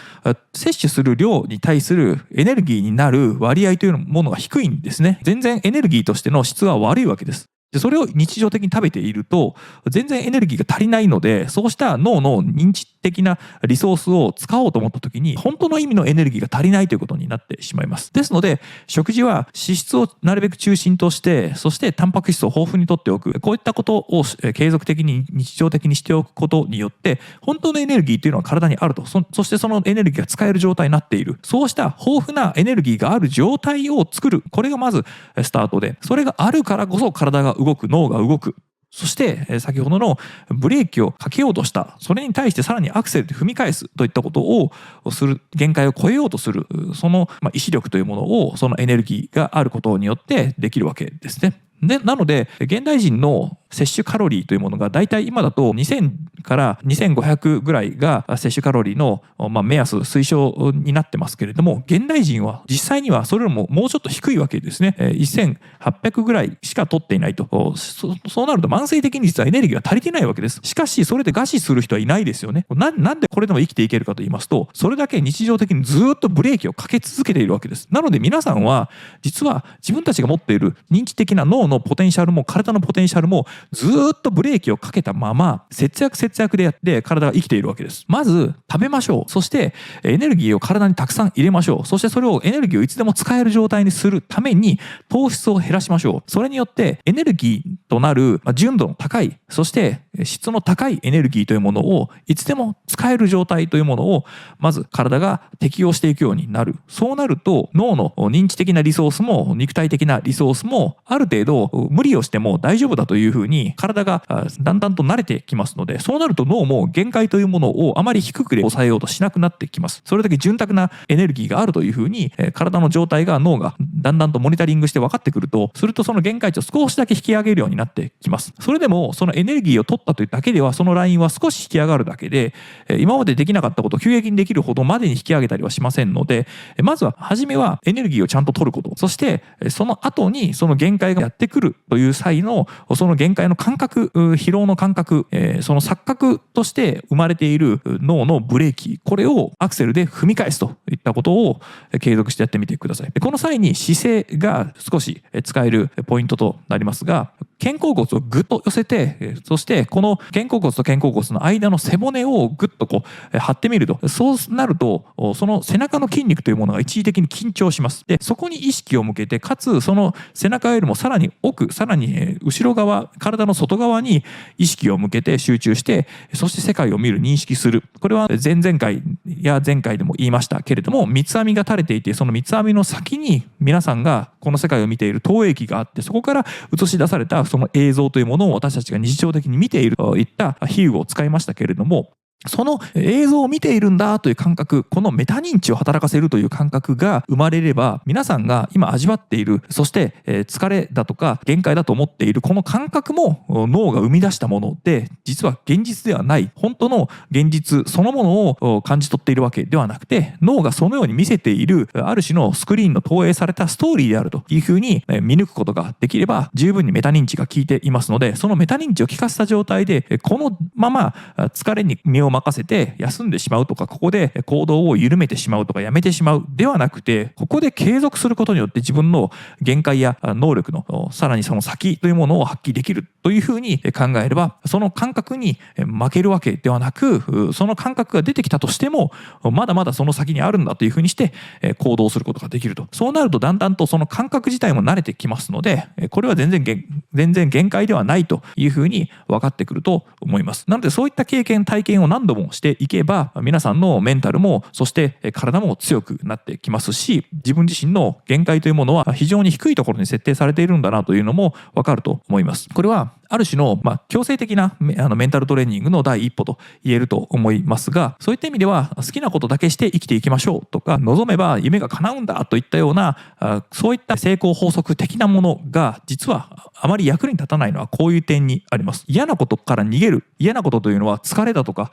摂取する量に対するエネルギーになる割合というものが低いんですね。全然エネルギーとしての質は悪いわけです。でそれを日常的に食べていると全然エネルギーが足りないので、そうした脳の認知的なリソースを使おうと思った時に本当の意味のエネルギーが足りないということになってしまいます。ですので食事は脂質をなるべく中心として、そしてタンパク質を豊富にとっておく、こういったことを継続的に日常的にしておくことによって、本当のエネルギーというのは体にあると、そしてそのエネルギーが使える状態になっている、そうした豊富なエネルギーがある状態を作る、これがまずスタートで、それがあるからこそ体が動く、脳が動く。そして先ほどのブレーキをかけようとした、それに対してさらにアクセルで踏み返すといったことをする、限界を超えようとする、その意志力というものを、そのエネルギーがあることによってできるわけですね。でなので現代人の摂取カロリーというものがだいたい今だと2000から2500ぐらいが摂取カロリーの目安推奨になってますけれども、現代人は実際にはそれよりももうちょっと低いわけですね。1800ぐらいしか取っていないと。そうなると慢性的に実はエネルギーが足りてないわけです。しかしそれで餓死する人はいないですよね。なんでこれでも生きていけるかと言いますと、それだけ日常的にずっとブレーキをかけ続けているわけです。なので皆さんは実は自分たちが持っている認知的な脳のポテンシャルも体のポテンシャルもずっとブレーキをかけたまま節約でやって体が生きているわけです。まず食べましょう。そしてエネルギーを体にたくさん入れましょう。そしてそれをエネルギーをいつでも使える状態にするために糖質を減らしましょう。それによってエネルギーとなる純度の高い、そして質の高いエネルギーというものをいつでも使える状態というものをまず体が適用していくようになる。そうなると脳の認知的なリソースも肉体的なリソースもある程度無理をしても大丈夫だというふうに体がだんだんと慣れてきますので、そうなると脳も限界というものをあまり低くで抑えようとしなくなってきます。それだけ潤沢なエネルギーがあるというふうに体の状態が、脳がだんだんとモニタリングして分かってくると、するとその限界値を少しだけ引き上げるようになってきます。それでもそのエネルギーを取ったというだけではそのラインは少し引き上がるだけで、今までできなかったことを急激にできるほどまでに引き上げたりはしませんので、まずは初めはエネルギーをちゃんと取ること、そしてその後にその限界がやってくるという際のその限界の感覚、疲労の感覚、その錯覚として生まれている脳のブレーキ、これをアクセルで踏み返すといったことを継続してやってみてください。この際に姿勢が少し使えるポイントとなりますが、肩甲骨をぐっと寄せて、そしてこの肩甲骨と肩甲骨の間の背骨をぐっと張ってみると、そうなるとその背中の筋肉というものが一時的に緊張します。でそこに意識を向けて、かつその背中よりもさらに奥、さらに後ろ側、体の外側に意識を向けて集中して、そして世界を見る、認識する。これは前々回や前回でも言いましたけれども、三つ編みが垂れていて、その三つ編みの先に皆さんがこの世界を見ている投影機があって、そこから映し出されたその映像というものを私たちが日常的に見ているといった比喩を使いましたけれども、その映像を見ているんだという感覚、このメタ認知を働かせるという感覚が生まれれば、皆さんが今味わっている、そして疲れだとか限界だと思っているこの感覚も脳が生み出したもので、実は現実ではない、本当の現実そのものを感じ取っているわけではなくて、脳がそのように見せているある種のスクリーンの投影されたストーリーであるというふうに見抜くことができれば、十分にメタ認知が効いていますので、そのメタ認知を効かせた状態でこのまま疲れに身を任せて休んでしまうとか、ここで行動を緩めてしまうとかやめてしまうではなくて、ここで継続することによって自分の限界や能力のさらにその先というものを発揮できるというふうに考えれば、その感覚に負けるわけではなく、その感覚が出てきたとしてもまだまだその先にあるんだというふうにして行動することができると。そうなるとだんだんとその感覚自体も慣れてきますので、これは全然限界ではないというふうに分かってくると思います。なのでそういった経験体験を何度もしていけば、皆さんのメンタルもそして体も強くなってきますし、自分自身の限界というものは非常に低いところに設定されているんだなというのも分かると思います。これはある種の強制的なメンタルトレーニングの第一歩と言えると思いますが、そういった意味では好きなことだけして生きていきましょうとか、望めば夢が叶うんだといったようなそういった成功法則的なものが実はあまり役に立たないのはこういう点にあります。嫌なことから逃げる、嫌なことというのは疲れだとか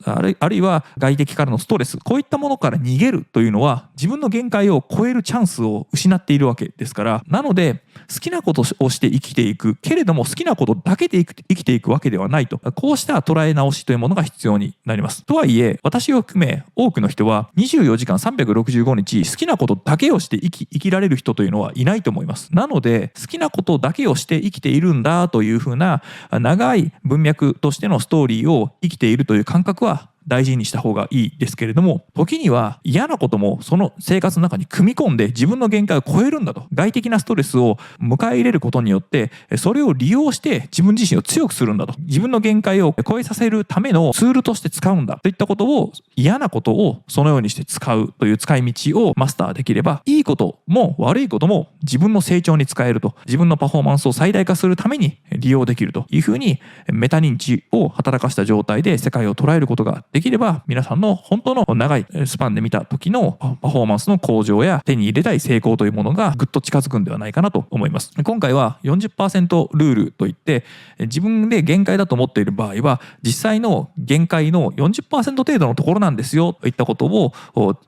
あるいは外的からのストレス、こういったものから逃げるというのは自分の限界を超えるチャンスを失っているわけですから、なので好きなことをして生きていくけれども好きなことだけで生きていくわけではないと、こうした捉え直しというものが必要になります。とはいえ私を含め多くの人は24時間365日好きなことだけをして生きられる人というのはいないと思います。なので好きなことだけをして生きているんだというふうな長い文脈としてのストーリーを生きているという感覚は大事にした方がいいですけれども、時には嫌なこともその生活の中に組み込んで自分の限界を超えるんだと、外的なストレスを迎え入れることによってそれを利用して自分自身を強くするんだと、自分の限界を超えさせるためのツールとして使うんだといったことを、嫌なことをそのようにして使うという使い道をマスターできれば、いいことも悪いことも自分の成長に使えると、自分のパフォーマンスを最大化するために利用できるというふうにメタ認知を働かした状態で世界を捉えることができれば、皆さんの本当の長いスパンで見た時のパフォーマンスの向上や手に入れたい成功というものがぐっと近づくんではないかなと思います。今回は 40% ルールといって、自分で限界だと思っている場合は実際の限界の 40% 程度のところなんですよといったことを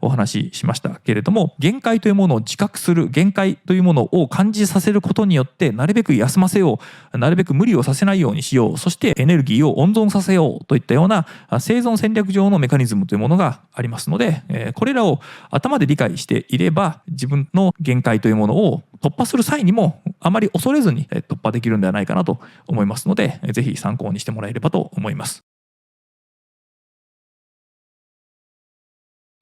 お話ししましたけれども、限界というものを自覚する、限界というものを感じさせることによってなるべく休ませよう、なるべく無理をさせないようにしよう、そしてエネルギーを温存させようといったような生存戦略上のメカニズムというものがありますので、これらを頭で理解していれば自分の限界というものを突破する際にもあまり恐れずに突破できるんではないかなと思いますので、ぜひ参考にしてもらえればと思います。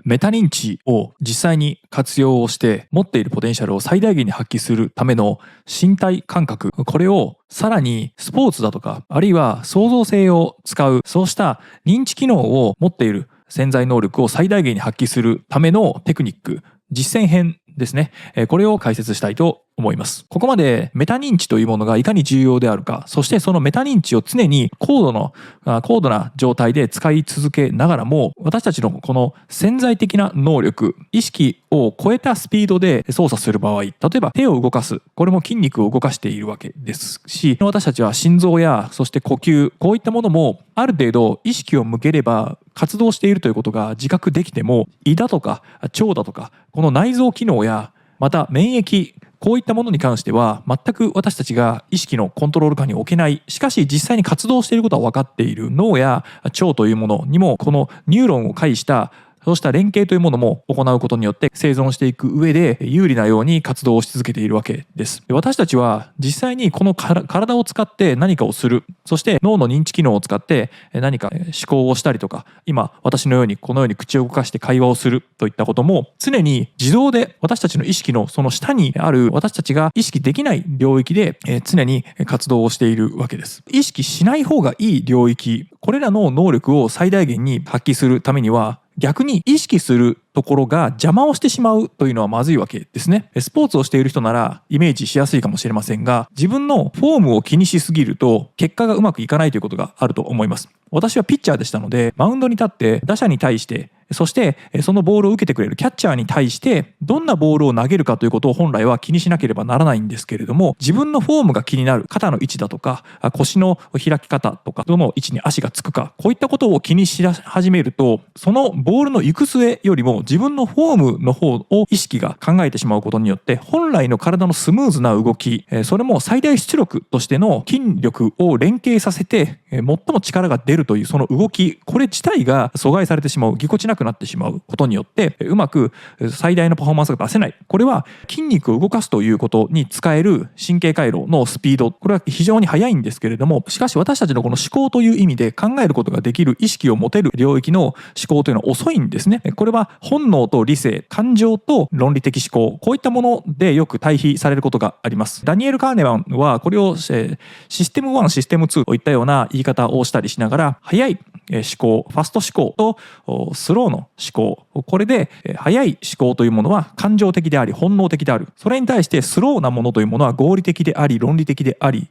メタ認知を実際に活用をして持っているポテンシャルを最大限に発揮するための身体感覚、これをさらにスポーツだとか、あるいは創造性を使う、そうした認知機能を持っている潜在能力を最大限に発揮するためのテクニック、実践編ですね。これを解説したいと思います。ここまでメタ認知というものがいかに重要であるか、そしてそのメタ認知を常に高度な状態で使い続けながらも、私たちのこの潜在的な能力、意識を超えたスピードで操作する場合、例えば手を動かす、これも筋肉を動かしているわけですし、私たちは心臓やそして呼吸、こういったものもある程度意識を向ければ活動しているということが自覚できても、胃だとか腸だとかこの内臓機能やまた免疫、こういったものに関しては全く私たちが意識のコントロール下に置けない。しかし実際に活動していることは分かっている脳や腸というものにもこのニューロンを介したそうした連携というものも行うことによって生存していく上で有利なように活動をし続けているわけです。私たちは実際にこの体を使って何かをする、そして脳の認知機能を使って何か思考をしたりとか、今私のようにこのように口を動かして会話をするといったことも常に自動で私たちの意識のその下にある私たちが意識できない領域で常に活動をしているわけです。意識しない方がいい領域、これらの能力を最大限に発揮するためには、逆に意識するところが邪魔をしてしまうというのはまずいわけですね。スポーツをしている人ならイメージしやすいかもしれませんが、自分のフォームを気にしすぎると結果がうまくいかないということがあると思います。私はピッチャーでしたので、マウンドに立って打者に対して、そしてそのボールを受けてくれるキャッチャーに対してどんなボールを投げるかということを本来は気にしなければならないんですけれども、自分のフォームが気になる、肩の位置だとか腰の開き方とか、どの位置に足がつくか、こういったことを気にし始めると、そのボールの行く末よりも自分のフォームの方を意識が考えてしまうことによって、本来の体のスムーズな動き、それも最大出力としての筋力を連携させて最も力が出るというその動き、これ自体が阻害されてしまう、ぎこちなくなってしまうことによってうまく最大のパフォーマンスが出せない。これは筋肉を動かすということに使える神経回路のスピード、これは非常に速いんですけれども、しかし私たちのこの思考という意味で考えることができる意識を持てる領域の思考というのは遅いんですね。これは本能と理性、感情と論理的思考、こういったものでよく対比されることがあります。ダニエル・カーネマンはこれをシステム1、システム2といったような言い方をしたりしながら、速い思考、ファスト思考とスローの思考、これで速い思考というものは感情的であり本能的である。それに対してスローなものというものは合理的であり論理的であり、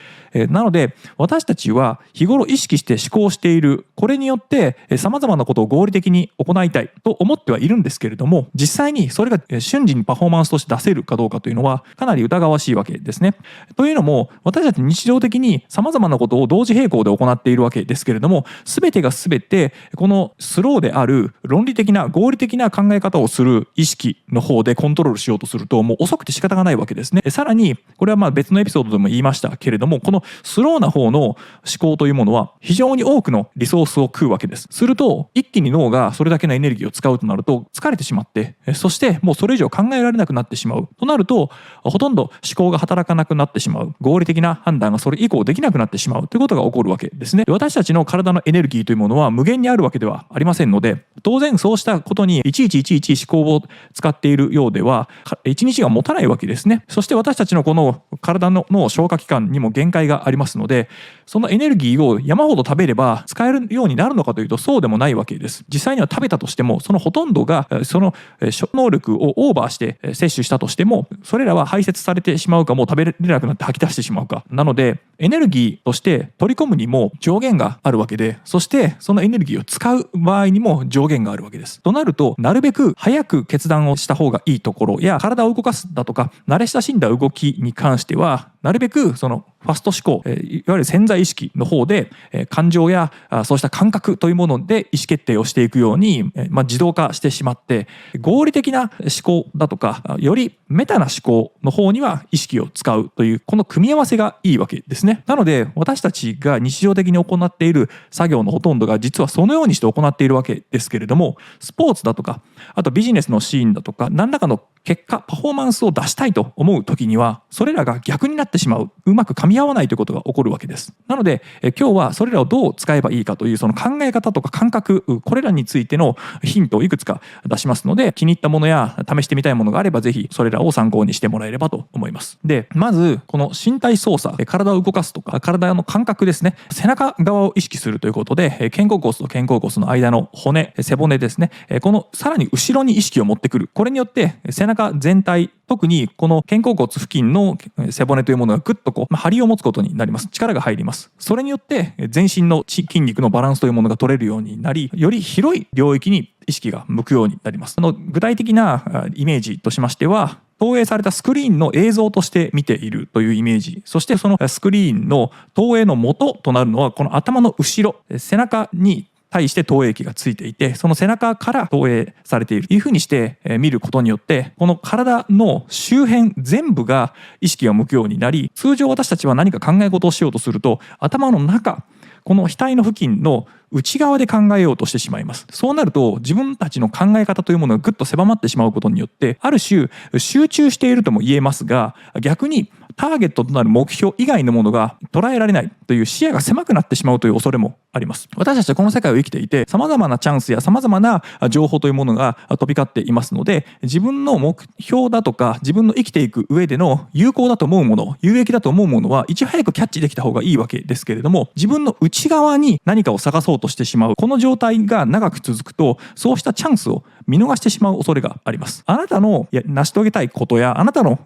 なので私たちは日頃意識して思考している、これによって様々なことを合理的に行いたいと思ってはいるんですけれども、実際にそれが瞬時にパフォーマンスとして出せるかどうかというのはかなり疑わしいわけですね。というのも、私たち日常的に様々なことを同時並行で行っているわけですけれども、全てが全てこのスローである論理的な合理的な考え方をする意識の方でコントロールしようとすると、もう遅くて仕方がないわけですね。さらにこれは別のエピソードでも言いましたけれども、このスローな方の思考というものは非常に多くのリソースを食うわけです。すると一気に脳がそれだけのエネルギーを使うとなると疲れてしまって、そしてもうそれ以上考えられなくなってしまうとなると、ほとんど思考が働かなくなってしまう、合理的な判断がそれ以降できなくなってしまうということが起こるわけですね。私たちの体のエネルギーというものは無限にあるわけではありませんので、当然そうしたことにいちいち思考を使っているようでは一日が持たないわけですね。そして私たちのこの体の消化器官にも限界がありますので、そのエネルギーを山ほど食べれば使えるようになるのかというとそうでもないわけです。実際には食べたとしてもそのほとんどがその能力をオーバーして摂取したとしても、それらは排泄されてしまうか、もう食べれなくなって吐き出してしまうか。なのでエネルギーとして取り込むにも上限があるわけで、そしてそのエネルギーを使う場合にも上限があるわけです。となると、なるべく早く決断をした方がいいところや、体を動かすだとか慣れ親しんだ動きに関してはなるべくそのファスト思考、いわゆる潜在意識の方で感情やそうした感覚というもので意思決定をしていくように自動化してしまって、合理的な思考だとかよりメタな思考の方には意識を使うという、この組み合わせがいいわけですね。なので私たちが日常的に行っている作業のほとんどが実はそのようにして行っているわけですけれども、スポーツだとかあとビジネスのシーンだとか何らかの結果パフォーマンスを出したいと思う時にはそれらが逆になってしまう、うまく噛み合わないということが起こるわけです。なので今日はそれらをどう使えばいいかというその考え方とか感覚、これらについてのヒントをいくつか出しますので、気に入ったものや試してみたいものがあればぜひそれらを参考にしてもらえればと思います。で、まずこの身体操作、体を動かすとか体の感覚ですね、背中側を意識するということで肩甲骨と肩甲骨の間の骨、背骨ですね、このさらに後ろに意識を持ってくる。これによって背中全体、特にこの肩甲骨付近の背骨というものがぐっと張りを持つことになります。力が入ります。それによって全身の筋肉のバランスというものが取れるようになり、より広い領域に意識が向くようになります。具体的なイメージとしましては、投影されたスクリーンの映像として見ているというイメージ、そしてそのスクリーンの投影の元となるのはこの頭の後ろ、背中に対して投影機がついていて、その背中から投影されているというふうにして見ることによって、この体の周辺全部が意識が向くようになり、通常私たちは何か考え事をしようとすると頭の中、この額の付近の内側で考えようとしてしまいます。そうなると自分たちの考え方というものがぐっと狭まってしまうことによって、ある種集中しているとも言えますが、逆にターゲットとなる目標以外のものが捉えられないという視野が狭くなってしまうという恐れもあります。私たちはこの世界を生きていて、様々なチャンスや様々な情報というものが飛び交っていますので、自分の目標だとか自分の生きていく上での有効だと思うもの、有益だと思うものはいち早くキャッチできた方がいいわけですけれども、自分の内側に何かを探そうとしてしまうこの状態が長く続くと、そうしたチャンスを見逃してしまう恐れがあります。あなたの成し遂げたいことやあなたの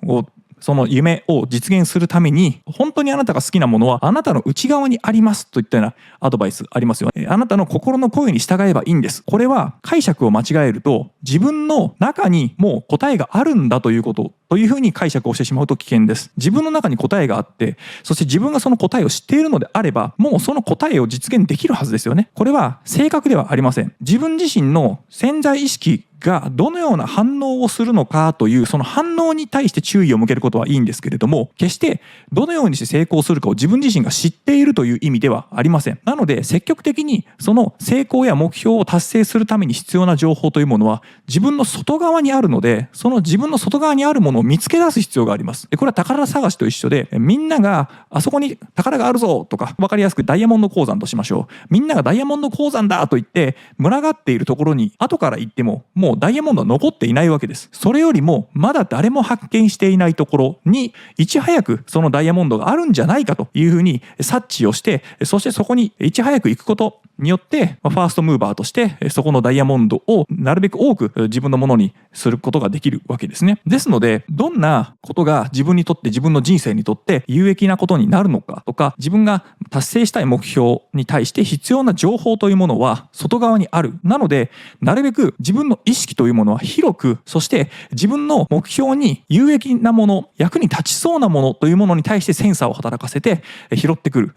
その夢を実現するために、本当にあなたが好きなものはあなたの内側にありますといったようなアドバイスありますよね。あなたの心の声に従えばいいんです。これは解釈を間違えると、自分の中にもう答えがあるんだということというふうに解釈をしてしまうと危険です。自分の中に答えがあって、そして自分がその答えを知っているのであれば、もうその答えを実現できるはずですよね。これは正確ではありません。自分自身の潜在意識がどのような反応をするのかというその反応に対して注意を向けることはいいんですけれども、決してどのようにして成功するかを自分自身が知っているという意味ではありません。なので積極的にその成功や目標を達成するために必要な情報というものは自分の外側にあるので、その自分の外側にあるものを見つけ出す必要があります。これは宝探しと一緒で、みんながあそこに宝があるぞとか、分かりやすくダイヤモンド鉱山としましょう。みんながダイヤモンド鉱山だと言って群がっているところに後から行ってももうダイヤモンドは残っていないわけです。それよりもまだ誰も発見していないところにいち早くそのダイヤモンドがあるんじゃないかというふうに察知をして、そしてそこにいち早く行くことによってファーストムーバーとしてそこのダイヤモンドをなるべく多く自分のものにすることができるわけですね。ですのでどんなことが自分にとって自分の人生にとって有益なことになるのかとか、自分が達成したい目標に対して必要な情報というものは外側にある。なのでなるべく自分の意識というものは広く、そして自分の目標に有益なもの、役に立ちそうなものというものに対してセンサーを働かせて拾ってくる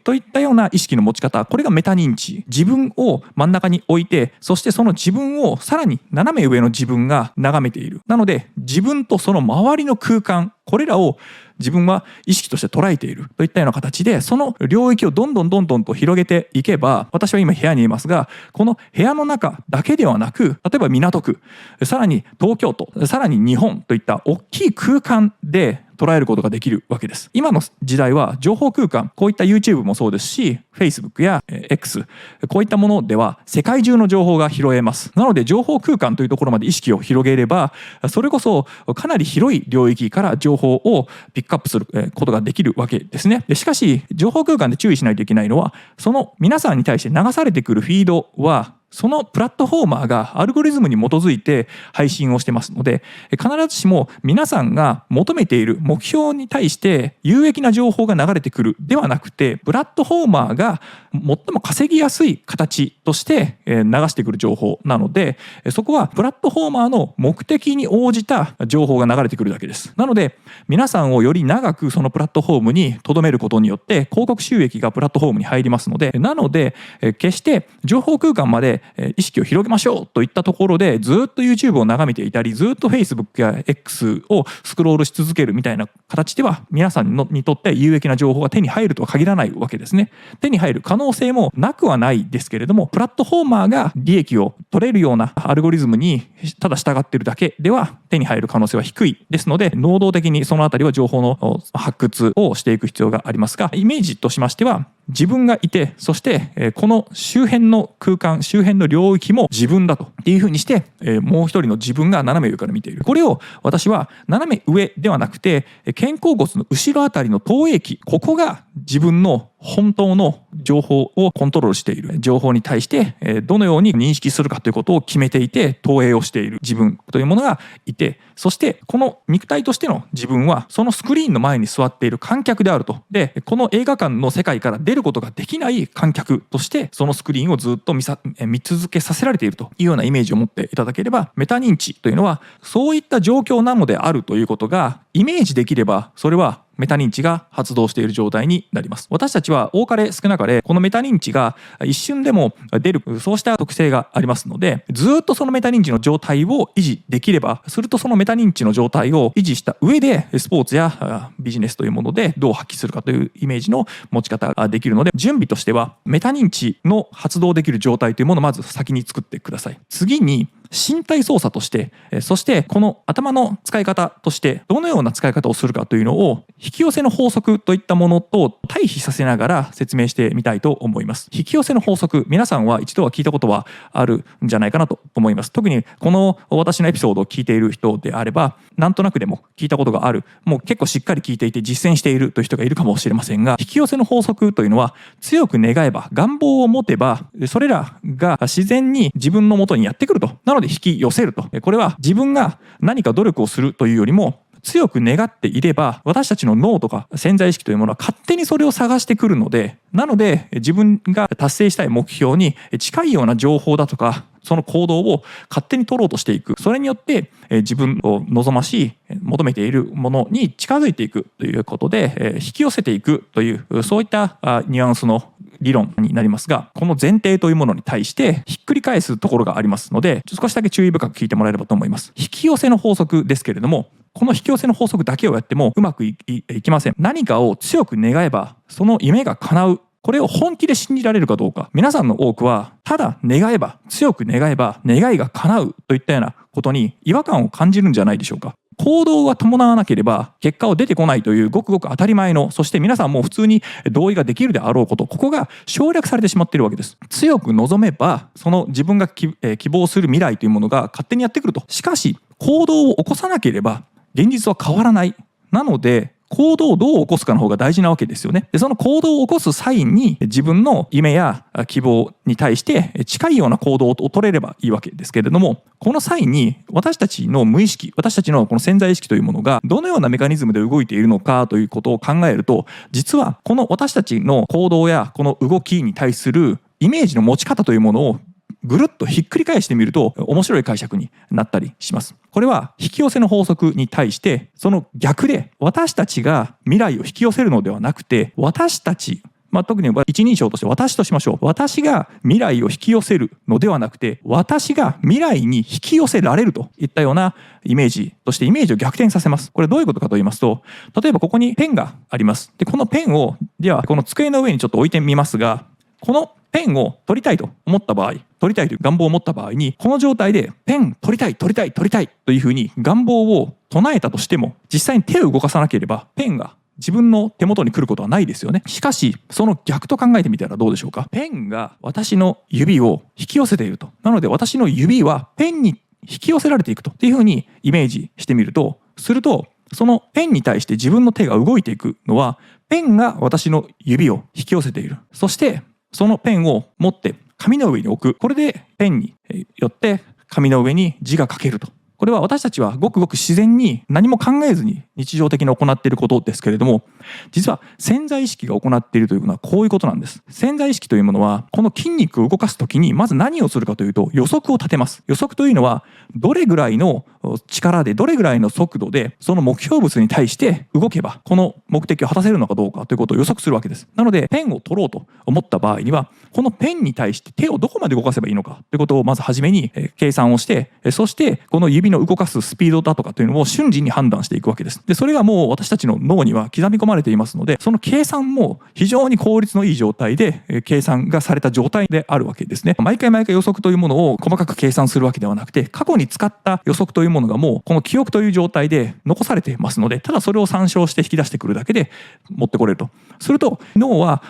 といったような意識の持ち方、これがメタ認知。自分を真ん中に置いて、そしてその自分をさらに斜め上の自分が眺めている。なので自分とその周りの空間、これらを自分は意識として捉えているといったような形で、その領域をどんどんと広げていけば、私は今部屋にいますが、この部屋の中だけではなく、例えば港区、さらに東京都、さらに日本といった大きい空間で捉えることができるわけです。今の時代は情報空間、こういった YouTube もそうですし、Facebook や X、こういったものでは世界中の情報が拾えます。なので情報空間というところまで意識を広げれば、それこそかなり広い領域から情報をピックアップすることができるわけですね。しかし情報空間で注意しないといけないのは、その皆さんに対して流されてくるフィードはそのプラットフォーマーがアルゴリズムに基づいて配信をしてますので、必ずしも皆さんが求めている目標に対して有益な情報が流れてくるではなくて、プラットフォーマーが最も稼ぎやすい形として流してくる情報なので、そこはプラットフォーマーの目的に応じた情報が流れてくるだけです。なので皆さんをより長くそのプラットフォームに留めることによって広告収益がプラットフォームに入りますので、なので決して情報空間まで意識を広げましょうといったところでずっと YouTube を眺めていたり、ずっと Facebook や X をスクロールし続けるみたいな形では皆さんにとって有益な情報が手に入るとは限らないわけですね。手に入る可能性もなくはないですけれども、プラットフォーマーが利益を取れるようなアルゴリズムにただ従っているだけでは手に入る可能性は低いですので、能動的にそのあたりは情報の発掘をしていく必要がありますが、イメージとしましては自分がいて、そしてこの周辺の空間、周辺の領域も自分だというふうにして、もう一人の自分が斜め上から見ている。これを私は斜め上ではなくて肩甲骨の後ろあたりの投影器、ここが自分の本当の情報をコントロールしている。情報に対してどのように認識するかということを決めていて投影をしている自分というものがいて、そしてこの肉体としての自分はそのスクリーンの前に座っている観客であると。でこの映画館の世界から出ることができない観客としてそのスクリーンをずっと見続けさせられているというようなイメージを持っていただければ、メタ認知というのはそういった状況なのであるということがイメージできれば、それはメタ認知が発動している状態になります。私たちは多かれ少なかれこのメタ認知が一瞬でも出る、そうした特性がありますので、ずっとそのメタ認知の状態を維持できれば、するとそのメタ認知の状態を維持した上でスポーツやビジネスというものでどう発揮するかというイメージの持ち方ができるので、準備としてはメタ認知の発動できる状態というものをまず先に作ってください。次に身体操作として、そしてこの頭の使い方としてどのような使い方をするかというのを引き寄せの法則といったものと対比させながら説明してみたいと思います。引き寄せの法則、皆さんは一度は聞いたことはあるんじゃないかなと思います。特にこの私のエピソードを聞いている人であれば、なんとなくでも聞いたことがある、もう結構しっかり聞いていて実践しているという人がいるかもしれませんが、引き寄せの法則というのは強く願えば、願望を持てば、それらが自然に自分の元にやってくると。なので引き寄せると。これは自分が何か努力をするというよりも、強く願っていれば私たちの脳とか潜在意識というものは勝手にそれを探してくるので、なので自分が達成したい目標に近いような情報だとかその行動を勝手に取ろうとしていく。それによって自分を望ましい求めているものに近づいていくということで引き寄せていくというそういったニュアンスの理論になりますが、この前提というものに対してひっくり返すところがありますので、少しだけ注意深く聞いてもらえればと思います。引き寄せの法則ですけれども、この引き寄せの法則だけをやってもうまくいきません。何かを強く願えばその夢が叶う。これを本気で信じられるかどうか。皆さんの多くはただ願えば、強く願えば願いが叶うといったようなことに違和感を感じるんじゃないでしょうか。行動が伴わなければ結果は出てこないというごくごく当たり前の、そして皆さんも普通に同意ができるであろうこと、ここが省略されてしまっているわけです。強く望めばその自分が希望する未来というものが勝手にやってくると。しかし行動を起こさなければ現実は変わらない。なので行動をどう起こすかの方が大事なわけですよね。で、その行動を起こす際に自分の夢や希望に対して近いような行動を取れればいいわけですけれども、この際に私たちの無意識、私たちのこの潜在意識というものがどのようなメカニズムで動いているのかということを考えると、実はこの私たちの行動やこの動きに対するイメージの持ち方というものをぐるっとひっくり返してみると面白い解釈になったりします。これは引き寄せの法則に対してその逆で、私たちが未来を引き寄せるのではなくて、私たち、特に一人称として私としましょう。私が未来を引き寄せるのではなくて、私が未来に引き寄せられるといったようなイメージとしてイメージを逆転させます。これどういうことかと言いますと、例えばここにペンがあります。で、このペンをではこの机の上にちょっと置いてみますが、このペンを取りたいと思った場合、取りたいという願望を持った場合に、この状態でペン取りたい取りたい取りたいというふうに願望を唱えたとしても、実際に手を動かさなければペンが自分の手元に来ることはないですよね。しかしその逆と考えてみたらどうでしょうか。ペンが私の指を引き寄せていると。なので私の指はペンに引き寄せられていくというふうにイメージしてみると、するとそのペンに対して自分の手が動いていくのは、ペンが私の指を引き寄せている。そしてそのペンを持って紙の上に置く。これでペンによって紙の上に字が書けると。これは私たちはごくごく自然に何も考えずに日常的に行っていることですけれども、実は潜在意識が行っているというのはこういうことなんです。潜在意識というものはこの筋肉を動かすときにまず何をするかというと予測を立てます。予測というのはどれぐらいの力でどれぐらいの速度でその目標物に対して動けばこの目的を果たせるのかどうかということを予測するわけです。なのでペンを取ろうと思った場合には、このペンに対して手をどこまで動かせばいいのかということをまず初めに計算をして、そしてこの指の動かすスピードだとかというのを瞬時に判断していくわけです。で、それがもう私たちの脳には刻み込まれていますので、その計算も非常に効率のいい状態で計算がされた状態であるわけですね。毎回毎回予測というものを細かく計算するわけではなくて、過去に使った予測というものがもうこの記憶という状態で残されていますので、ただそれを参照して引き出してくるだけで持ってこれると。すると脳は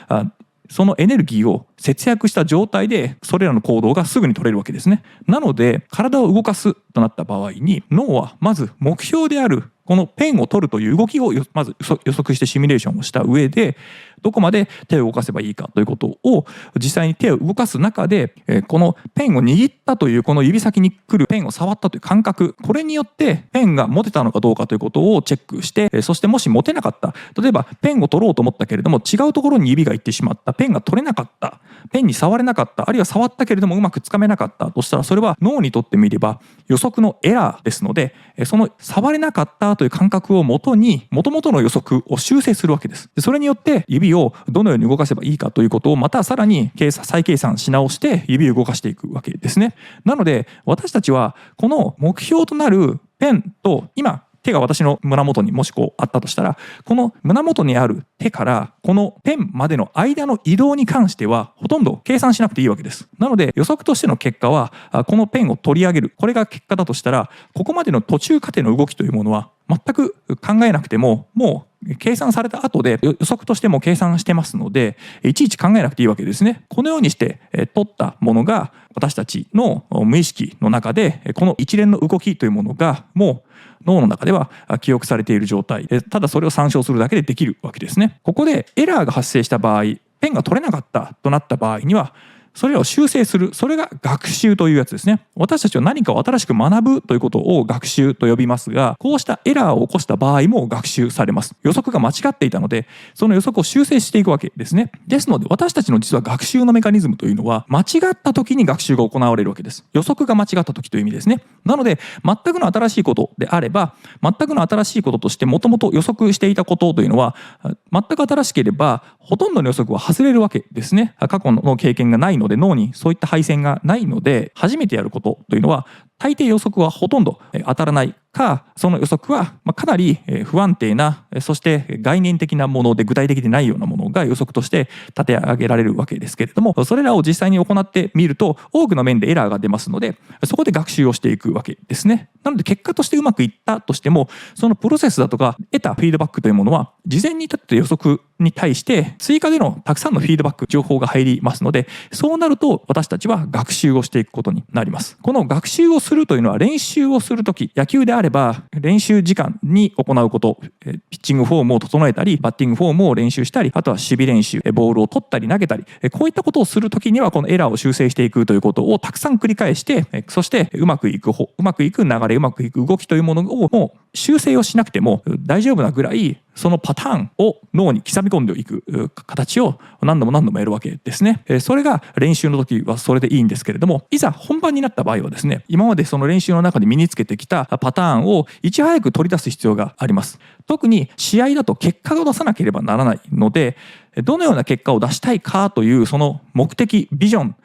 そのエネルギーを節約した状態でそれらの行動がすぐに取れるわけですね。なので体を動かすとなった場合に、脳はまず目標であるこのペンを取るという動きをまず予測してシミュレーションをした上で、どこまで手を動かせばいいかということを実際に手を動かす中で、このペンを握ったというこの指先に来るペンを触ったという感覚、これによってペンが持てたのかどうかということをチェックして、そしてもし持てなかった、例えばペンを取ろうと思ったけれども違うところに指が行ってしまった、ペンが取れなかった、ペンに触れなかった、あるいは触ったけれどもうまくつかめなかったとしたら、それは脳にとってみれば予測のエラーですので、その触れなかったという感覚をもとに元々の予測を修正するわけです。それによって指をどのように動かせばいいかということをまたさらに再計算し直して指を動かしていくわけですね。なので私たちはこの目標となるペンと、今手が私の胸元にもしあったとしたら、この胸元にある手からこのペンまでの間の移動に関してはほとんど計算しなくていいわけです。なので予測としての結果は、このペンを取り上げる、これが結果だとしたら、ここまでの途中過程の動きというものは全く考えなくても、もう計算された後で予測としても計算してますので、いちいち考えなくていいわけですね。このようにして取ったものが私たちの無意識の中で、この一連の動きというものがもう脳の中では記憶されている状態、ただそれを参照するだけでできるわけですね。ここでエラーが発生した場合、ペンが取れなかったとなった場合には、それらを修正する、それが学習というやつですね。私たちは何かを新しく学ぶということを学習と呼びますが、こうしたエラーを起こした場合も学習されます。予測が間違っていたので、その予測を修正していくわけですね。ですので私たちの実は学習のメカニズムというのは、間違った時に学習が行われるわけです。予測が間違った時という意味ですね。なので全くの新しいことであれば、全くの新しいこととしてもともと予測していたことというのは、全く新しければほとんどの予測は外れるわけですね。過去の経験がないので、脳にそういった配線がないので、初めてやることというのは大抵予測はほとんど当たらないか、その予測はかなり不安定な、そして概念的なもので具体的でないようなものが予測として立て上げられるわけですけれども、それらを実際に行ってみると多くの面でエラーが出ますので、そこで学習をしていくわけですね。なので結果としてうまくいったとしても、そのプロセスだとか得たフィードバックというものは事前に立てた予測に対して追加でのたくさんのフィードバック、情報が入りますので、そうなると私たちは学習をしていくことになります。この学習をするというのは、練習をするとき、野球であれば練習時間に行うこと、ピッチングフォームを整えたり、バッティングフォームを練習したり、あとは守備練習、ボールを取ったり投げたり、こういったことをするときにはこのエラーを修正していくということをたくさん繰り返して、そしてうまくいく流れ、うまくいく動きというものをもう修正をしなくても大丈夫なぐらい、そのパターンを脳に刻み込んでいく形を何度も何度もやるわけですね。それが練習の時はそれでいいんですけれども、いざ本番になった場合はですね、今までその練習の中で身につけてきたパターンをいち早く取り出す必要があります。特に試合だと結果を出さなければならないので、どのような結果を出したいかというその目的、ビジョン、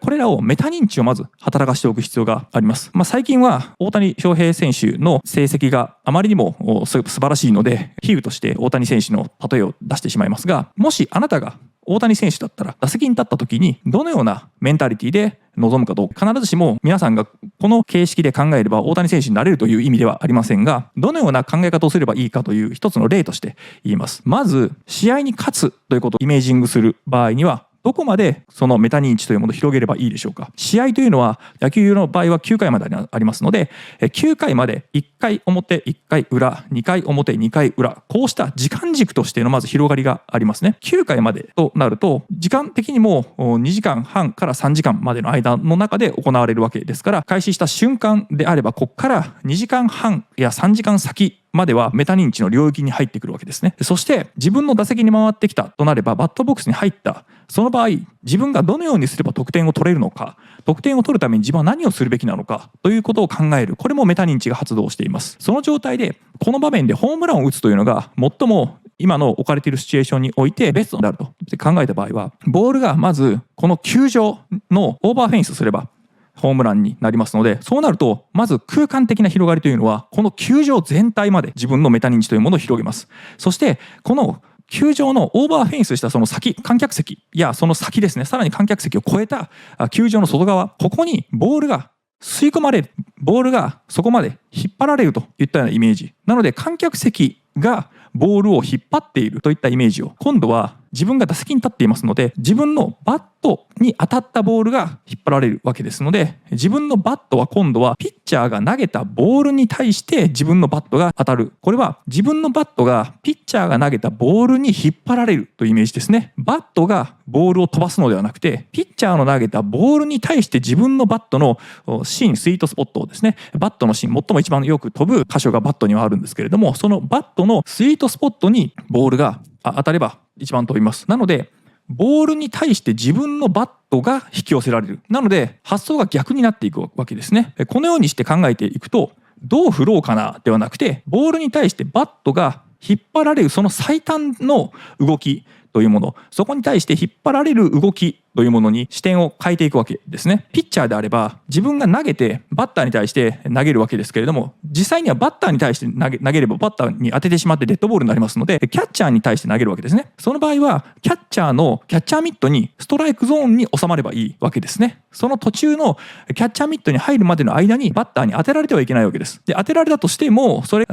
これらをメタ認知をまず働かしておく必要があります。最近は大谷翔平選手の成績があまりにも素晴らしいので、比喩として大谷選手の例えを出してしまいますが、もしあなたが大谷選手だったら打席に立った時にどのようなメンタリティで臨むかどうか、必ずしも皆さんがこの形式で考えれば大谷選手になれるという意味ではありませんが、どのような考え方をすればいいかという一つの例として言います。まず試合に勝つということをイメージングする場合には、どこまでそのメタ認知というものを広げればいいでしょうか。試合というのは野球の場合は9回までありますので、9回まで1回表1回裏、2回表2回裏、こうした時間軸としてのまず広がりがありますね。9回までとなると時間的にも2時間半から3時間までの間の中で行われるわけですから、開始した瞬間であればここから2時間半や3時間先まではメタ認知の領域に入ってくるわけですね。そして自分の打席に回ってきたとなれば、バッターボックスに入ったその場合、自分がどのようにすれば得点を取れるのか、得点を取るために自分は何をするべきなのかということを考える、これもメタ認知が発動しています。その状態でこの場面でホームランを打つというのが最も今の置かれているシチュエーションにおいてベストになると考えた場合は、ボールがまずこの球場のオーバーフェンスすればホームランになりますので、そうなるとまず空間的な広がりというのはこの球場全体まで自分のメタ認知というものを広げます。そしてこの球場のオーバーフェンスしたその先、観客席やその先ですね、さらに観客席を越えた球場の外側、ここにボールが吸い込まれる、ボールがそこまで引っ張られるといったようなイメージなので、観客席がボールを引っ張っているといったイメージを今度は自分が打席に立っていますので、自分のバットに当たったボールが引っ張られるわけですので、自分のバットは今度はピッチャーが投げたボールに対して自分のバットが当たる。これは自分のバットがピッチャーが投げたボールに引っ張られるというイメージですね。バットがボールを飛ばすのではなくて、ピッチャーの投げたボールに対して自分のバットの芯、スイートスポットをですね、バットの芯、最も一番よく飛ぶ箇所がバットにはあるんですけれども、そのバットのスイートスポットにボールが当たれば一番飛びます。なのでボールに対して自分のバットが引き寄せられる。なので発想が逆になっていくわけですね。このようにして考えていくと、どう振ろうかなではなくて、ボールに対してバットが引っ張られるその最短の動きというもの、そこに対して引っ張られる動きというものに視点を変えていくわけですね。ピッチャーであれば自分が投げてバッターに対して投げるわけですけれども、実際にはバッターに対して投げればバッターに当ててしまってデッドボールになりますので、キャッチャーに対して投げるわけですね。その場合はキャッチャーミットにストライクゾーンに収まればいいわけですね。その途中のキャッチャーミットに入るまでの間にバッターに当てられてはいけないわけです。で、当てられたとしてもそれ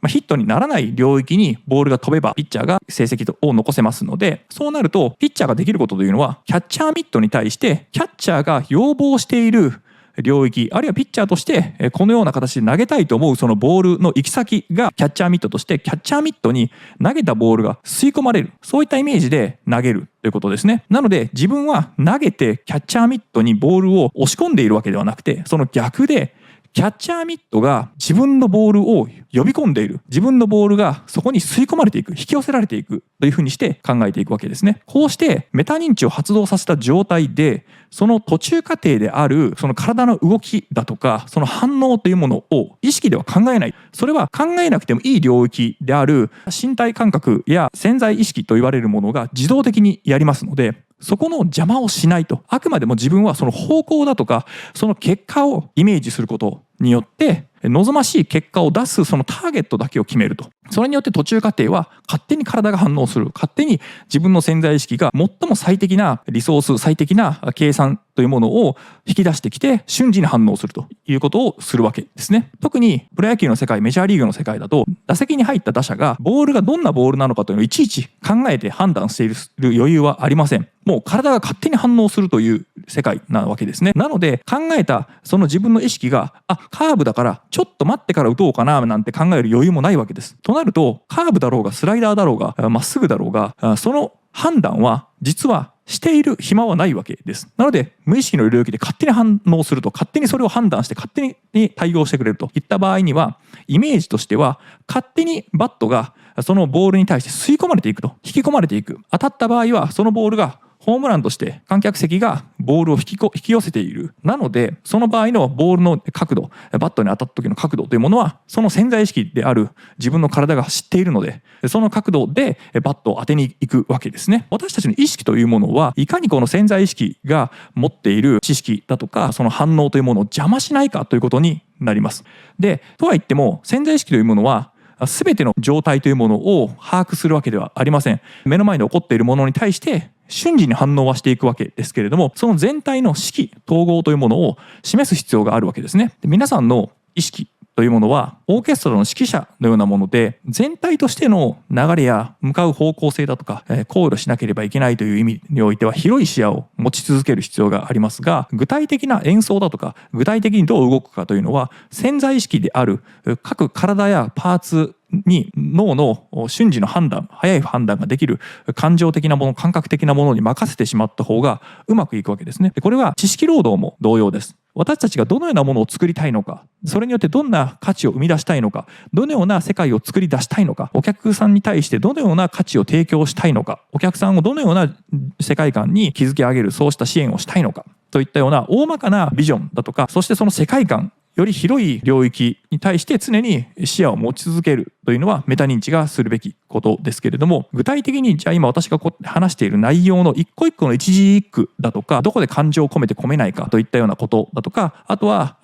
ヒットにならない領域にボールが飛べばピッチャーが成績を残せますので、そうなるとピッチャーができることというのは、キャッチャーミットに対してキャッチャーが要望している領域、あるいはピッチャーとしてこのような形で投げたいと思うそのボールの行き先がキャッチャーミットとして、キャッチャーミットに投げたボールが吸い込まれる、そういったイメージで投げるということですね。なので自分は投げてキャッチャーミットにボールを押し込んでいるわけではなくて、その逆でキャッチャーミットが自分のボールを呼び込んでいる。自分のボールがそこに吸い込まれていく、引き寄せられていくというふうにして考えていくわけですね。こうしてメタ認知を発動させた状態で、その途中過程であるその体の動きだとか、その反応というものを意識では考えない。それは考えなくてもいい領域である身体感覚や潜在意識と言われるものが自動的にやりますので、そこの邪魔をしないと。あくまでも自分はその方向だとかその結果をイメージすることによって望ましい結果を出すそのターゲットだけを決めると。それによって途中過程は勝手に体が反応する。勝手に自分の潜在意識が最も最適なリソース、最適な計算というものを引き出してきて瞬時に反応するということをするわけですね。特にプロ野球の世界、メジャーリーグの世界だと、打席に入った打者がボールがどんなボールなのかというのをいちいち考えて判断している余裕はありません。もう体が勝手に反応するという世界なわけですね。なので考えたその自分の意識が、カーブだからちょっと待ってから打とうかななんて考える余裕もないわけです。となるとカーブだろうがスライダーだろうがまっすぐだろうが、その判断は実はしている暇はないわけです。なので無意識の領域で勝手に反応すると、勝手にそれを判断して勝手に対応してくれるといった場合には、イメージとしては勝手にバットがそのボールに対して吸い込まれていくと、引き込まれていく。当たった場合はそのボールがホームランとして観客席がボールを引き寄せている。なのでその場合のボールの角度、バットに当たった時の角度というものはその潜在意識である自分の体が知っているので、その角度でバットを当てに行くわけですね。私たちの意識というものはいかにこの潜在意識が持っている知識だとかその反応というものを邪魔しないかということになります。で、とは言っても潜在意識というものは全ての状態というものを把握するわけではありません。目の前で起こっているものに対して瞬時に反応はしていくわけですけれども、その全体の指揮統合というものを示す必要があるわけですね。で、皆さんの意識というものはオーケストラの指揮者のようなもので、全体としての流れや向かう方向性だとか考慮しなければいけないという意味においては広い視野を持ち続ける必要がありますが、具体的な演奏だとか具体的にどう動くかというのは潜在意識である各体やパーツに脳の瞬時の判断、早い判断ができる感情的なもの、感覚的なものに任せてしまった方がうまくいくわけですね。これは知識労働も同様です。私たちがどのようなものを作りたいのか、それによってどんな価値を生み出したいのか、どのような世界を作り出したいのか、お客さんに対してどのような価値を提供したいのか、お客さんをどのような世界観に築き上げる、そうした支援をしたいのかといったような大まかなビジョンだとか、そしてその世界観、より広い領域に対して常に視野を持ち続けるというのはメタ認知がするべきことですけれども、具体的にじゃあ今私が話している内容の一個一個の一字一句だとか、どこで感情を込めて込めないかといったようなことだとか、あとは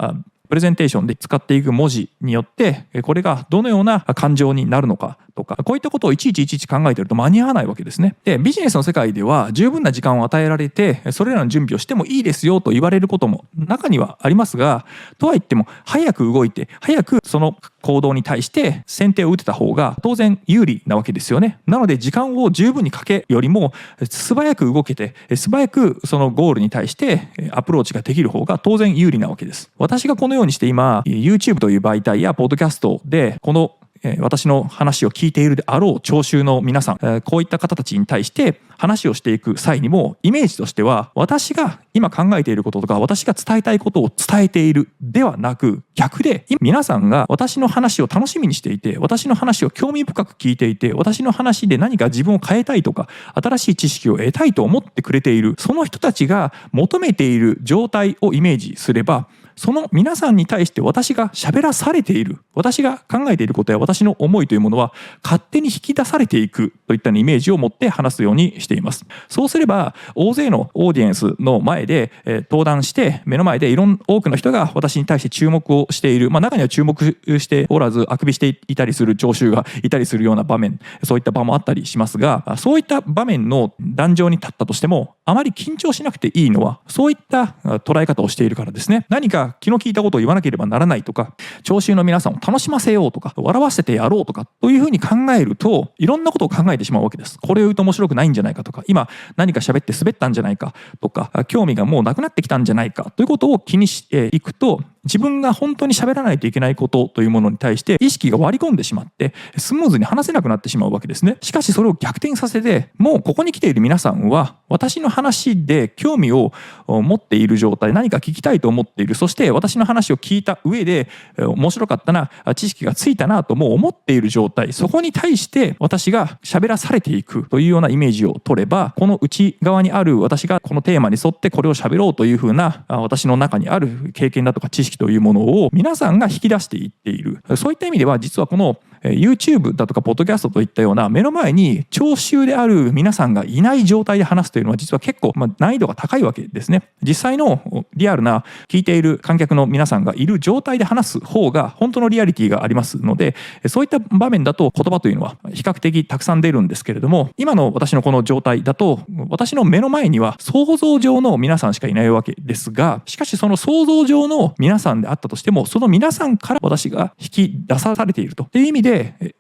プレゼンテーションで使っていく文字によってこれがどのような感情になるのかとか、こういったことをいちいち考えていると間に合わないわけですね。で、ビジネスの世界では十分な時間を与えられてそれらの準備をしてもいいですよと言われることも中にはありますが、とは言っても早く動いて早くその行動に対して先手を打てた方が当然有利なわけですよね。なので時間を十分にかけよりも素早く動けて素早くそのゴールに対してアプローチができる方が当然有利なわけです。私がこのようにして今 YouTube という媒体やポッドキャストでこの私の話を聞いているであろう聴衆の皆さん、こういった方たちに対して話をしていく際にもイメージとしては私が今考えていることとか私が伝えたいことを伝えているではなく逆で皆さんが私の話を楽しみにしていて私の話を興味深く聞いていて私の話で何か自分を変えたいとか新しい知識を得たいと思ってくれているその人たちが求めている状態をイメージすればその皆さんに対して私が喋らされている私が考えていることや私の思いというものは勝手に引き出されていくといったイメージを持って話すようにしています。そうすれば大勢のオーディエンスの前で登壇して目の前で多くの人が私に対して注目をしている、中には注目しておらずあくびしていたりする聴衆がいたりするような場面そういった場もあったりしますがそういった場面の壇上に立ったとしてもあまり緊張しなくていいのはそういった捉え方をしているからですね。何か気の利いたことを言わなければならないとか聴衆の皆さんを楽しませようとか笑わせてやろうとかというふうに考えるといろんなことを考えてしまうわけです。これを言うと面白くないんじゃないかとか今何か喋って滑ったんじゃないかとか興味がもうなくなってきたんじゃないかということを気にしていくと自分が本当に喋らないといけないことというものに対して意識が割り込んでしまってスムーズに話せなくなってしまうわけですね。しかしそれを逆転させてもうここに来ている皆さんは私の話で興味を持っている状態何か聞きたいと思っているそして私の話を聞いた上で面白かったな知識がついたなともう思っている状態そこに対して私が喋らされていくというようなイメージを取ればこの内側にある私がこのテーマに沿ってこれを喋ろうというふうな私の中にある経験だとか知識というものを皆さんが引き出していっているそういった意味では実はこのYouTube だとかポッドキャストといったような目の前に聴衆である皆さんがいない状態で話すというのは実は結構難易度が高いわけですね。実際のリアルな聞いている観客の皆さんがいる状態で話す方が本当のリアリティがありますのでそういった場面だと言葉というのは比較的たくさん出るんですけれども今の私のこの状態だと私の目の前には想像上の皆さんしかいないわけですがしかしその想像上の皆さんであったとしてもその皆さんから私が引き出されているという意味で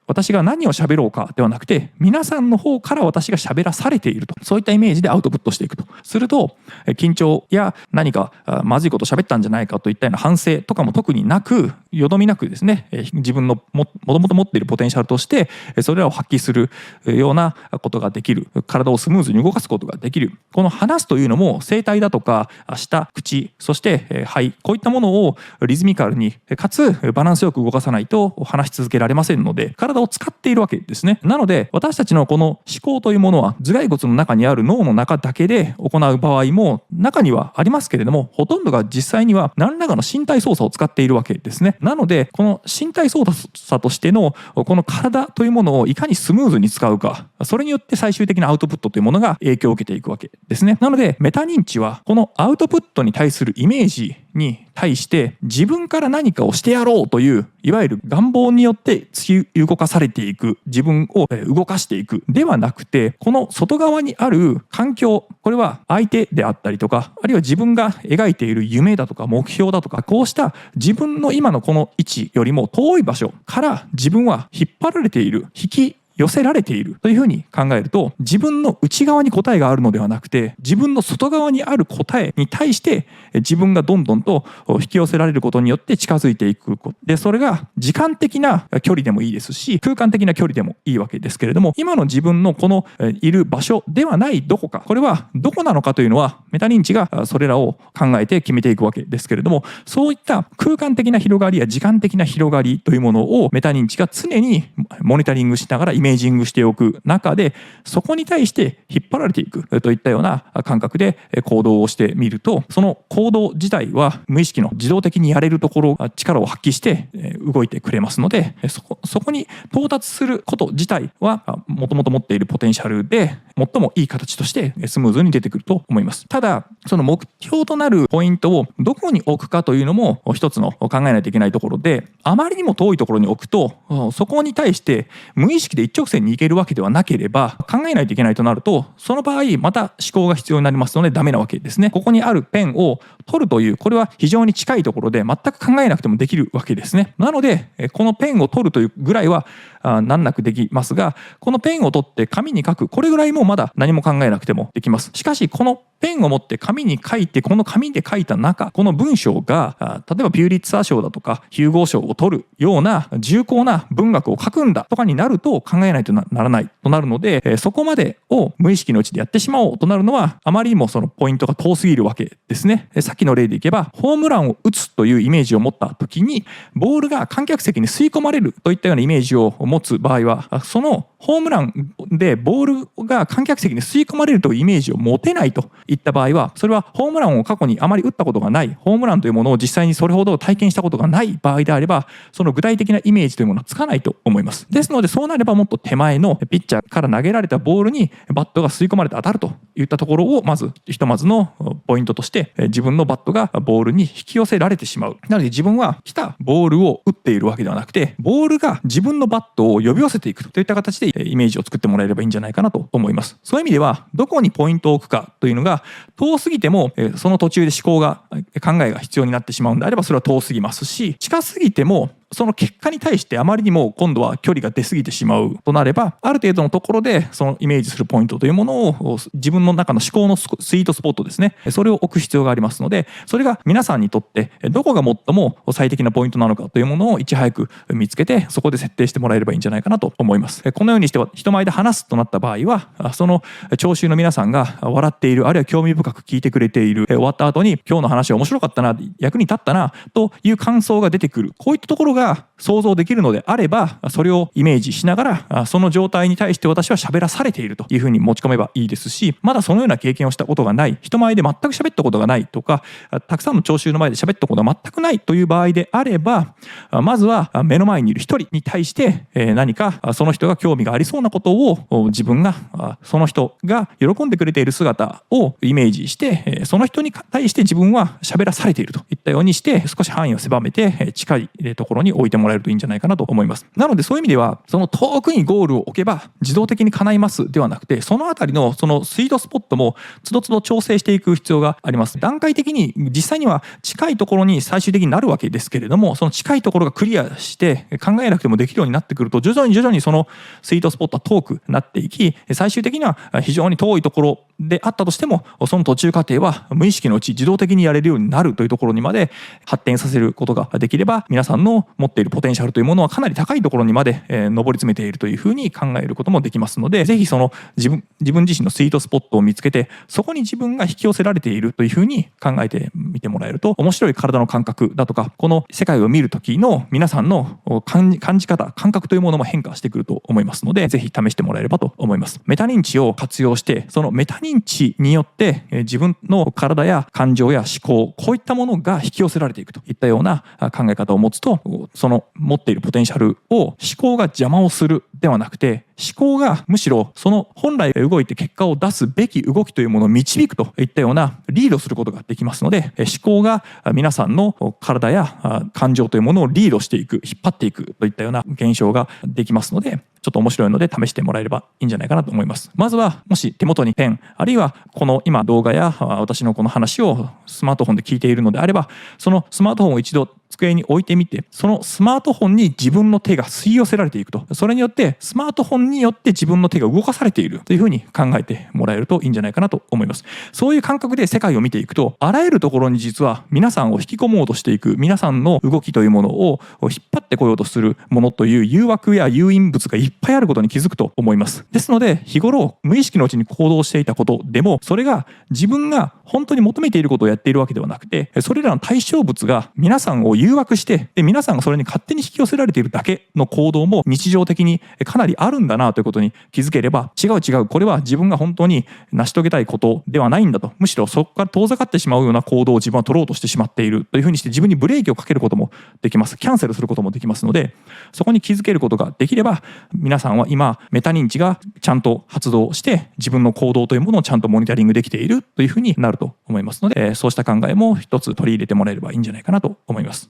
私が何を喋ろうかではなくて皆さんの方から私が喋らされているとそういったイメージでアウトプットしていくとすると緊張や何かまずいこと喋ったんじゃないかといったような反省とかも特になくよどみなくですね自分のもともと持っているポテンシャルとしてそれらを発揮するようなことができる体をスムーズに動かすことができるこの話すというのも声帯だとか舌口そして肺こういったものをリズミカルにかつバランスよく動かさないと話し続けられませんので体を使っているわけですね。なので私たちのこの思考というものは頭蓋骨の中にある脳の中だけで行う場合も中にはありますけれどもほとんどが実際には何らかの身体操作を使っているわけですね。なのでこの身体操作としてのこの体というものをいかにスムーズに使うかそれによって最終的なアウトプットというものが影響を受けていくわけですね。なのでメタ認知はこのアウトプットに対するイメージに対して自分から何かをしてやろうといういわゆる願望によって突き動かされていく自分を動かしていくではなくてこの外側にある環境これは相手であったりとかあるいは自分が描いている夢だとか目標だとかこうした自分の今のこの位置よりも遠い場所から自分は引っ張られている引き寄せられているというふうに考えると自分の内側に答えがあるのではなくて自分の外側にある答えに対して自分がどんどんと引き寄せられることによって近づいていくでそれが時間的な距離でもいいですし空間的な距離でもいいわけですけれども今の自分のこのいる場所ではないどこかこれはどこなのかというのはメタ認知がそれらを考えて決めていくわけですけれどもそういった空間的な広がりや時間的な広がりというものをメタ認知が常にモニタリングしながらイメージングしておく中でそこに対して引っ張られていくといったような感覚で行動をしてみるとその行動自体は無意識の自動的にやれるところ力を発揮して動いてくれますのでそこに到達すること自体はもともと持っているポテンシャルで最もいい形としてスムーズに出てくると思います。ただその目標となるポイントをどこに置くかというのも一つの考えないといけないところであまりにも遠いところに置くとそこに対して無意識で一直線に行けるわけではなければ、考えないといけないとなると、その場合また思考が必要になりますのでダメなわけですね。ここにあるペンを取るという、これは非常に近いところで全く考えなくてもできるわけですね。なのでこのペンを取るというぐらいは難なくできますが、このペンを取って紙に書く、これぐらいもまだ何も考えなくてもできます。しかしこのペンを持って紙に書いて、この紙で書いた中、この文章が例えばピューリッツァー賞だとかヒューゴー賞を取るような重厚な文学を書くんだとかになると、考えないとならないとなるので、そこまでを無意識のうちでやってしまおうとなるのは、あまりにもそのポイントが遠すぎるわけですね。さっきの例でいけば、ホームランを打つというイメージを持った時に、ボールが観客席に吸い込まれるといったようなイメージを持つ場合は、そのホームランでボールが観客席に吸い込まれるというイメージを持てないといった場合は、それはホームランを過去にあまり打ったことがない、ホームランというものを実際にそれほど体験したことがない場合であれば、その具体的なイメージというものはつかないと思います。ですので、そうなればもっと手前のピッチャーから投げられたボールにバットが吸い込まれて当たるといったところを、まずひとまずのポイントとして、自分のバットがボールに引き寄せられてしまう。なので自分は来たボールを打っているわけではなくて、ボールが自分のバットを呼び寄せていくといった形でイメージを作ってもらえればいいんじゃないかなと思います。そういう意味では、どこにポイントを置くかというのが、遠すぎてもその途中で思考が考えが必要になってしまうんであれば、それは遠すぎますし、近すぎてもその結果に対してあまりにも今度は距離が出過ぎてしまうとなれば、ある程度のところでそのイメージするポイントというものを、自分の中の思考のスイートスポットですね、それを置く必要がありますので、それが皆さんにとってどこが最も最適なポイントなのかというものをいち早く見つけて、そこで設定してもらえればいいんじゃないかなと思います。このようにして人前で話すとなった場合は、その聴衆の皆さんが笑っている、あるいは興味深く聞いてくれている、終わった後に今日の話は面白かったな、役に立ったなという感想が出てくる、こういったところが想像できるのであれば、それをイメージしながら、その状態に対して私は喋らされているというふうに持ち込めばいいですし、まだそのような経験をしたことがない、人前で全く喋ったことがないとか、たくさんの聴衆の前で喋ったことが全くないという場合であれば、まずは目の前にいる一人に対して何かその人が興味がありそうなことを、自分がその人が喜んでくれている姿をイメージして、その人に対して自分は喋らされているといったようにして、少し範囲を狭めて近いところに置いてもらえるといいんじゃないかなと思います。なのでそういう意味では、その遠くにゴールを置けば自動的に叶いますではなくて、そのあたりのそのスイートスポットもつどつど調整していく必要があります。段階的に実際には近いところに最終的になるわけですけれども、その近いところがクリアして考えなくてもできるようになってくると、徐々にそのスイートスポットは遠くなっていき、最終的には非常に遠いところであったとしても、その途中過程は無意識のうち自動的にやれるようになるというところにまで発展させることができれば、皆さんの持っているポテンシャルというものはかなり高いところにまで上り詰めているというふうに考えることもできますので、ぜひその自分自身のスイートスポットを見つけて、そこに自分が引き寄せられているというふうに考えてみてもらえると、面白い体の感覚だとか、この世界を見る時の皆さんの感じ方、感覚というものも変化してくると思いますので、ぜひ試してもらえればと思います。メタ認知を活用して、そのメタ認知によって自分の体や感情や思考、こういったものが引き寄せられていくといったような考え方を持つと、その持っているポテンシャルを思考が邪魔をするではなくて、思考がむしろその本来動いて結果を出すべき動きというものを導くといったようなリードすることができますので、思考が皆さんの体や感情というものをリードしていく、引っ張っていくといったような現象ができますので、ちょっと面白いので試してもらえればいいんじゃないかなと思います。まずはもし手元にペン、あるいはこの今動画や私のこの話をスマートフォンで聞いているのであれば、そのスマートフォンを一度机に置いてみて、そのスマートフォンに自分の手が吸い寄せられていくと、それによってスマートフォンによって自分の手が動かされているというふうに考えてもらえるといいんじゃないかなと思います。そういう感覚で世界を見ていくと、あらゆるところに実は皆さんを引き込もうとしていく、皆さんの動きというものを引っ張ってこようとするものという誘惑や誘引物がいっぱいあることに気づくと思います。ですので、日頃無意識のうちに行動していたことでも、それが自分が本当に求めていることをやっているわけではなくて、それらの対象物が皆さんを誘惑して、で皆さんがそれに勝手に引き寄せられているだけの行動も日常的にかなりあるんだなということに気づければ、違う、これは自分が本当に成し遂げたいことではないんだと、むしろそこから遠ざかってしまうような行動を自分は取ろうとしてしまっているというふうにして、自分にブレーキをかけることもできます。キャンセルすることもできますので、そこに気づけることができれば、皆さんは今メタ認知がちゃんと発動して自分の行動というものをちゃんとモニタリングできているというふうになると思いますので、そうした考えも一つ取り入れてもらえればいいんじゃないかなと思います。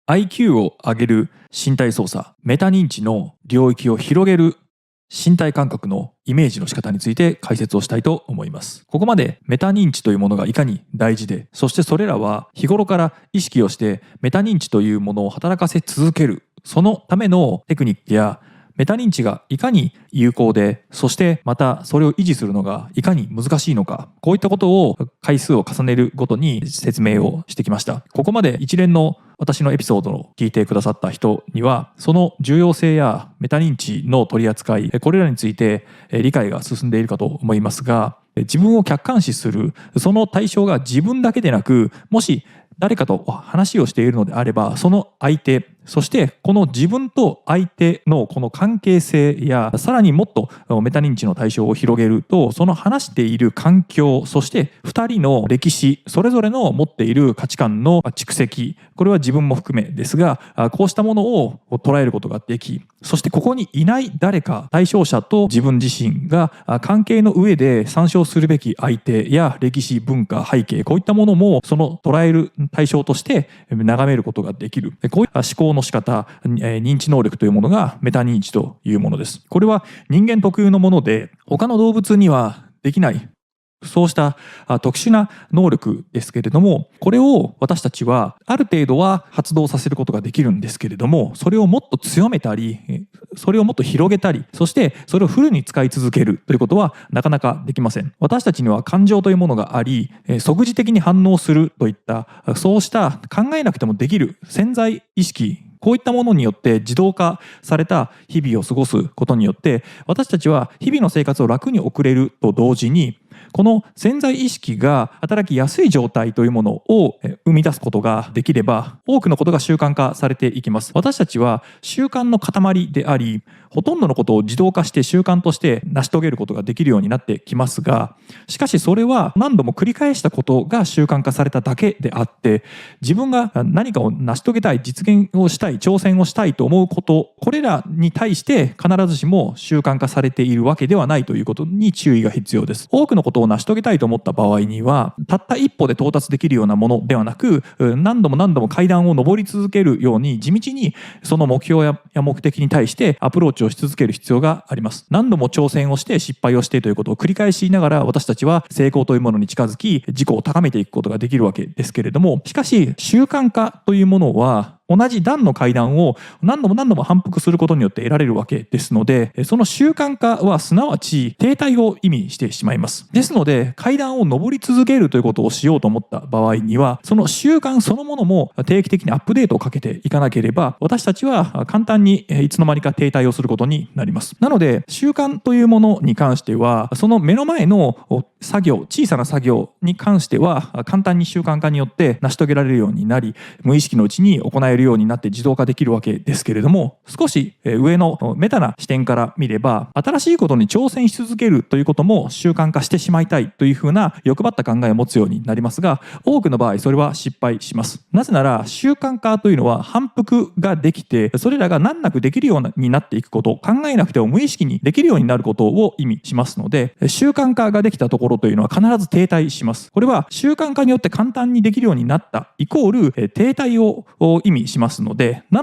IQ を上げる身体操作、メタ認知の領域を広げる身体感覚のイメージの仕方について解説をしたいと思います。ここまでメタ認知というものがいかに大事で、そしてそれらは日頃から意識をしてメタ認知というものを働かせ続ける、そのためのテクニックやメタ認知がいかに有効で、そしてまたそれを維持するのがいかに難しいのか、こういったことを回数を重ねるごとに説明をしてきました。ここまで一連の私のエピソードを聞いてくださった人には、その重要性やメタ認知の取り扱い、これらについて理解が進んでいるかと思いますが、自分を客観視する、その対象が自分だけでなく、もし誰かと話をしているのであれば、その相手、そしてこの自分と相手のこの関係性や、さらにもっとメタ認知の対象を広げると、その話している環境、そして2人の歴史、それぞれの持っている価値観の蓄積、これは自分も含めですが、こうしたものを捉えることができ、そしてここにいない誰か、対象者と自分自身が関係の上で参照するべき相手や歴史、文化、背景、こういったものもその捉える対象として眺めることができる。こういった思考の仕方、認知能力というものがメタ認知というものです。これは人間特有のもので、他の動物にはできないそうした特殊な能力ですけれども、これを私たちはある程度は発動させることができるんですけれども、それをもっと強めたり、それをもっと広げたり、そしてそれをフルに使い続けるということはなかなかできません。私たちには感情というものがあり、即時的に反応するといったそうした考えなくてもできる潜在意識、こういったものによって自動化された日々を過ごすことによって、私たちは日々の生活を楽に送れると同時に、この潜在意識が働きやすい状態というものを生み出すことができれば、多くのことが習慣化されていきます。私たちは習慣の塊であり、ほとんどのことを自動化して習慣として成し遂げることができるようになってきますが、しかしそれは何度も繰り返したことが習慣化されただけであって、自分が何かを成し遂げたい、実現をしたい、挑戦をしたいと思うこと、これらに対して必ずしも習慣化されているわけではないということに注意が必要です。多くのことを成し遂げたいと思った場合には、たった一歩で到達できるようなものではなく、何度も何度も階段を上り続けるように地道にその目標や目的に対してアプローチをし続ける必要があります。何度も挑戦をして失敗をしてということを繰り返しながら、私たちは成功というものに近づき、自己を高めていくことができるわけですけれども、しかし習慣化というものは同じ段の階段を何度も何度も反復することによって得られるわけですので、その習慣化はすなわち停滞を意味してしまいます。ですので、階段を上り続けるということをしようと思った場合には、その習慣そのものも定期的にアップデートをかけていかなければ、私たちは簡単にいつの間にか停滞をすることになります。なので、習慣というものに関しては、その目の前の作業、小さな作業に関しては簡単に習慣化によって成し遂げられるようになり、無意識のうちに行えるようになって自動化できるわけですけれども、少し上のメタな視点から見れば、新しいことに挑戦し続けるということも習慣化してしまいたいというふうな欲張った考えを持つようになりますが、多くの場合それは失敗します。なぜなら習慣化というのは反復ができて、それらが難なくできるようになっていくこと、考えなくても無意識にできるようになることを意味しますので、習慣化ができたところというのは必ず停滞します。これは習慣化によって簡単にできるようになったイコール停滞を意味しますので、停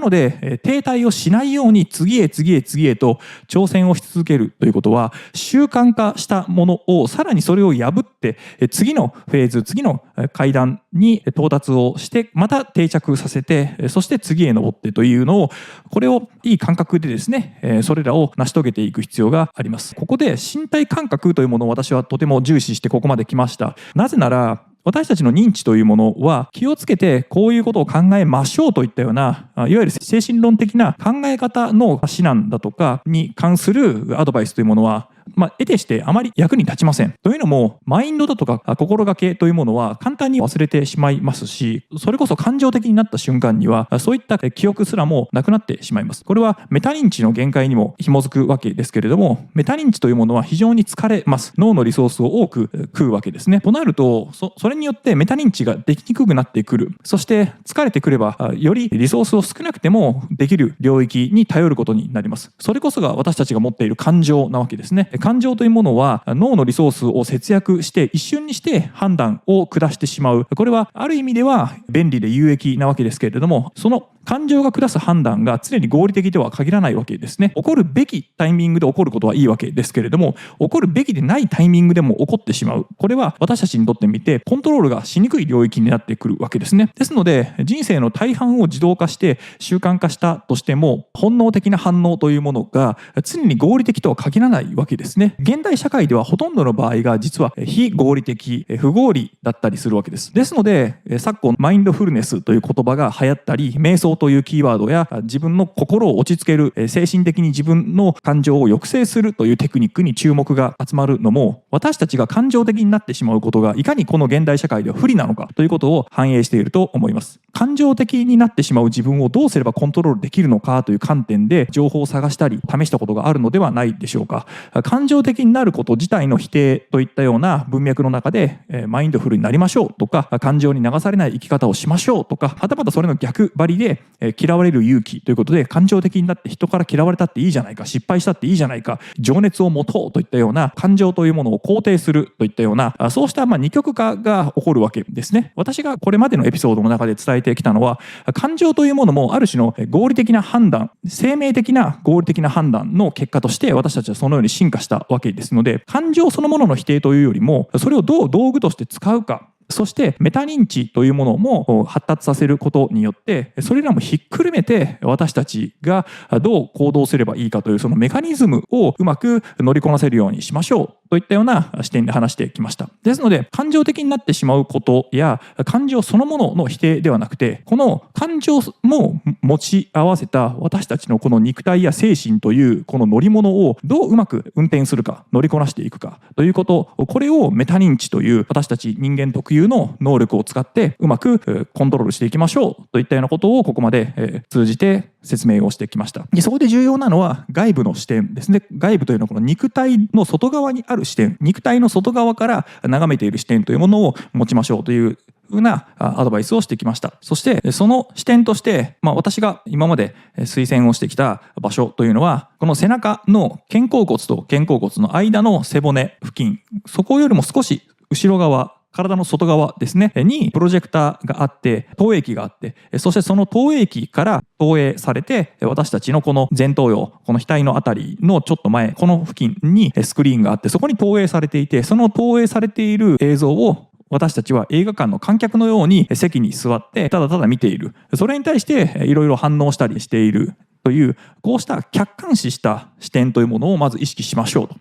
滞をしないように次へ次へ次へと挑戦をし続けるということは、習慣化したものをさらにそれを破って次のフェーズ、次の階段に到達をしてまた定着させて、そして次へ登ってというのを、これをいい感覚でですね、それらを成し遂げていく必要があります。ここで身体感覚というものを私はとても重視してここまで来ました。なぜなら私たちの認知というものは気をつけてこういうことを考えましょうといったような、いわゆる精神論的な考え方の指南だとかに関するアドバイスというものは得てしてあまり役に立ちません。というのも、マインドだとか心がけというものは簡単に忘れてしまいますし、それこそ感情的になった瞬間にはそういった記憶すらもなくなってしまいます。これはメタ認知の限界にも紐づくわけですけれども、メタ認知というものは非常に疲れます。脳のリソースを多く食うわけですね。となると、それによってメタ認知ができにくくなってくる。そして疲れてくればよりリソースを少なくてもできる領域に頼ることになります。それこそが私たちが持っている感情なわけですね。感情というものは脳のリソースを節約して一瞬にして判断を下してしまう。これはある意味では便利で有益なわけですけれども、その感情が下す判断が常に合理的とは限らないわけですね。起こるべきタイミングで起こることはいいわけですけれども、起こるべきでないタイミングでも起こってしまう。これは私たちにとってみてコントロールがしにくい領域になってくるわけですね。ですので、人生の大半を自動化して習慣化したとしても、本能的な反応というものが常に合理的とは限らないわけですね。現代社会ではほとんどの場合が実は非合理的、不合理だったりするわけです。ですので、昨今マインドフルネスという言葉が流行ったり、瞑想というキーワードや自分の心を落ち着ける、精神的に自分の感情を抑制するというテクニックに注目が集まるのも、私たちが感情的になってしまうことがいかにこの現代社会では不利なのかということを反映していると思います。感情的になってしまう自分をどうすればコントロールできるのかという観点で情報を探したり試したことがあるのではないでしょうか。感情的になること自体の否定といったような文脈の中で、マインドフルになりましょうとか、感情に流されない生き方をしましょうとか、はたまたそれの逆張りで、嫌われる勇気ということで、感情的になって人から嫌われたっていいじゃないか、失敗したっていいじゃないか、情熱を持とうといったような感情というものを肯定するといったような、そうした二極化が起こるわけですね。私がこれまでのエピソードの中で伝えてきたのは、感情というものもある種の合理的な判断、生命的な合理的な判断の結果として私たちはそのように進化したわけですので、感情そのものの否定というよりも、それをどう道具として使うか、そしてメタ認知というものも発達させることによって、それらもひっくるめて私たちがどう行動すればいいかというそのメカニズムをうまく乗りこなせるようにしましょうといったような視点で話してきました。ですので、感情的になってしまうことや感情そのものの否定ではなくて、この感情も持ち合わせた私たちのこの肉体や精神というこの乗り物をどううまく運転するか、乗りこなしていくかということ、これをメタ認知という私たち人間特有の能力を使ってうまくコントロールしていきましょうといったようなことをここまで通じて説明をしてきました。で、そこで重要なのは外部の視点ですね。外部というのはこの肉体の外側にある視点、肉体の外側から眺めている視点というものを持ちましょうというふうなアドバイスをしてきました。そしてその視点として、私が今まで推薦をしてきた場所というのは、この背中の肩甲骨と肩甲骨の間の背骨付近、そこよりも少し後ろ側、体の外側ですねにプロジェクターがあって投影機があって、そしてその投影機から投影されて私たちのこの前頭葉、この額のあたりのちょっと前、この付近にスクリーンがあって、そこに投影されていて、その投影されている映像を私たちは映画館の観客のように席に座ってただただ見ている。それに対していろいろ反応したりしているという、こうした客観視した視点というものをまず意識しましょうと。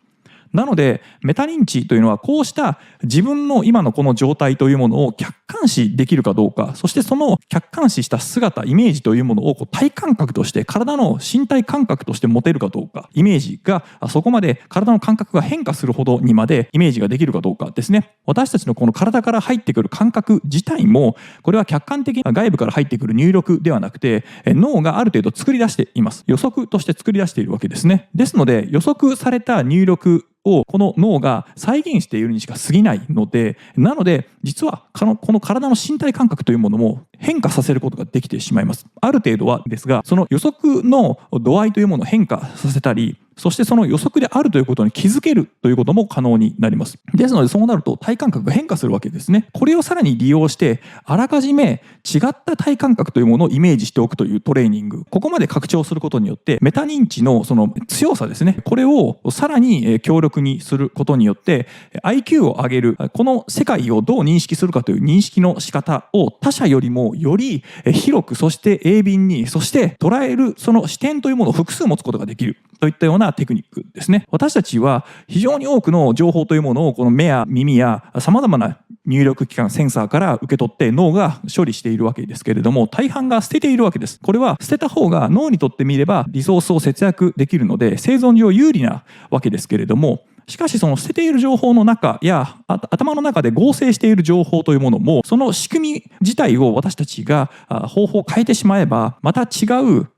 なのでメタ認知というのはこうした自分の今のこの状態というものを客観視できるかどうか、そしてその客観視した姿、イメージというものを体感覚として、体の身体感覚として持てるかどうか、イメージがそこまで体の感覚が変化するほどにまでイメージができるかどうかですね。私たちのこの体から入ってくる感覚自体も、これは客観的な外部から入ってくる入力ではなくて、脳がある程度作り出しています。予測として作り出しているわけですね。ですので予測された入力をこの脳が再現しているにしか過ぎないので、なので実はこの体の身体感覚というものも変化させることができてしまいます。ある程度はですが、その予測の度合いというものを変化させたり、そしてその予測であるということに気づけるということも可能になります。ですのでそうなると体感覚が変化するわけですね。これをさらに利用してあらかじめ違った体感覚というものをイメージしておくというトレーニング、ここまで拡張することによってメタ認知のその強さですね、これをさらに強力にすることによって IQ を上げる、この世界をどう認識するかという認識の仕方を他者よりもより広く、そして鋭敏に、そして捉えるその視点というものを複数持つことができるといったようなテクニックですね。私たちは非常に多くの情報というものをこの目や耳やさまざまな入力機関、センサーから受け取って脳が処理しているわけですけれども、大半が捨てているわけです。これは捨てた方が脳にとってみればリソースを節約できるので生存上有利なわけですけれども、しかしその捨てている情報の中や頭の中で合成している情報というものも、その仕組み自体を私たちが方法を変えてしまえば、また違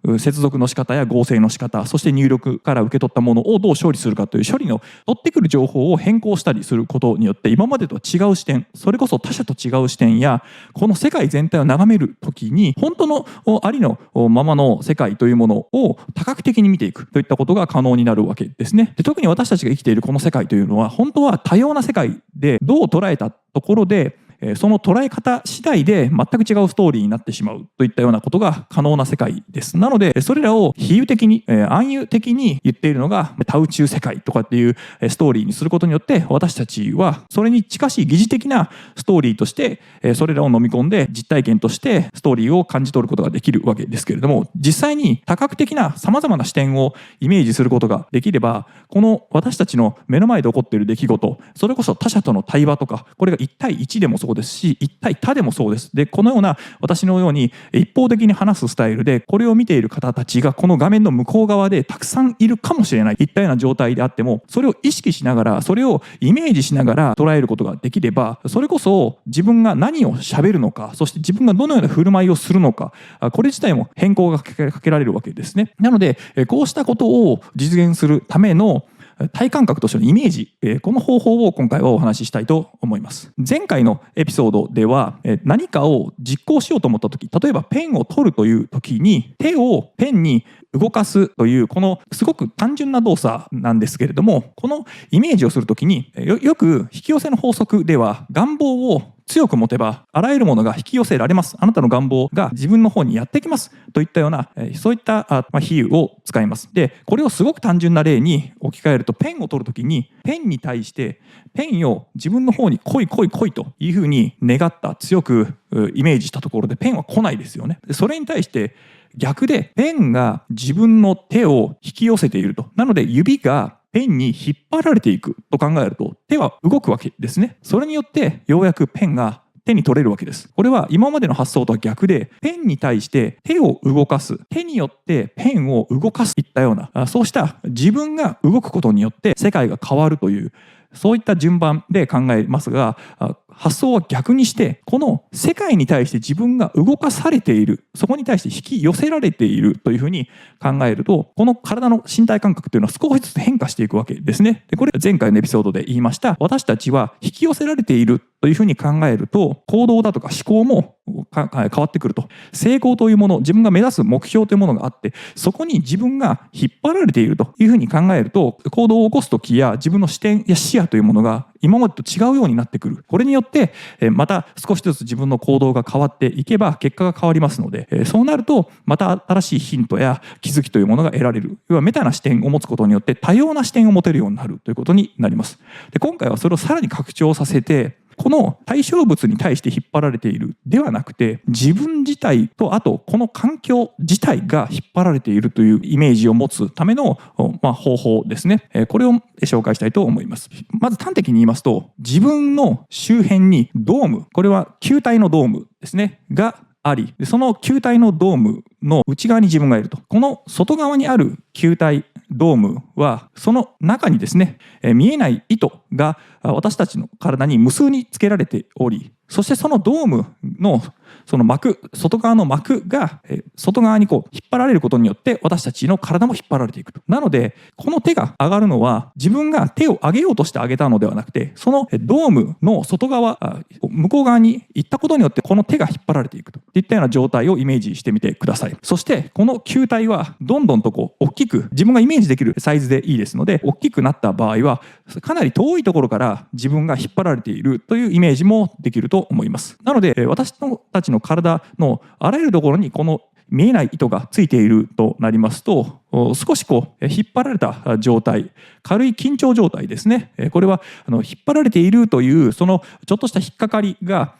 う接続の仕方や合成の仕方、そして入力から受け取ったものをどう処理するかという処理の取ってくる情報を変更したりすることによって、今までとは違う視点、それこそ他者と違う視点やこの世界全体を眺めるときに本当のありのままの世界というものを多角的に見ていくといったことが可能になるわけですね。で、特に私たちが生きているこの世界というのは本当は多様な世界で、どう捉えたところでその捉え方次第で全く違うストーリーになってしまうといったようなことが可能な世界です。なのでそれらを比喩的に暗喩的に言っているのが多宇宙世界とかっていうストーリーにすることによって、私たちはそれに近しい疑似的なストーリーとしてそれらを飲み込んで実体験としてストーリーを感じ取ることができるわけですけれども、実際に多角的なさまざまな視点をイメージすることができれば、この私たちの目の前で起こっている出来事、それこそ他者との対話とか、これが1対1でもそうですし1対他でもそうです。で、このような私のように一方的に話すスタイルでこれを見ている方たちがこの画面の向こう側でたくさんいるかもしれない、いったような状態であっても、それを意識しながら、それをイメージしながら捉えることができれば、それこそ自分が何を喋るのか、そして自分がどのような振る舞いをするのか、これ自体も変更がかけられるわけですね。なのでこうしたことを実現するための体感覚としてのイメージ、この方法を今回はお話ししたいと思います。前回のエピソードでは何かを実行しようと思った時、例えばペンを取るという時に手をペンに動かすというこのすごく単純な動作なんですけれども、このイメージをするときによく引き寄せの法則では、願望を強く持てばあらゆるものが引き寄せられます、あなたの願望が自分の方にやってきますといったようなそういった比喩を使います。で、これをすごく単純な例に置き換えると、ペンを取るときにペンに対してペンを自分の方に来い来い来いというふうに願った、強くイメージしたところでペンは来ないですよね。それに対して逆でペンが自分の手を引き寄せていると。なので指がペンに引っ張られていくと考えると、手は動くわけですね。それによってようやくペンが手に取れるわけです。これは今までの発想とは逆で、ペンに対して手を動かす、手によってペンを動かすといったような、そうした自分が動くことによって世界が変わるという、そういった順番で考えますが、発想は逆にして、この世界に対して自分が動かされている、そこに対して引き寄せられているというふうに考えると、この体の身体感覚というのは少しずつ変化していくわけですね。で、これ前回のエピソードで言いました、私たちは引き寄せられているというふうに考えると、行動だとか思考も変わってくると。成功というもの、自分が目指す目標というものがあって、そこに自分が引っ張られているというふうに考えると、行動を起こすときや自分の視点や視野というものが今までと違うようになってくる。これによってまた少しずつ自分の行動が変わっていけば結果が変わりますので、そうなるとまた新しいヒントや気づきというものが得られる。要はメタな視点を持つことによって多様な視点を持てるようになるということになります。で、今回はそれをさらに拡張させて、この対象物に対して引っ張られているではなくて、自分自体とあとこの環境自体が引っ張られているというイメージを持つための、方法ですね。これを紹介したいと思います。まず端的に言いますと、自分の周辺にドーム、これは球体のドームですねがあり、その球体のドームの内側に自分がいると。この外側にある球体ドームはその中にですね、見えない糸が私たちの体に無数につけられており、そしてそのドームのその膜、外側の膜が外側にこう引っ張られることによって私たちの体も引っ張られていくと。なのでこの手が上がるのは自分が手を上げようとして上げたのではなくて、そのドームの外側、向こう側に行ったことによってこの手が引っ張られていくといったような状態をイメージしてみてください。そしてこの球体はどんどんとこう大きく、自分がイメージできるサイズでいいですので、大きくなった場合はかなり遠いところから自分が引っ張られているというイメージもできると思います。なので私たちの体のあらゆるところにこの見えない糸がついているとなりますと、少しこう引っ張られた状態、軽い緊張状態ですね。これは引っ張られているというそのちょっとした引っかかりが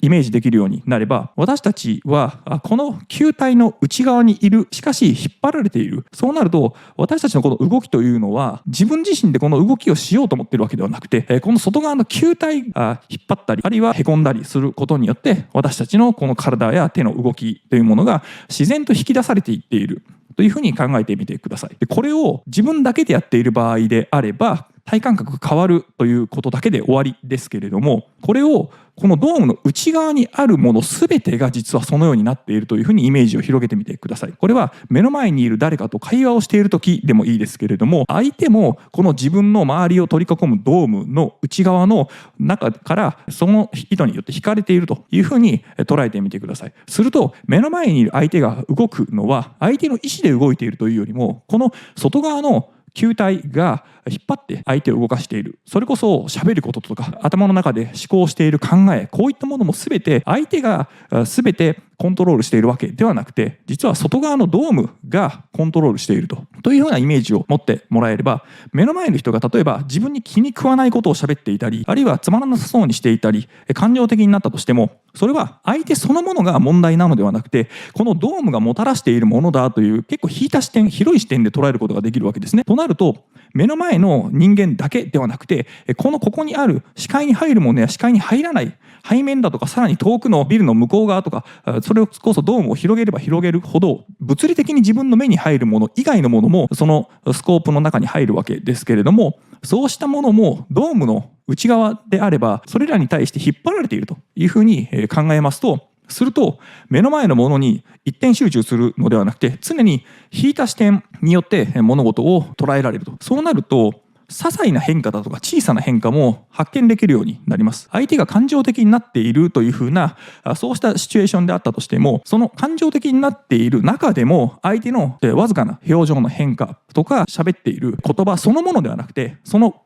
イメージできるようになれば、私たちはこの球体の内側にいる、しかし引っ張られている。そうなると私たちのこの動きというのは自分自身でこの動きをしようと思っているわけではなくて、この外側の球体が引っ張ったりあるいはへこんだりすることによって私たちのこの体や手の動きというものが自然と引き出されていっているというふうに考えてみてください。で、これを自分だけでやっている場合であれば体感覚が変わるということだけで終わりですけれども、これをこのドームの内側にあるもの全てが実はそのようになっているというふうにイメージを広げてみてください。これは目の前にいる誰かと会話をしている時でもいいですけれども、相手もこの自分の周りを取り囲むドームの内側の中からその人によって惹かれているというふうに捉えてみてください。すると目の前にいる相手が動くのは相手の意思で動いているというよりも、この外側の球体が引っ張って相手を動かしている。それこそ喋ることとか頭の中で思考している考え、こういったものも全て相手が全てコントロールしているわけではなくて、実は外側のドームがコントロールしているというようなイメージを持ってもらえれば、目の前の人が例えば自分に気に食わないことを喋っていたり、あるいはつまらなさそうにしていたり感情的になったとしても、それは相手そのものが問題なのではなくて、このドームがもたらしているものだという結構引いた視点、広い視点で捉えることができるわけですね。となると目の前の人間だけではなくて、ここにある視界に入るものや視界に入らない背面だとか、さらに遠くのビルの向こう側とか、それこそドームを広げれば広げるほど物理的に自分の目に入るもの以外のものもそのスコープの中に入るわけですけれども、そうしたものもドームの内側であればそれらに対して引っ張られているというふうに考えますと、すると目の前のものに一点集中するのではなくて、常に引いた視点によって物事を捉えられると。そうなると些細な変化だとか小さな変化も発見できるようになります。相手が感情的になっているというふうなそうしたシチュエーションであったとしても、その感情的になっている中でも相手のわずかな表情の変化とか喋っている言葉そのものではなくて、その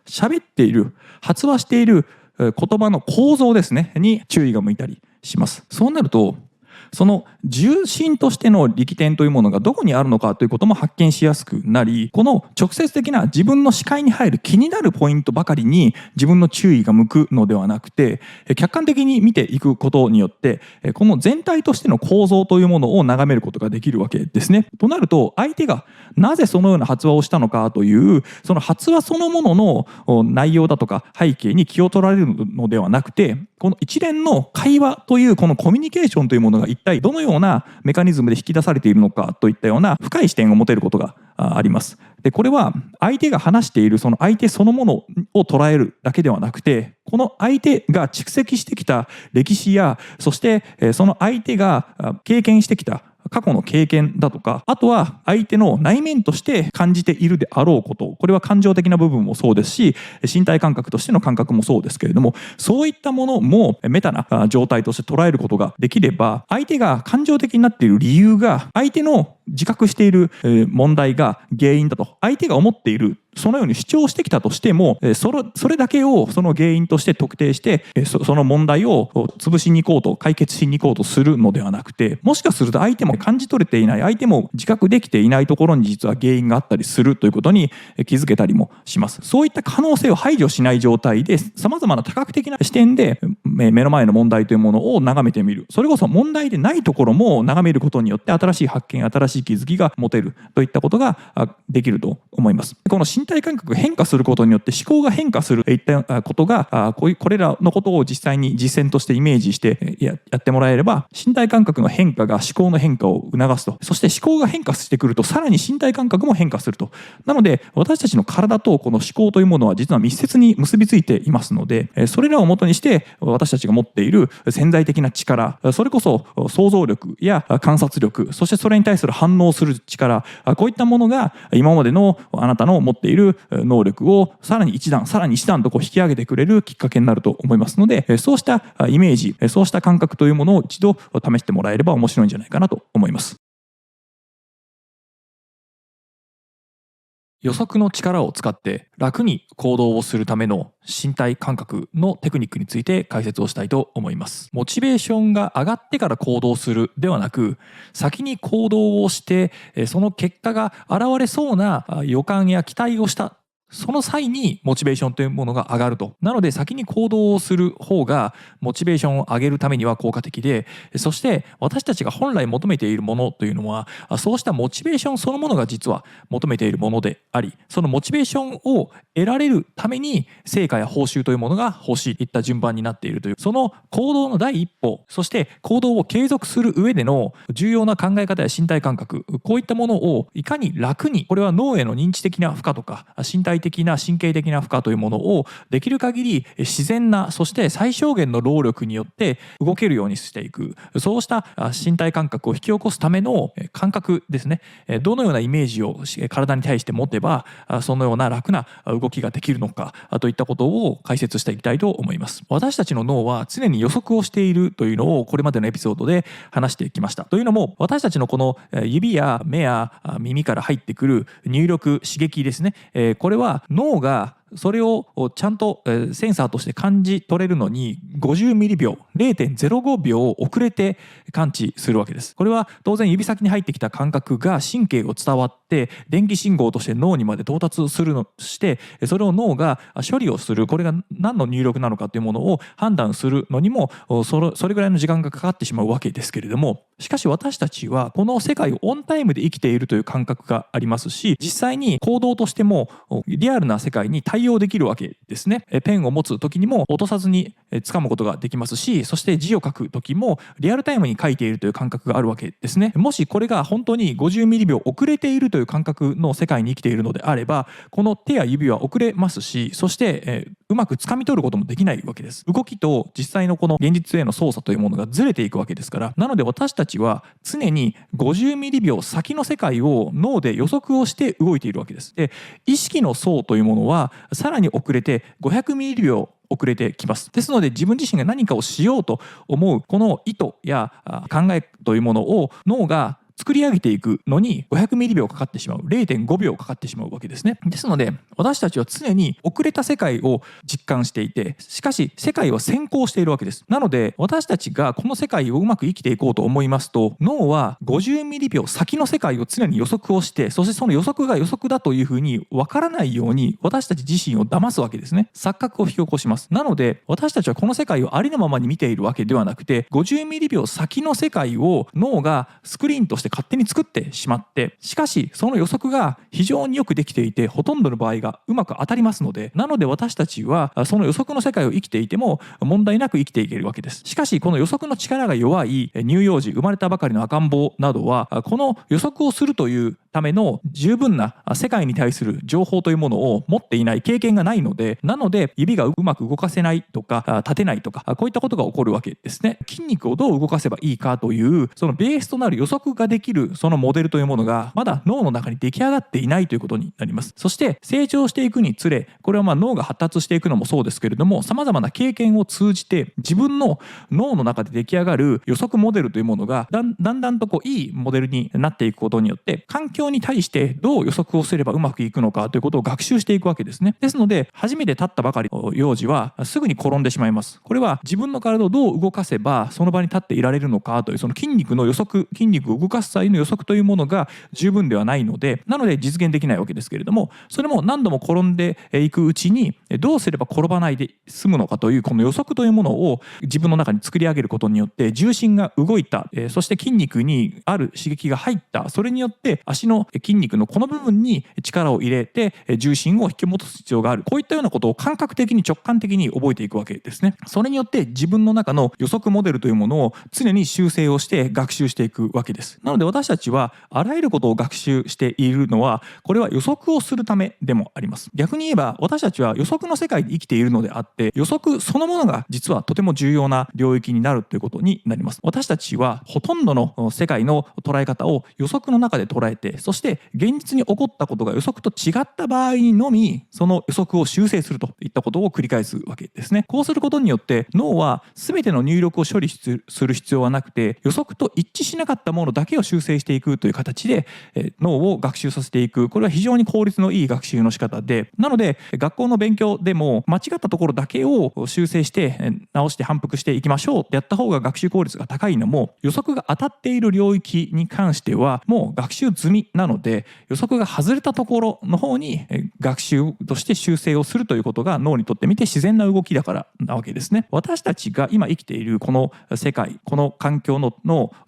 喋っている発話している言葉の構造ですねに注意が向いたりします。そうなるとその重心としての力点というものがどこにあるのかということも発見しやすくなり、この直接的な自分の視界に入る気になるポイントばかりに自分の注意が向くのではなくて、客観的に見ていくことによってこの全体としての構造というものを眺めることができるわけですね。となると相手がなぜそのような発話をしたのかというその発話そのものの内容だとか背景に気を取られるのではなくて、この一連の会話というこのコミュニケーションというものが一体どのようなメカニズムで引き出されているのかといったような深い視点を持てることがあります。でこれは相手が話しているその相手そのものを捉えるだけではなくて、この相手が蓄積してきた歴史や、そしてその相手が経験してきた過去の経験だとか、あとは相手の内面として感じているであろうこと、これは感情的な部分もそうですし身体感覚としての感覚もそうですけれども、そういったものもメタな状態として捉えることができれば、相手が感情的になっている理由が相手の自覚している問題が原因だと相手が思っている、そのように主張してきたとしても、それだけをその原因として特定してその問題を潰しに行こうと解決しに行こうとするのではなくて、もしかすると相手も感じ取れていない、相手も自覚できていないところに実は原因があったりするということに気づけたりもします。そういった可能性を排除しない状態でさまざまな多角的な視点で目の前の問題というものを眺めてみる、それこそ問題でないところも眺めることによって新しい発見、新しい気づきが持てるといったことができると思います。この身体感覚が変化することによって思考が変化するといったことがこれらのことを実際に実践としてイメージしてやってもらえれば、身体感覚の変化が思考の変化を促すと、そして思考が変化してくるとさらに身体感覚も変化すると。なので私たちの体とこの思考というものは実は密接に結びついていますので、それらをもとにして私たちが持っている潜在的な力、それこそ想像力や観察力、そしてそれに対する反応する力、こういったものが今までのあなたの持っている能力をさらに一段と引き上げてくれるきっかけになると思いますので、そうしたイメージ、そうした感覚というものを一度試してもらえれば面白いんじゃないかなと思います。予測の力を使って楽に行動をするための身体感覚のテクニックについて解説をしたいと思います。モチベーションが上がってから行動するではなく、先に行動をしてその結果が現れそうな予感や期待をしたその際にモチベーションというものが上がると。なので先に行動をする方がモチベーションを上げるためには効果的で、そして私たちが本来求めているものというのはそうしたモチベーションそのものが実は求めているものであり、そのモチベーションを得られるために成果や報酬というものが欲しいといった順番になっているという、その行動の第一歩、そして行動を継続する上での重要な考え方や身体感覚、こういったものをいかに楽に、これは脳への認知的な負荷とか身体的な神経的な負荷というものをできる限り自然な、そして最小限の労力によって動けるようにしていく、そうした身体感覚を引き起こすための感覚ですね。どのようなイメージを体に対して持てばそのような楽な動きができるのかといったことを解説していきたいと思います。私たちの脳は常に予測をしているというのをこれまでのエピソードで話してきました。というのも、私たちのこの指や目や耳から入ってくる入力刺激ですね、これは脳がそれをちゃんとセンサーとして感じ取れるのに50ミリ秒 0.05 秒遅れて感知するわけです。これは当然指先に入ってきた感覚が神経を伝わって電気信号として脳にまで到達するのして、それを脳が処理をする、これが何の入力なのかというものを判断するのにもそれぐらいの時間がかかってしまうわけですけれども、しかし私たちはこの世界をオンタイムで生きているという感覚がありますし、実際に行動としてもリアルな世界に対応できるわけですね。ペンを持つ時にも落とさずに掴むことができますし、そして字を書く時もリアルタイムに書いているという感覚があるわけですね。もしこれが本当に50ミリ秒遅れているという感覚の世界に生きているのであれば、この手や指は遅れますし、そしてうまく掴み取ることもできないわけです。動きと実際のこの現実への操作というものがずれていくわけですから、なので私たちは常に50ミリ秒先の世界を脳で予測をして動いているわけです。で、意識の層というものはさらに遅れて500ミリ秒遅れてきます。ですので自分自身が何かをしようと思うこの意図や考えというものを脳が作り上げていくのに500ミリ秒かかってしまう、0.5 秒かかってしまうわけですね。ですので私たちは常に遅れた世界を実感していて、しかし世界は先行しているわけです。なので私たちがこの世界をうまく生きていこうと思いますと、脳は50ミリ秒先の世界を常に予測をして、そしてその予測が予測だというふうに分からないように私たち自身を騙すわけですね。錯覚を引き起こします。なので私たちはこの世界をありのままに見ているわけではなくて、50ミリ秒先の世界を脳がスクリーンとして勝手に作ってしまって、しかしその予測が非常によくできていて、ほとんどの場合がうまく当たりますので、なので私たちはその予測の世界を生きていても問題なく生きていけるわけです。しかしこの予測の力が弱い乳幼児、生まれたばかりの赤ん坊などはこの予測をするというための十分な世界に対する情報というものを持っていない、経験がないので、なので指がうまく動かせないとか立てないとか、こういったことが起こるわけですね。筋肉をどう動かせばいいかというそのベースとなる予測ができるそのモデルというものがまだ脳の中に出来上がっていないということになります。そして成長していくにつれ、これは脳が発達していくのもそうですけれども、様々な経験を通じて自分の脳の中で出来上がる予測モデルというものがだんだんといいモデルになっていくことによって、環境に対してどう予測をすればうまくいくのかということを学習していくわけですね。ですので初めて立ったばかりの幼児はすぐに転んでしまいます。これは自分の体をどう動かせばその場に立っていられるのかというその筋肉の予測、筋肉を動かす際の予測というものが十分ではないので、なので実現できないわけですけれども、それも何度も転んでいくうちにどうすれば転ばないで済むのかというこの予測というものを自分の中に作り上げることによって、重心が動いた、そして筋肉にある刺激が入った、それによって足の筋肉のこの部分に力を入れて重心を引き戻す必要がある、こういったようなことを感覚的に直感的に覚えていくわけですね。それによって自分の中の予測モデルというものを常に修正をして学習していくわけです。なので私たちはあらゆることを学習しているのは、これは予測をするためでもあります。逆に言えば私たちは予測の世界で生きているのであって、予測そのものが実はとても重要な領域になるということになります。私たちはほとんどの世界の捉え方を予測の中で捉えて、そして現実に起こったことが予測と違った場合にのみその予測を修正するといったことを繰り返すわけですね。こうすることによって脳は全ての入力を処理する必要はなくて、予測と一致しなかったものだけを修正していくという形で脳を学習させていく、これは非常に効率のいい学習の仕方で、なので学校の勉強でも間違ったところだけを修正して直して反復していきましょうってやった方が学習効率が高いのも、予測が当たっている領域に関してはもう学習済みなので、予測が外れたところの方に学習として修正をするということが脳にとってみて自然な動きだからなわけですね。私たちが今生きているこの世界、この環境の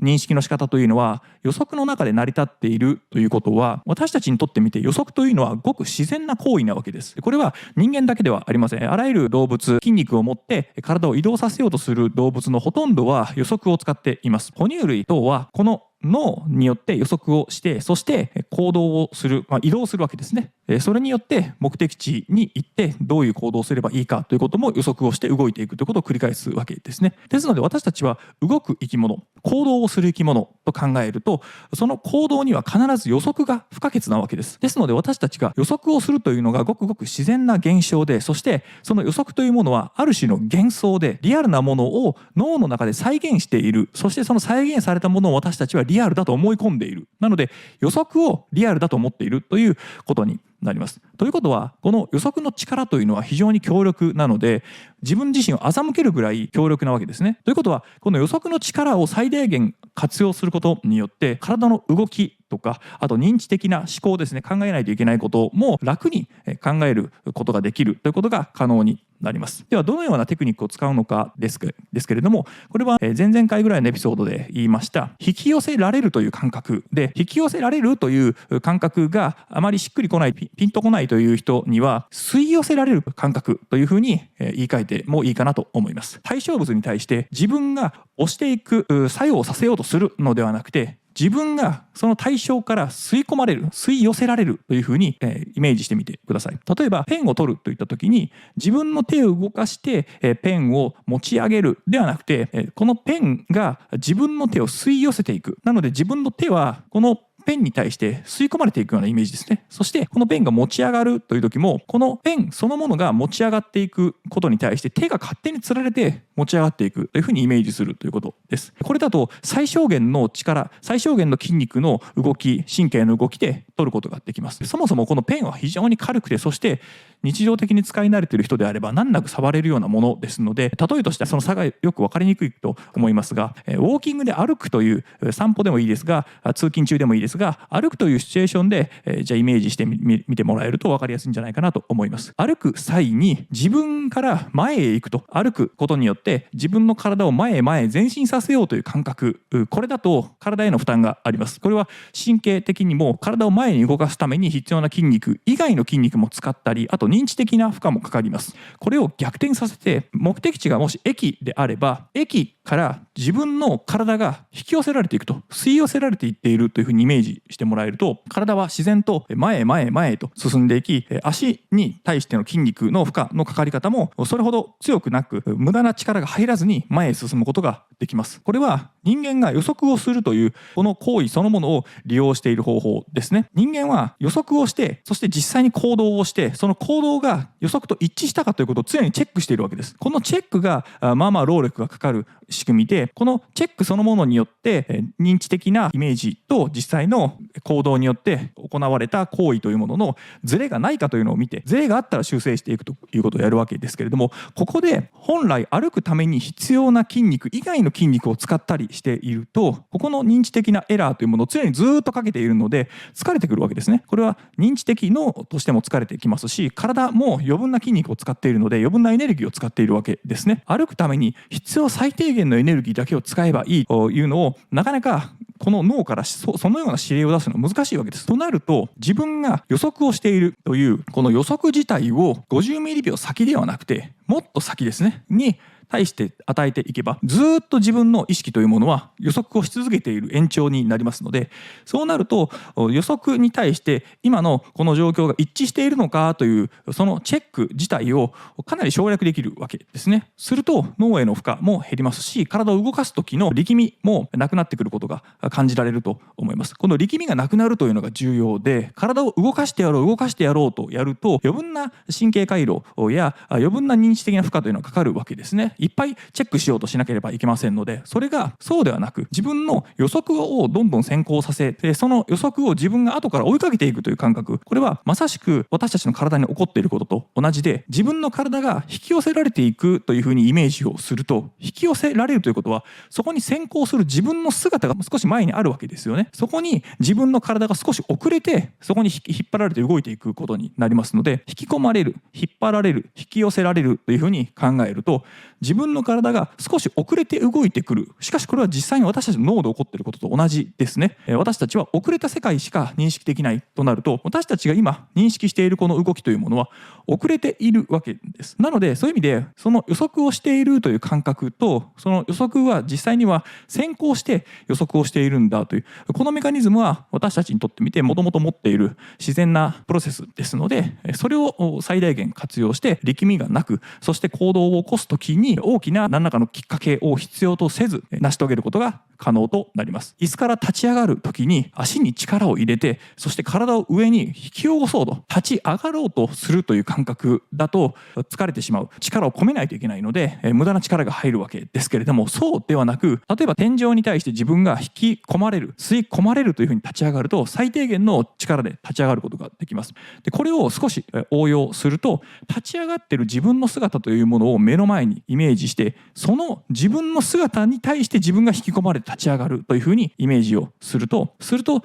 認識の仕方というのは予測の中で成り立っているということは、私たちにとってみて予測というのはごく自然な行為なわけです。これは人間だけではありません。あらゆる動物、筋肉を持って体を移動させようとする動物のほとんどは予測を使っています。哺乳類等はこの脳によって予測をして、そして行動をする、移動するわけですね。それによって目的地に行ってどういう行動をすればいいかということも予測をして動いていくということを繰り返すわけですね。ですので私たちは動く生き物、行動をする生き物と考えると、その行動には必ず予測が不可欠なわけです。ですので私たちが予測をするというのがごくごく自然な現象で、そしてその予測というものはある種の幻想で、リアルなものを脳の中で再現している。そしてその再現されたものを私たちはリアルだと思い込んでいる。なので予測をリアルだと思っているということになります。ということは、この予測の力というのは非常に強力なので、自分自身を欺けるぐらい強力なわけですね。ということは、この予測の力を最大限活用することによって、体の動きとか、あと認知的な思考ですね、考えないといけないことも楽に考えることができるということが可能になります。ではどのようなテクニックを使うのかですけれども、これは前々回ぐらいのエピソードで言いました引き寄せられるという感覚で、引き寄せられるという感覚があまりしっくりこない、ピンとこないという人には吸い寄せられる感覚というふうに言い換えてもいいかなと思います。対象物に対して自分が押していく、作用させようとするのではなくて、自分がその対象から吸い込まれる、吸い寄せられるというふうに、イメージしてみてください。例えばペンを取るといった時に、自分の手を動かして、ペンを持ち上げるではなくて、このペンが自分の手を吸い寄せていく。なので自分の手はこのペンに対して吸い込まれていくようなイメージですね。そしてこのペンが持ち上がるという時も、このペンそのものが持ち上がっていくことに対して手が勝手につられて持ち上がっていくというふうにイメージするということです。これだと最小限の力、最小限の筋肉の動き、神経の動きで取ることができます。そもそもこのペンは非常に軽くて、そして日常的に使い慣れている人であれば難なく触れるようなものですので、例えとしてはその差がよく分かりにくいと思いますが、ウォーキングで歩くという、散歩でもいいですが、通勤中でもいいですが、歩くというシチュエーションで、じゃあイメージしてみてもらえると分かりやすいんじゃないかなと思います。歩く際に自分から前へ行くと、歩くことによって自分の体を前へ前進させようという感覚、これだと体への負担があります。これは神経的にも体を前に動かすために必要な筋肉以外の筋肉も使ったり、あと認知的な負荷もかかります。これを逆転させて、目的地がもし駅であれば、駅から自分の体が引き寄せられていくと、吸い寄せられていっているというふうにイメージしてもらえると、体は自然と前へと進んでいき、足に対しての筋肉の負荷のかかり方もそれほど強くなく、無駄な力が入らずに前へ進むことができます。これは人間が予測をするというこの行為そのものを利用している方法ですね。人間は予測をして、そして実際に行動をして、その行動が予測と一致したかということを常にチェックしているわけです。このチェックが労力がかかる仕組みで、このチェックそのものによって認知的なイメージと実際の行動によって行われた行為というもののズレがないかというのを見て、ズレがあったら修正していくということをやるわけですけれども、ここで本来歩くために必要な筋肉以外の筋肉を使ったりしていると、ここの認知的なエラーというものを常にずっとかけているので疲れてくるわけですね。これは認知的脳としても疲れてきますし、体も余分な筋肉を使っているので余分なエネルギーを使っているわけですね。歩くために必要最低限のエネルギーだけを使えばいいというのをなかなかこの脳からそのような指令を出すのは難しいわけです。となると、自分が予測をしているというこの予測自体を50ミリ秒先ではなくて、もっと先ですねに対して与えていけば、ずっと自分の意識というものは予測をし続けている延長になりますので、そうなると予測に対して今のこの状況が一致しているのかというそのチェック自体をかなり省略できるわけですね。すると脳への負荷も減りますし、体を動かす時の力みもなくなってくることが感じられると思います。この力みがなくなるというのが重要で、体を動かしてやろうとやると余分な神経回路や余分な認知的な負荷というのがかかるわけですね。いっぱいチェックしようとしなければいけませんので、それがそうではなく、自分の予測をどんどん先行させて、その予測を自分が後から追いかけていくという感覚、これはまさしく私たちの体に起こっていることと同じで、自分の体が引き寄せられていくというふうにイメージをすると、引き寄せられるということはそこに先行する自分の姿が少し前にあるわけですよね。そこに自分の体が少し遅れて、そこに引っ張られて動いていくことになりますので、引き込まれる、引っ張られる、引き寄せられるというふうに考えると、自分の体が少し遅れて動いてくる。しかしこれは実際に私たちの脳で起こっていることと同じですね。私たちは遅れた世界しか認識できないとなると、私たちが今認識しているこの動きというものは遅れているわけです。なのでそういう意味で、その予測をしているという感覚と、その予測は実際には先行して予測をしているるんだという、このメカニズムは私たちにとってみてもともと持っている自然なプロセスですので、それを最大限活用して力みがなく、そして行動を起こすときに大きな何らかのきっかけを必要とせず成し遂げることが可能となります。椅子から立ち上がるときに足に力を入れて、そして体を上に引き起こそうと、立ち上がろうとするという感覚だと疲れてしまう。力を込めないといけないので、無駄な力が入るわけですけれども、そうではなく、例えば天井に対して自分が引き込まれる、吸い込まれるというふうに立ち上がると、最低限の力で立ち上がることができます。で、これを少し応用すると、立ち上がっている自分の姿というものを目の前にイメージして、その自分の姿に対して自分が引き込まれて立ち上がるというふうにイメージをすると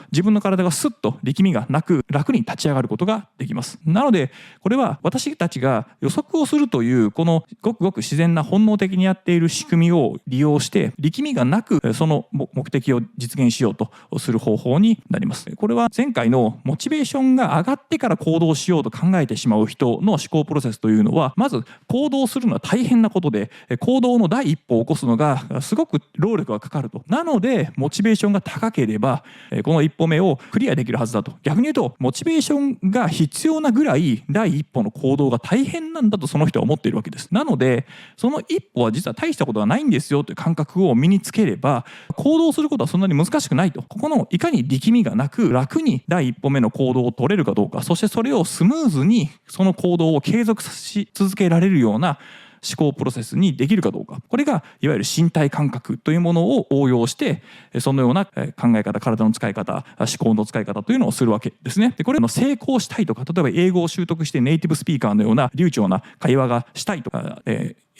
自分の体がスッと力みがなく楽に立ち上がることができます。なのでこれは私たちが予測をするというこのごくごく自然な本能的にやっている仕組みを利用して力みがなくその目的を実現しようとする方法になります。これは前回のモチベーションが上がってから行動しようと考えてしまう人の思考プロセスというのは、まず行動するのは大変なことで、行動の第一歩を起こすのがすごく労力がかかると。なのでモチベーションが高ければこの一歩目をクリアできるはずだと。逆に言うとモチベーションが必要なぐらい第一歩の行動が大変なんだとその人は思っているわけです。なのでその一歩は実は大したことはないんですよという感覚を身につければ、行動することはそんなに難しくないと。ここのいかに力みがなく楽に第一歩目の行動を取れるかどうか、そしてそれをスムーズにその行動を継続し続けられるような思考プロセスにできるかどうか、これがいわゆる身体感覚というものを応用してそのような考え方、体の使い方、思考の使い方というのをするわけですね。でこれの成功したいとか、例えば英語を習得してネイティブスピーカーのような流暢な会話がしたいとか、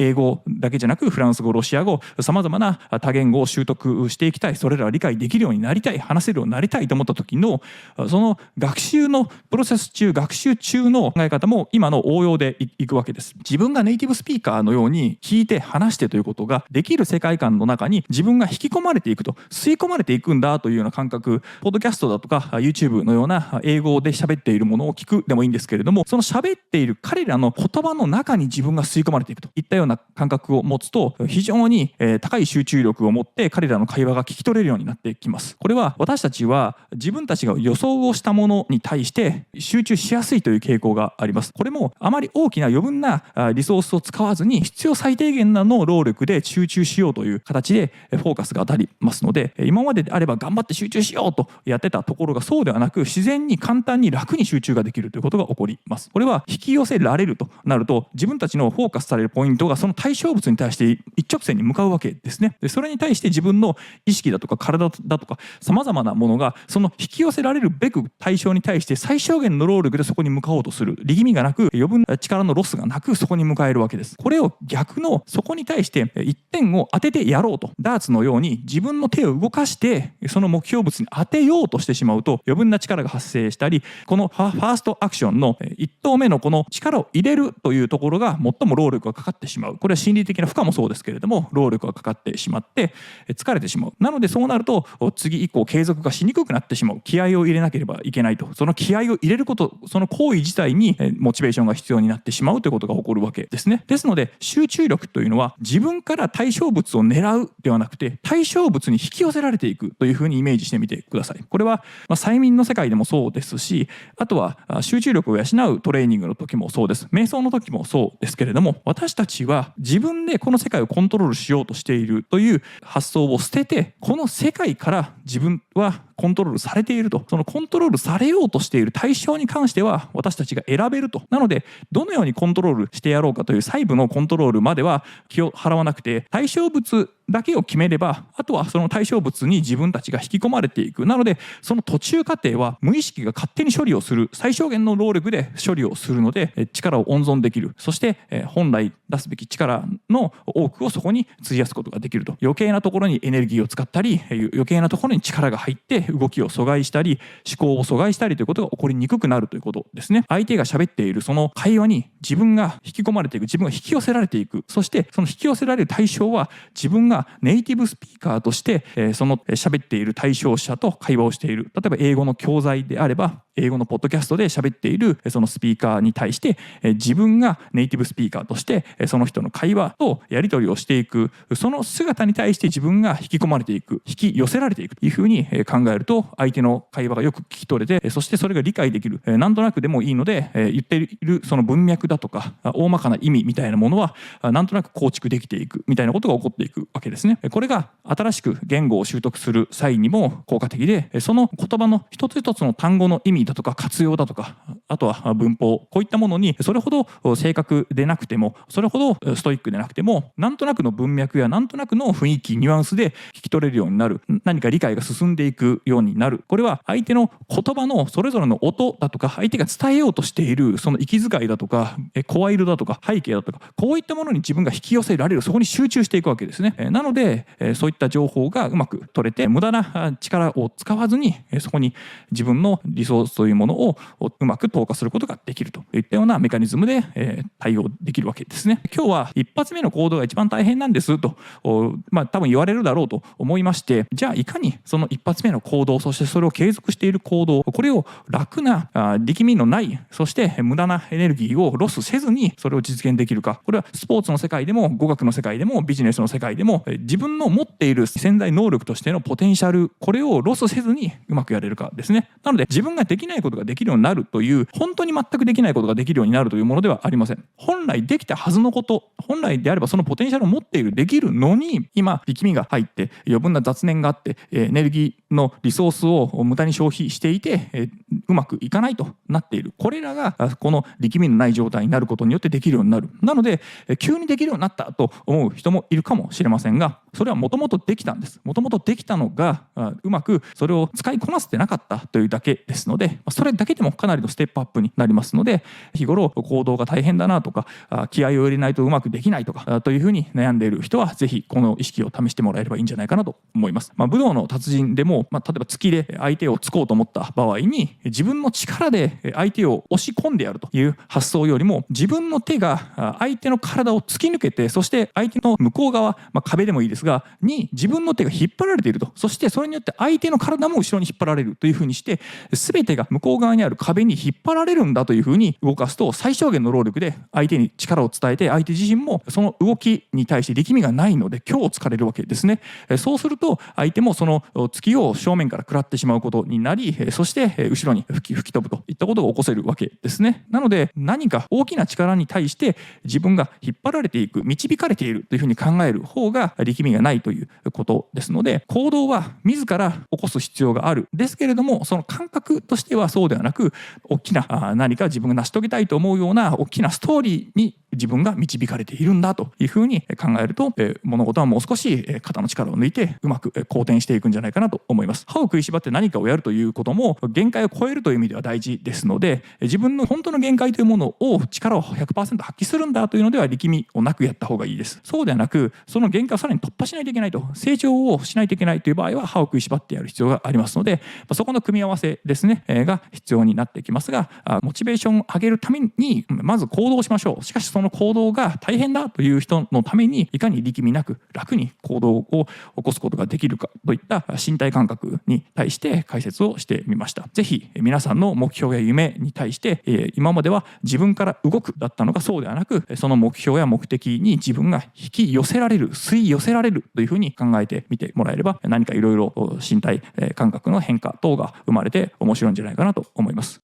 英語だけじゃなくフランス語、ロシア語、さまざまな多言語を習得していきたい、それらを理解できるようになりたい、話せるようになりたいと思った時のその学習のプロセス中、学習中の考え方も今の応用でいくわけです。自分がネイティブスピーカーのように聞いて話してということができる世界観の中に自分が引き込まれていくと、吸い込まれていくんだというような感覚、ポッドキャストだとか YouTube のような英語で喋っているものを聞くでもいいんですけれども、その喋っている彼らの言葉の中に自分が吸い込まれていくといったような感覚を持つと、非常に高い集中力を持って彼らの会話が聞き取れるようになってきます。これは私たちは自分たちが予想をしたものに対して集中しやすいという傾向があります。これもあまり大きな余分なリソースを使わずに必要最低限なの労力で集中しようという形でフォーカスが当たりますので、今までであれば頑張って集中しようとやってたところがそうではなく、自然に簡単に楽に集中ができるということが起こります。これは引き寄せられるとなると、自分たちのフォーカスされるポイントがその対象物に対して一直線に向かうわけですね。でそれに対して自分の意識だとか体だとかさまざまなものがその引き寄せられるべく対象に対して最小限の労力でそこに向かおうとする、力みがなく余分な力のロスがなくそこに向かえるわけです。これを逆のそこに対して一点を当ててやろうと、ダーツのように自分の手を動かしてその目標物に当てようとしてしまうと余分な力が発生したり、このファーストアクションの1投目のこの力を入れるというところが最も労力がかかってしまう。これは心理的な負荷もそうですけれども労力がかかってしまって疲れてしまう。なのでそうなると次以降継続がしにくくなってしまう。気合を入れなければいけないと、その気合を入れること、その行為自体にモチベーションが必要になってしまうということが起こるわけですね。ですので集中力というのは自分から対象物を狙うではなくて対象物に引き寄せられていくというふうにイメージしてみてください。これは催眠の世界でもそうですし、あとは集中力を養うトレーニングの時もそうです。瞑想の時もそうですけれども、私たちは自分でこの世界をコントロールしようとしているという発想を捨てて、この世界から自分はコントロールされていると、そのコントロールされようとしている対象に関しては私たちが選べると。なのでどのようにコントロールしてやろうかという細部のコントロールまでは気を払わなくて、対象物だけを決めればあとはその対象物に自分たちが引き込まれていく。なのでその途中過程は無意識が勝手に処理をする、最小限の労力で処理をするので力を温存できる。そして本来出すべき力の多くをそこに費やすことができると。余計なところにエネルギーを使ったり余計なところに力が入って動きを阻害したり思考を阻害したりということが起こりにくくなるということですね。相手が喋っているその会話に自分が引き込まれていく、自分が引き寄せられていく。そしてその引き寄せられる対象は自分がネイティブスピーカーとしてその喋っている対象者と会話をしている。例えば英語の教材であれば英語のポッドキャストで喋っているそのスピーカーに対して自分がネイティブスピーカーとしてその人の会話とやり取りをしていく、その姿に対して自分が引き込まれていく、引き寄せられていくというふうに考えると、相手の会話がよく聞き取れて、そしてそれが理解できる、なんとなくでもいいので言っているその文脈だとか大まかな意味みたいなものはなんとなく構築できていくみたいなことが起こっていくわけですね。これが新しく言語を習得する際にも効果的で、その言葉の一つ一つの単語の意味だとか活用だとか、あとは文法、こういったものにそれほど正確でなくても、それほどストイックでなくても、なんとなくの文脈やなんとなくの雰囲気、ニュアンスで聞き取れるようになる、何か理解が進んでいくようになる。これは相手の言葉のそれぞれの音だとか、相手が伝えようとしているその息遣いだとか声色だとか背景だとか、こういったものに自分が引き寄せられる、そこに集中していくわけですね。なのでそういった情報がうまく取れて、無駄な力を使わずにそこに自分のリソースというものをうまく投下することができるといったようなメカニズムで対応できるわけですね。今日は一発目の行動が一番大変なんですと多分言われるだろうと思いまして、じゃあいかにその一発目の行動、そしてそれを継続している行動、これを楽な力みのない、そして無駄なエネルギーをロスせずにそれを実現できるか。これはスポーツの世界でも語学の世界でもビジネスの世界でも、自分の持っている潜在能力としてのポテンシャル、これをロスせずにうまくやれるかですね。なので自分ができないことができるようになるという、本当に全くできないことができるようになるというものではありません。本来できたはずのこと、本来であればそのポテンシャルを持っている、できるのに今力みが入って余分な雑念があって、エネルギーのリソースを無駄に消費していて、うまくいかないとなっている。これらがこの力みのない状態になることによってできるようになる。なので急にできるようになったと思う人もいるかもしれませんが、それはもともとできたんです。もともとできたのがうまくそれを使いこなせてなかったというだけですので、それだけでもかなりのステップアップになりますので、日頃行動が大変だなとか気合を入れないとうまくできないとかというふうに悩んでいる人は、ぜひこの意識を試してもらえればいいんじゃないかなと思います。武道の達人でも、例えば突きで相手を突こうと思った場合に、自分の力で相手を押し込んでやるという発想よりも、自分の手が相手の体を突き抜けて、そして相手の向こう側、壁でもいいですがに自分の手が引っ張られていると、そしてそれによって相手の体も後ろに引っ張られるというふうにして、全てが向こう側にある壁に引っ張られるんだというふうに動かすと、最小限の労力で相手に力を伝えて、相手自身もその動きに対して力みがないので今日を突かれるわけですね。そうすると相手もその突きを正面から食らってしまうことになり、そして後ろに吹き飛ぶといったことが起こせるわけですね。なので何か大きな力に対して自分が引っ張られていく、導かれているというふうに考える方が力みがないということですので、行動は自ら起こす必要があるですけれども、その感覚としてはそうではなく、大きな何か自分が成し遂げたいと思うような大きなストーリーに自分が導かれているんだというふうに考えると、物事はもう少し肩の力を抜いてうまく好転していくんじゃないかなと思います。歯を食いしばって何かをやるということも限界を超えるという意味では大事ですので、自分の本当の限界というものを力を 100% 発揮するんだというのでは力みをなくやった方がいいです。そうではなく、その限界をさらに突破しないといけないと、成長をしないといけないという場合は歯を食いしばってやる必要がありますので、そこの組み合わせですねが必要になってきますが、モチベーションを上げるためにまず行動しましょう。しかしその行動が大変だという人のために、いかに力みなく楽に行動を起こすことができるかといった身体感覚に対して解説をしてみました。ぜひ皆さんの目標や夢に対して今までは自分から動くだったのが、そうではなく、その目標や目的に自分が引き寄せられる、吸い寄せられるというふうに考えてみてもらえれば、何かいろいろ身体感覚の変化等が生まれて面白いんじゃないかなと思います。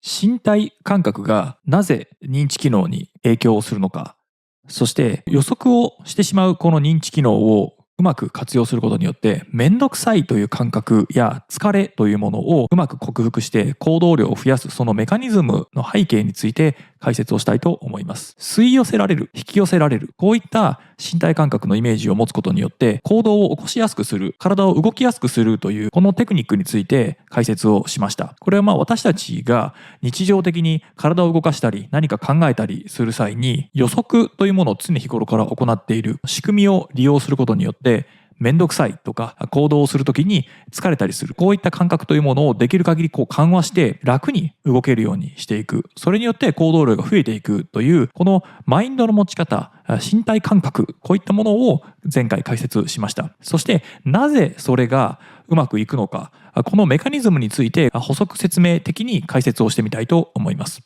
身体感覚がなぜ認知機能に影響をするのか、そして予測をしてしまうこの認知機能をうまく活用することによって、めんどくさいという感覚や疲れというものをうまく克服して行動量を増やす、そのメカニズムの背景について解説をしたいと思います。吸い寄せられる、引き寄せられる、こういった身体感覚のイメージを持つことによって行動を起こしやすくする、体を動きやすくするというこのテクニックについて解説をしました。これは私たちが日常的に体を動かしたり何か考えたりする際に、予測というものを常日頃から行っている仕組みを利用することによって、めんどくさいとか行動をするときに疲れたりする、こういった感覚というものをできる限り緩和して楽に動けるようにしていく、それによって行動量が増えていくという、このマインドの持ち方、身体感覚、こういったものを前回解説しました。そしてなぜそれがうまくいくのか、このメカニズムについて補足説明的に解説をしてみたいと思います。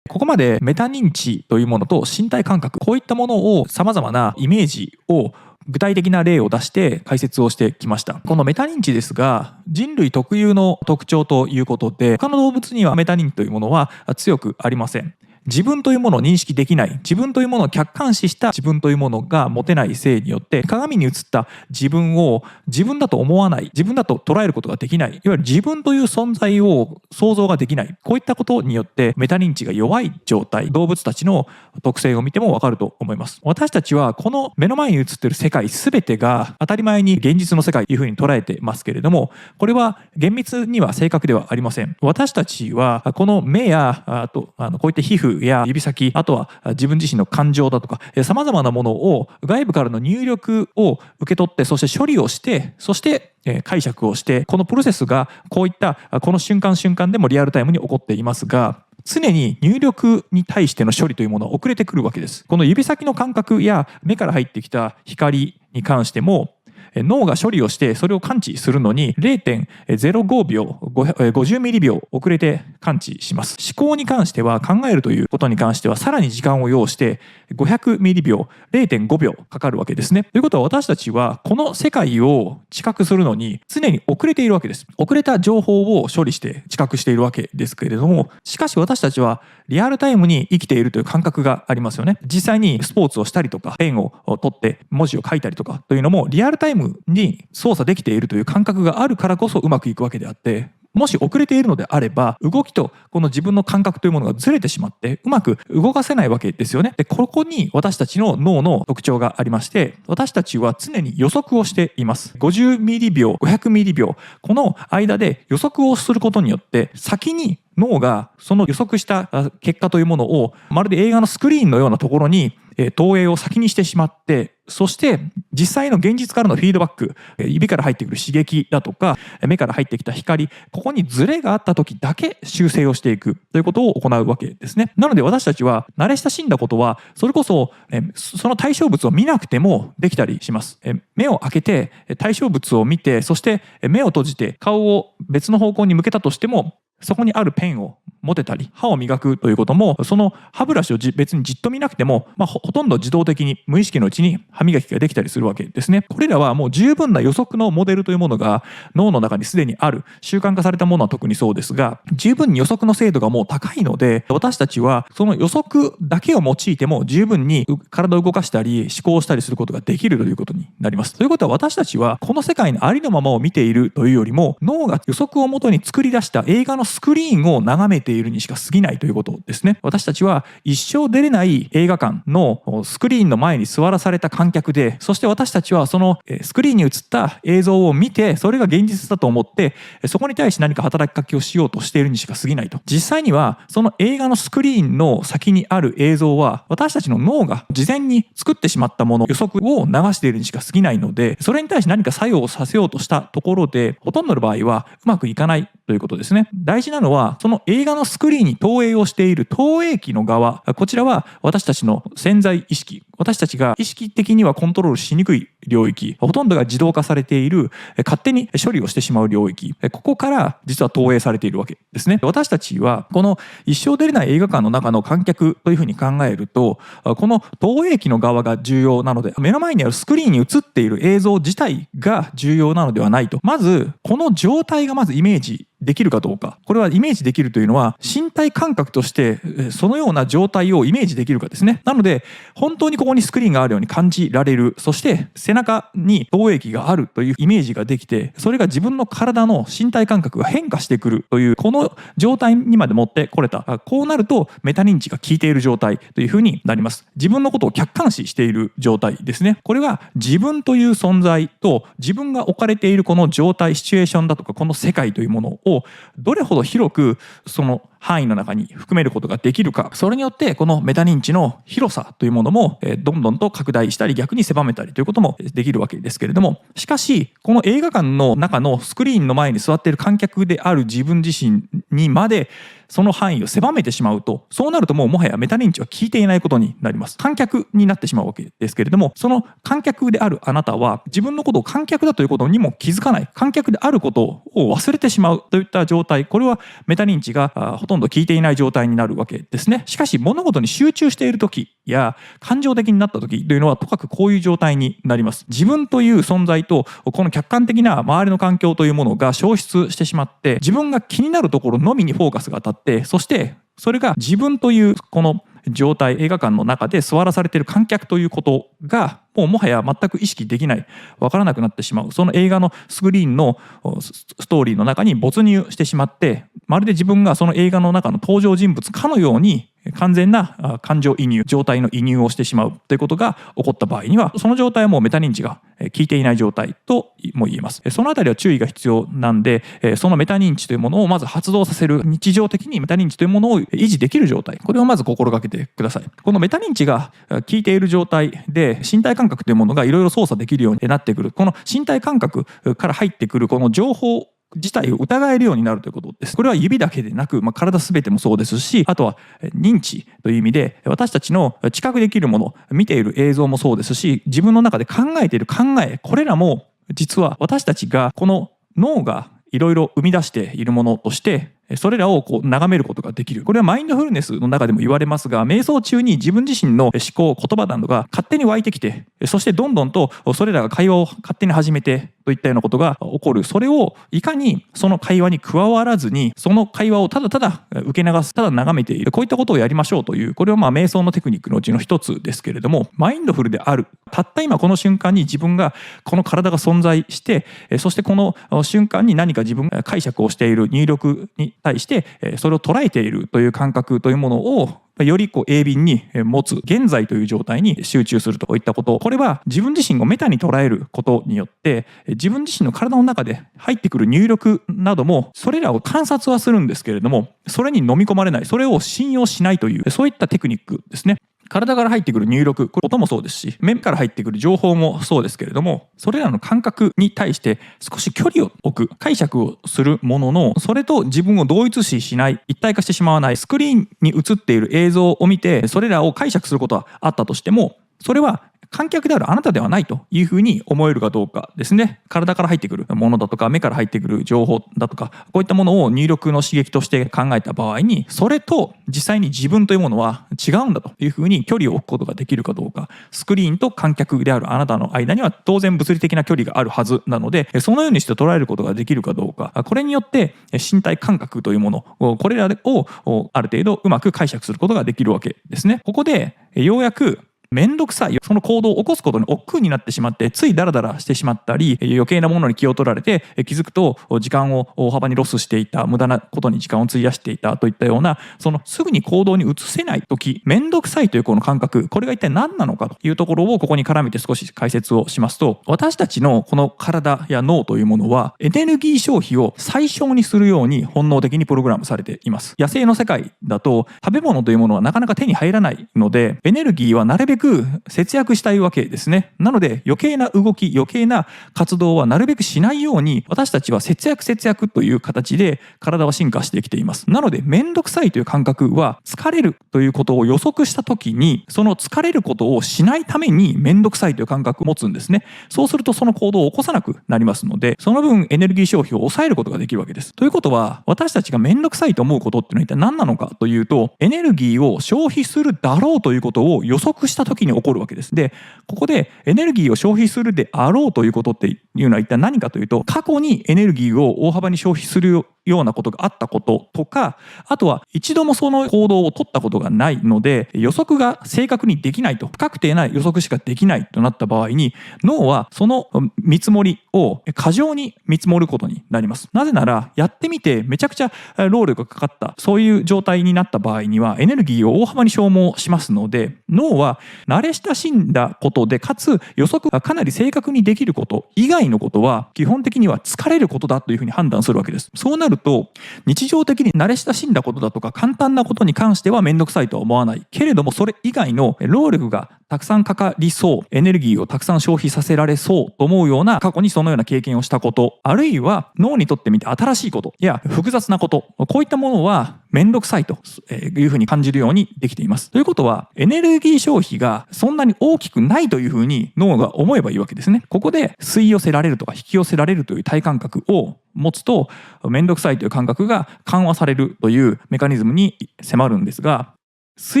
ここまでメタ認知というものと身体感覚、こういったものを様々なイメージを具体的な例を出して解説をしてきました。このメタ認知ですが、人類特有の特徴ということで、他の動物にはメタ認知というものは強くありません。自分というものを認識できない、自分というものを客観視した自分というものが持てないせいによって、鏡に映った自分を自分だと思わない、自分だと捉えることができない、いわゆる自分という存在を想像ができない、こういったことによってメタ認知が弱い状態、動物たちの特性を見てもわかると思います。私たちはこの目の前に映っている世界全てが当たり前に現実の世界というふうに捉えてますけれども、これは厳密には正確ではありません。私たちはこの目やこういった皮膚や指先、あとは自分自身の感情だとか様々なものを外部からの入力を受け取って、そして処理をして、そして解釈をして、このプロセスがこういったこの瞬間瞬間でもリアルタイムに起こっていますが、常に入力に対しての処理というものは遅れてくるわけです。この指先の感覚や目から入ってきた光に関しても、脳が処理をしてそれを感知するのに 0.05 秒50ミリ秒遅れて感知します。思考に関しては、考えるということに関してはさらに時間を要して500ミリ秒 0.5 秒かかるわけですね。ということは、私たちはこの世界を知覚するのに常に遅れているわけです。遅れた情報を処理して知覚しているわけですけれども、しかし私たちはリアルタイムに生きているという感覚がありますよね。実際にスポーツをしたりとか、ペンを取って文字を書いたりとかというのもリアルタイムに操作できているという感覚があるからこそうまくいくわけであって、もし遅れているのであれば、動きとこの自分の感覚というものがずれてしまってうまく動かせないわけですよね。で、ここに私たちの脳の特徴がありまして、私たちは常に予測をしています。50ミリ秒、500ミリ秒、この間で予測をすることによって、先に脳がその予測した結果というものをまるで映画のスクリーンのようなところに投影を先にしてしまって、そして実際の現実からのフィードバック、指から入ってくる刺激だとか目から入ってきた光、ここにズレがあった時だけ修正をしていくということを行うわけですね。なので私たちは慣れ親しんだことは、それこそその対象物を見なくてもできたりします。目を開けて対象物を見て、そして目を閉じて顔を別の方向に向けたとしても、そこにあるペンを持てたり、歯を磨くということも、その歯ブラシを別にじっと見なくても、ほとんど自動的に無意識のうちに歯磨きができたりするわけですね。これらはもう十分な予測のモデルというものが脳の中にすでにある。習慣化されたものは特にそうですが、十分に予測の精度がもう高いので、私たちはその予測だけを用いても十分に体を動かしたり思考したりすることができるということになります。ということは、私たちはこの世界のありのままを見ているというよりも、脳が予測をもとに作り出した映画のスクリーンを眺めているにしか過ぎないということですね。私たちは一生出れない映画館のスクリーンの前に座らされた観客で、そして私たちはそのスクリーンに映った映像を見て、それが現実だと思ってそこに対して何か働きかけをしようとしているにしか過ぎないと。実際にはその映画のスクリーンの先にある映像は、私たちの脳が事前に作ってしまったもの、予測を流しているにしか過ぎないので、それに対して何か作用をさせようとしたところで、ほとんどの場合はうまくいかないということですね。大事なのは、その映画のスクリーンに投影をしている投影機の側、こちらは私たちの潜在意識、私たちが意識的にはコントロールしにくい領域、ほとんどが自動化されている、勝手に処理をしてしまう領域、ここから実は投影されているわけですね。私たちはこの一生出れない映画館の中の観客というふうに考えると、この投影機の側が重要なので、目の前にあるスクリーンに映っている映像自体が重要なのではないと。まずこの状態がまずイメージできるかどうか。これはイメージできるというのは、身体感覚としてそのような状態をイメージできるかですね。なので本当にここにスクリーンがあるように感じられる、そして背中に投影機があるというイメージができて、それが自分の体の身体感覚が変化してくるという、この状態にまで持ってこれた。こうなるとメタ認知が効いている状態というふうになります。自分のことを客観視している状態ですね。これは自分という存在と自分が置かれているこの状態、シチュエーションだとかこの世界というものををどれほど広くその範囲の中に含めることができるか、それによってこのメタ認知の広さというものもどんどんと拡大したり逆に狭めたりということもできるわけですけれども、しかしこの映画館の中のスクリーンの前に座っている観客である自分自身にまでその範囲を狭めてしまうと、そうなるともはやメタ認知は効いていないことになります。観客になってしまうわけですけれども、その観客であるあなたは自分のことを観客だということにも気づかない、観客であることを忘れてしまうといった状態、これはメタ認知がほとんど効いていない状態になるわけですね。しかし物事に集中している時や感情的になった時というのはとかくこういう状態になります。自分という存在とこの客観的な周りの環境というものが消失してしまって、自分が気になるところのみにフォーカスが当たって、そしてそれが自分というこの状態、映画館の中で座らされている観客ということがもはや全く意識できない、わからなくなってしまう、その映画のスクリーンのストーリーの中に没入してしまって、まるで自分がその映画の中の登場人物かのように完全な感情移入、状態の移入をしてしまうということが起こった場合には、その状態はもうメタ認知が効いていない状態とも言えます。そのあたりは注意が必要なんで、そのメタ認知というものをまず発動させる、日常的にメタ認知というものを維持できる状態、これをまず心がけてください。このメタ認知が効いている状態で身体感覚というものがいろいろ操作できるようになってくる、この身体感覚から入ってくるこの情報自体を疑えるようになるということです。これは指だけでなく、体すべてもそうですし、あとは認知という意味で私たちの知覚できるもの、見ている映像もそうですし、自分の中で考えている考え、これらも実は私たちがこの脳がいろいろ生み出しているものとしてそれらを眺めることができる。これはマインドフルネスの中でも言われますが、瞑想中に自分自身の思考、言葉などが勝手に湧いてきて、そしてどんどんとそれらが会話を勝手に始めてといったようなことが起こる。それをいかにその会話に加わらずに、その会話をただただ受け流す、ただ眺めている、こういったことをやりましょうという、これは瞑想のテクニックのうちの一つですけれども、マインドフルである。たった今この瞬間に自分がこの体が存在して、そしてこの瞬間に何か自分が解釈をしている入力に対してそれを捉えているという感覚というものをより鋭敏に持つ、現在という状態に集中するといったこと、これは自分自身をメタに捉えることによって自分自身の体の中で入ってくる入力などもそれらを観察はするんですけれども、それに飲み込まれない、それを信用しないという、そういったテクニックですね。体から入ってくる入力、これ音もそうですし、目から入ってくる情報もそうですけれども、それらの感覚に対して少し距離を置く、解釈をするものの、それと自分を同一視しない、一体化してしまわない、スクリーンに映っている映像を見てそれらを解釈することはあったとしても、それは観客であるあなたではないというふうに思えるかどうかですね。体から入ってくるものだとか、目から入ってくる情報だとか、こういったものを入力の刺激として考えた場合に、それと実際に自分というものは違うんだというふうに距離を置くことができるかどうか。スクリーンと観客であるあなたの間には当然物理的な距離があるはずなので、そのようにして捉えることができるかどうか。これによって身体感覚というもの、これらをある程度うまく解釈することができるわけですね。ここでようやくめんどくさい、その行動を起こすことに億劫になってしまって、ついダラダラしてしまったり、余計なものに気を取られて気づくと時間を大幅にロスしていた、無駄なことに時間を費やしていたといったような、そのすぐに行動に移せない時、めんどくさいというこの感覚、これが一体何なのかというところをここに絡めて少し解説をしますと、私たちのこの体や脳というものはエネルギー消費を最小にするように本能的にプログラムされています。野生の世界だと食べ物というものはなかなか手に入らないので、エネルギーはなるべく節約したいわけですね。なので余計な動き、余計な活動はなるべくしないように、私たちは節約という形で体は進化してきています。なのでめんどくさいという感覚は、疲れるということを予測した時に、その疲れることをしないためにめんどくさいという感覚を持つんですね。そうするとその行動を起こさなくなりますので、その分エネルギー消費を抑えることができるわけです。ということは、私たちがめんどくさいと思うことっていうのは一体何なのかというと、エネルギーを消費するだろうということを予測した時に起こるわけです。で、ここでエネルギーを消費するであろうということっていうのは一体何かというと、過去にエネルギーを大幅に消費するようなことがあったこととか、あとは一度もその行動を取ったことがないので予測が正確にできないと、不確定な予測しかできないとなった場合に、脳はその見積もりを過剰に見積もることになります。なぜなら、やってみてめちゃくちゃ労力がかかった、そういう状態になった場合にはエネルギーを大幅に消耗しますので、脳は慣れ親しんだことで、かつ予測がかなり正確にできること以外のことは基本的には疲れることだというふうに判断するわけです。そうなると、日常的に慣れ親しんだことだとか簡単なことに関してはめんどくさいとは思わないけれども、それ以外の労力がたくさんかかりそう、エネルギーをたくさん消費させられそうと思うような、過去にそのような経験をしたこと、あるいは脳にとってみて新しいことや複雑なこと、こういったものはめんどくさいというふうに感じるようにできています。ということは、エネルギー消費がそんなに大きくないというふうに脳が思えばいいわけですね。ここで吸い寄せられるとか引き寄せられるという体感覚を持つと、めんどくさいという感覚が緩和されるというメカニズムに迫るんですが、吸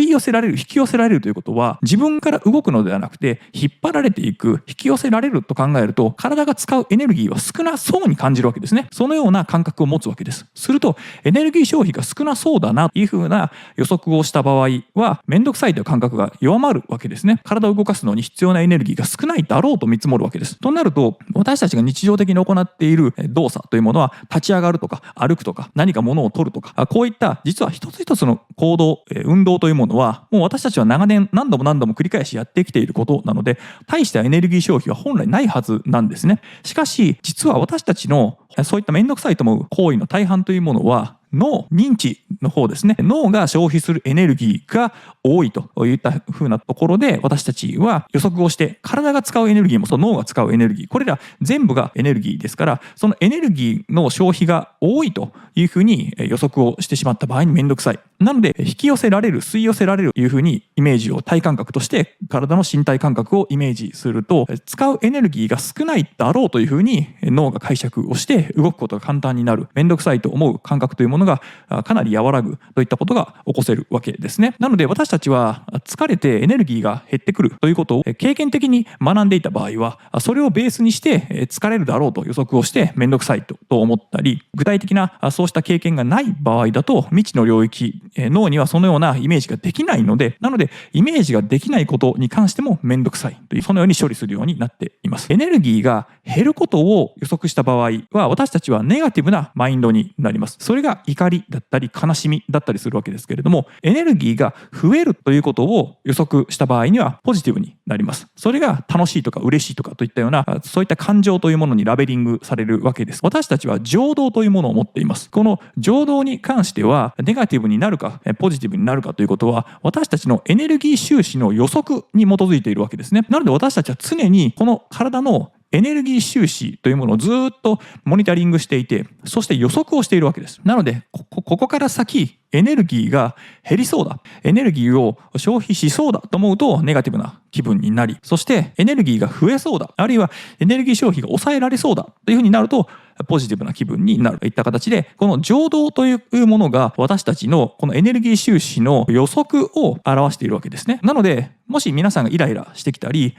い寄せられる、引き寄せられるということは、自分から動くのではなくて引っ張られていく、引き寄せられると考えると、体が使うエネルギーは少なそうに感じるわけですね。そのような感覚を持つわけです。するとエネルギー消費が少なそうだなというふうな予測をした場合は、めんどくさいという感覚が弱まるわけですね。体を動かすのに必要なエネルギーが少ないだろうと見積もるわけです。となると、私たちが日常的に行っている動作というものは、立ち上がるとか歩くとか何か物を取るとか、こういった実は一つ一つの行動、運動というものは、もう私たちは長年何度も繰り返しやってきていることなので、大したエネルギー消費は本来ないはずなんですね。しかし実は私たちのそういっためんどくさいと思う行為の大半というものは、脳、認知の方ですね。脳が消費するエネルギーが多いといった風なところで、私たちは予測をして、体が使うエネルギーも脳が使うエネルギー、これら全部がエネルギーですから、そのエネルギーの消費が多いというふうに予測をしてしまった場合にめんどくさい。なので、引き寄せられる、吸い寄せられるというふうにイメージを、体感覚として体の身体感覚をイメージすると、使うエネルギーが少ないだろうというふうに脳が解釈をして動くことが簡単になる。めんどくさいと思う感覚というものがかなり和らぐといったことが起こせるわけですね。なので、私たちは疲れてエネルギーが減ってくるということを経験的に学んでいた場合は、それをベースにして疲れるだろうと予測をしてめんどくさいと思ったり、具体的なそうした経験がない場合だと未知の領域、脳にはそのようなイメージができないので、なのでイメージができないことに関してもめんどくさいという、そのように処理するようになっています。エネルギーが減ることを予測した場合は、私たちはネガティブなマインドになります。それが怒りだったり悲しみだったりするわけですけれども、エネルギーが増えるということを予測した場合にはポジティブになります。それが楽しいとか嬉しいとかといったような、そういった感情というものにラベリングされるわけです。私たちは情動というものを持っています。この情動に関しては、ネガティブになるかポジティブになるかということは、私たちのエネルギー収支の予測に基づいているわけですね。なので私たちは常にこの体のエネルギー収支というものをずっとモニタリングしていて、そして予測をしているわけです。なので、ここから先、エネルギーが減りそうだ、エネルギーを消費しそうだと思うとネガティブな気分になり、そしてエネルギーが増えそうだ、あるいはエネルギー消費が抑えられそうだというふうになるとポジティブな気分になるといった形で、この情動というものが私たちのこのエネルギー収支の予測を表しているわけですね。なので、もし皆さんがイライラしてきたり、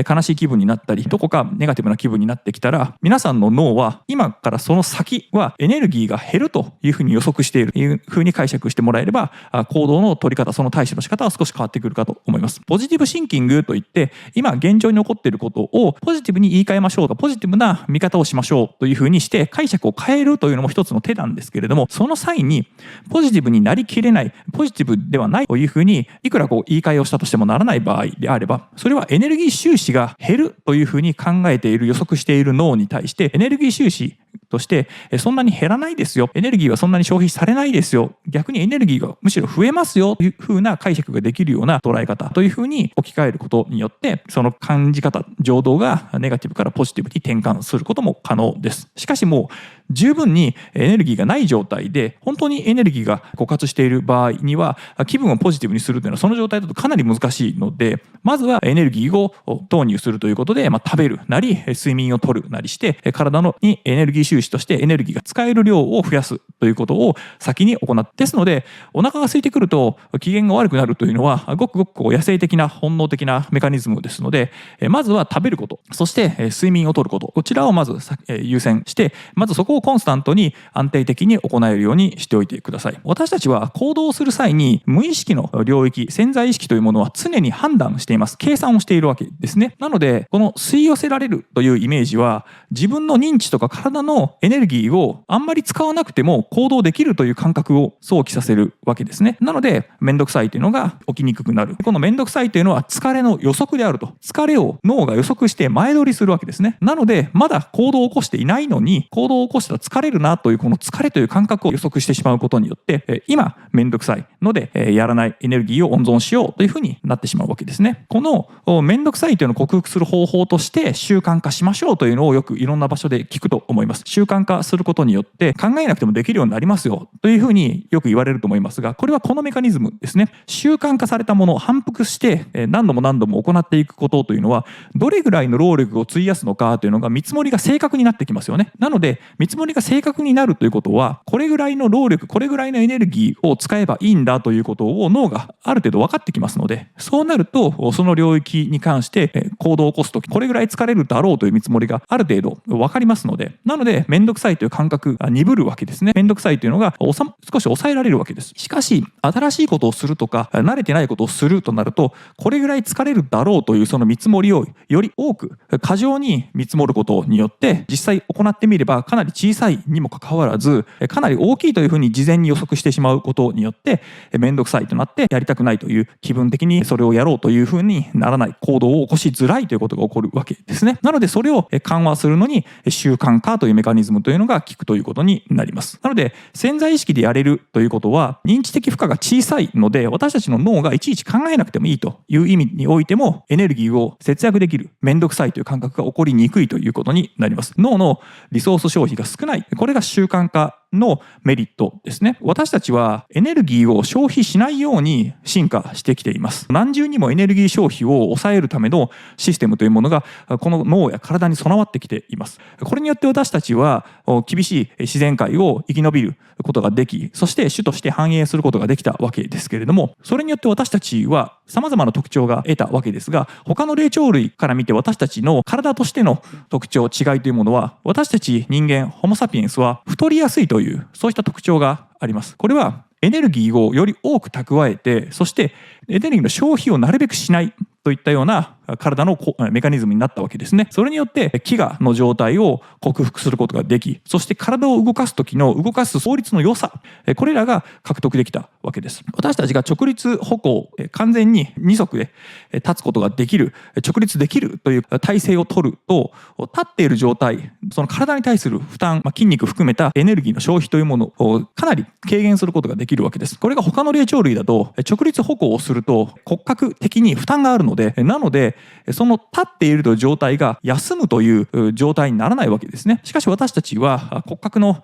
悲しい気分になったり、どこかネガティブな気分になってきたら、皆さんの脳は今からその先はエネルギーが減るというふうに予測しているというふうに解釈してもらえれば、行動の取り方、その対処の仕方は少し変わってくるかと思います。ポジティブシンキングといって、今現状に起こっていることをポジティブに言い換えましょうとか、ポジティブな見方をしましょうというふうにして解釈を変えるというのも一つの手なんですけれども、その際にポジティブになりきれない、ポジティブではないというふうにいくら言い換えをしたとしてもならない場合であれば、それはエネルギー収支が減るというふうに考えている、予測している脳に対して、エネルギー収支としてそんなに減らないですよ、エネルギーはそんなに消費されないですよ、逆にエネルギーがむしろ増えますよというふうな解釈ができるような捉え方というふうに置き換えることによって、その感じ方、情動がネガティブからポジティブに転換することも可能です。しかしもう十分にエネルギーがない状態で、本当にエネルギーが枯渇している場合には、気分をポジティブにするというのはその状態だとかなり難しいので、まずはエネルギーを投入するということで、食べるなり睡眠をとるなりして、体にエネルギー収支としてエネルギーが使える量を増やすということを先に行って、ですのでお腹が空いてくると機嫌が悪くなるというのはごくごく野生的な本能的なメカニズムですので、まずは食べること、そして睡眠をとること、こちらをまず優先してで、まずそこをコンスタントに安定的に行えるようにしておいてください。私たちは行動をする際に無意識の領域、潜在意識というものは常に判断しています。計算をしているわけですね。なので、この吸い寄せられるというイメージは、自分の認知とか体のエネルギーをあんまり使わなくても行動できるという感覚を想起させるわけですね。なので、めんどくさいというのが起きにくくなる。このめんどくさいというのは疲れの予測であると。疲れを脳が予測して前取りするわけですね。なので、まだ行動を起こしていないのに、行動を起こしたら疲れるなというこの疲れという感覚を予測してしまうことによって、今めんどくさいので、やらないエネルギーを温存しようというふうになってしまうわけですね。このめんどくさいというのを克服する方法として習慣化しましょうというのをよくいろんな場所で聞くと思います。習慣化することによって考えなくてもできるようになりますよというふうによく言われると思いますが、これはこのメカニズムですね。習慣化されたものを反復して何度も何度も行っていくことというのは、どれぐらいの労力を費やすのかというのが見積もりが正確になってきますよね。なので見積もりが正確になるということは、これぐらいの労力、これぐらいのエネルギーを使えばいいんだということを脳がある程度分かってきますので、そうなるとその領域に関して行動を起こすとき、これぐらい疲れるだろうという見積もりがある程度分かりますので、なのでめんどくさいという感覚が鈍るわけですね。めんどくさいというのが少し抑えられるわけです。しかし新しいことをするとか慣れてないことをするとなると、これぐらい疲れるだろうというその見積もりをより多く過剰に見積もることによって、実際行ってみればかなり小さいにもかかわらずかなり大きいというふうに事前に予測してしまうことによって、めんどくさいとなってやりたくないという、気分的にそれをやろうというふうにならない、行動を起こしづらいということが起こるわけですね。なのでそれを緩和するのに習慣化というメカニズムというのが効くということになります。なので潜在意識でやれるということは認知的負荷が小さいので、私たちの脳がいちいち考えなくてもいいという意味においてもエネルギーを節約できる、めんどくさいという感覚が起こりにくいということになります。脳のリソース消費が少ない、これが習慣化のメリットですね。私たちはエネルギーを消費しないように進化してきています。何重にもエネルギー消費を抑えるためのシステムというものがこの脳や体に備わってきています。これによって私たちは厳しい自然界を生き延びることができ、そして種として繁栄することができたわけですけれども、それによって私たちは様々な特徴が得たわけですが、他の霊長類から見て私たちの体としての特徴、違いというものは、私たち人間ホモサピエンスは太りやすいという、そういった特徴があります。これはエネルギーをより多く蓄えて、そしてエネルギーの消費をなるべくしないといったような体のメカニズムになったわけですね。それによって飢餓の状態を克服することができ、そして体を動かす時の動かす効率の良さ、これらが獲得できたわけです。私たちが直立歩行、完全に二足で立つことができる、直立できるという体勢を取ると、立っている状態、その体に対する負担、筋肉含めたエネルギーの消費というものをかなり軽減することができるわけです。これが他の霊長類だと、直立歩行をすると骨格的に負担があるので、なのでその立っているという状態が休むという状態にならないわけですね。しかし私たちは骨格の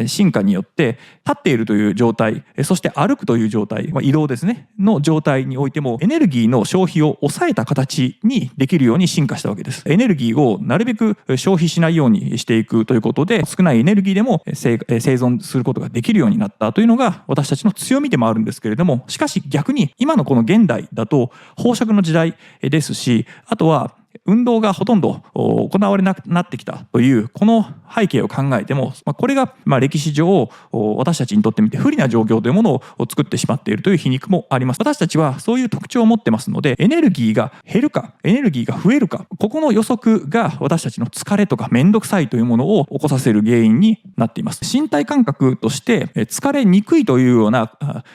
進化によって立っているという状態、そして歩くという状態、移動ですねの状態においてもエネルギーの消費を抑えた形にできるように進化したわけです。エネルギーをなるべく消費しないようにしていくということで、少ないエネルギーでも生存することができるようになったというのが私たちの強みでもあるんですけれども、しかし逆に今のこの現代だと飽食の時代ですし、あとは運動がほとんど行われなくなってきたというこの背景を考えても、これが歴史上私たちにとってみて不利な状況というものを作ってしまっているという皮肉もあります。私たちはそういう特徴を持ってますので、エネルギーが減るかエネルギーが増えるか、ここの予測が私たちの疲れとかめんどくさいというものを起こさせる原因になっています。身体感覚として疲れにくいというような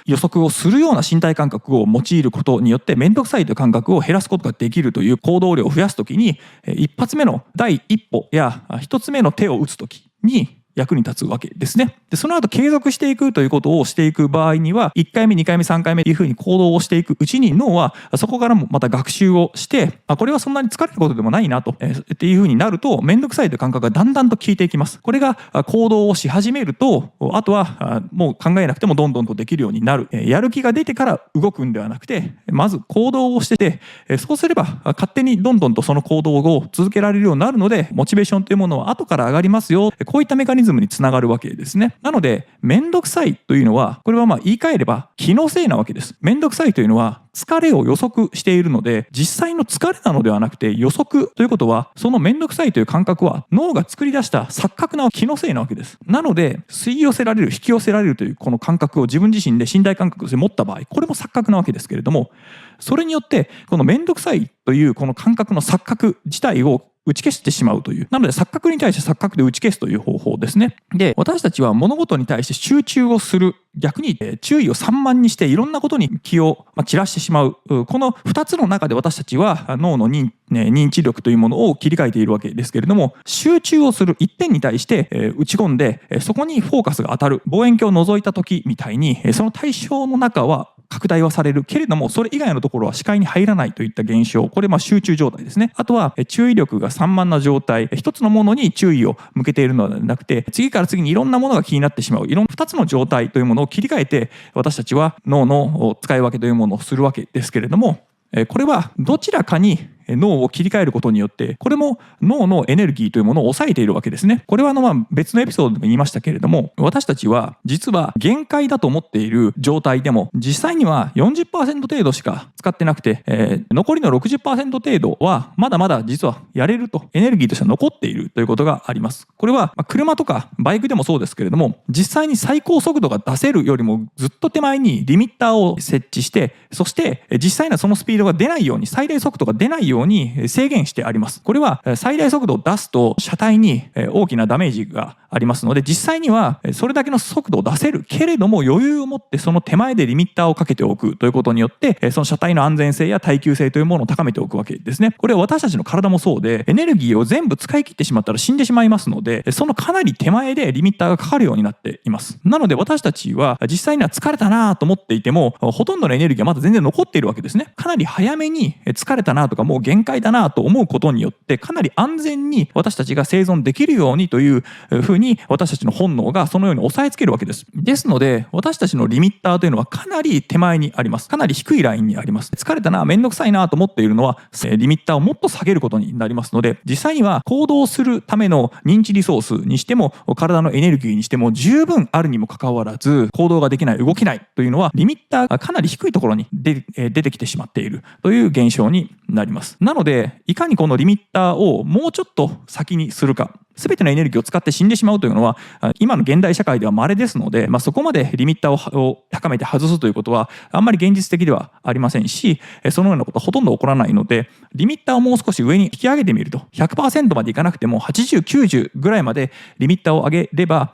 予測をするような身体感覚を用いることによって、めんどくさいという感覚を減らすことができるという行動量を増やすときに、一発目の第一歩や一つ目の手を打つときに役に立つわけですね。で、その後継続していくということをしていく場合には、1回目、2回目、3回目というふうに行動をしていくうちに、脳はそこからもまた学習をして、これはそんなに疲れることでもないなと、っていうふうになると、めんどくさいという感覚がだんだんと効いていきます。これが行動をし始めると、あとはもう考えなくてもどんどんとできるようになる。やる気が出てから動くんではなくて、まず行動をしてて、そうすれば勝手にどんどんとその行動を続けられるようになるので、モチベーションというものは後から上がりますよ。こういったメカニズムニズムにつながるわけですね。なので、めんどくさいというのは、これは言い換えれば気のせいなわけです。めんどくさいというのは疲れを予測しているので、実際の疲れなのではなくて予測ということは、そのめんどくさいという感覚は脳が作り出した錯覚な気のせいなわけです。なので、吸い寄せられる、引き寄せられるというこの感覚を自分自身で身体感覚として持った場合、これも錯覚なわけですけれども、それによってこのめんどくさいというこの感覚の錯覚自体を打ち消してしまうという。なので錯覚に対して錯覚で打ち消すという方法ですね。で、私たちは物事に対して集中をする。逆に注意を散漫にしていろんなことに気を散らしてしまう。この2つの中で私たちは脳の認知力というものを切り替えているわけですけれども、集中をする一点に対して打ち込んで、そこにフォーカスが当たる。望遠鏡を覗いた時みたいに、その対象の中は拡大はされるけれども、それ以外のところは視界に入らないといった現象。これ集中状態ですね。あとは注意力が散漫な状態。一つのものに注意を向けているのではなくて、次から次にいろんなものが気になってしまう。いろんな2つの状態というものを切り替えて、私たちは脳の使い分けというものをするわけですけれども、これはどちらかに脳を切り替えることによって、これも脳のエネルギーというものを抑えているわけですね。これは別のエピソードでも言いましたけれども、私たちは実は限界だと思っている状態でも、実際には 40% 程度しか使ってなくて、残りの 60% 程度はまだまだ実はやれると、エネルギーとしては残っているということがあります。これは車とかバイクでもそうですけれども、実際に最高速度が出せるよりもずっと手前にリミッターを設置して、そして実際にはそのスピードが出ないように、最大速度が出ないように制限してあります。これは最大速度を出すと車体に大きなダメージがありますので、実際にはそれだけの速度を出せるけれども、余裕を持ってその手前でリミッターをかけておくということによって、その車体の安全性や耐久性というものを高めておくわけですね。これは私たちの体もそうで、エネルギーを全部使い切ってしまったら死んでしまいますので、そのかなり手前でリミッターがかかるようになっています。なので私たちは実際には疲れたなと思っていても、ほとんどのエネルギーはまだ全然残っているわけですね。かなり早めに疲れたなとかもう限界だなと思うことによって、かなり安全に私たちが生存できるようにというふうに私たちの本能がそのように押さえつけるわけです。ですので私たちのリミッターというのはかなり手前にあります。かなり低いラインにあります。疲れたな、めんどくさいなと思っているのはリミッターをもっと下げることになりますので、実際には行動するための認知リソースにしても体のエネルギーにしても十分あるにもかかわらず、行動ができない、動けないというのはリミッターがかなり低いところに出てきてしまっているという現象になります。なのでいかにこのリミッターをもうちょっと先にするか、全てのエネルギーを使って死んでしまうというのは今の現代社会では稀ですので、そこまでリミッターを高めて外すということはあんまり現実的ではありませんし、そのようなことはほとんど起こらないので、リミッターをもう少し上に引き上げてみると、 100% までいかなくても80、90ぐらいまでリミッターを上げれば、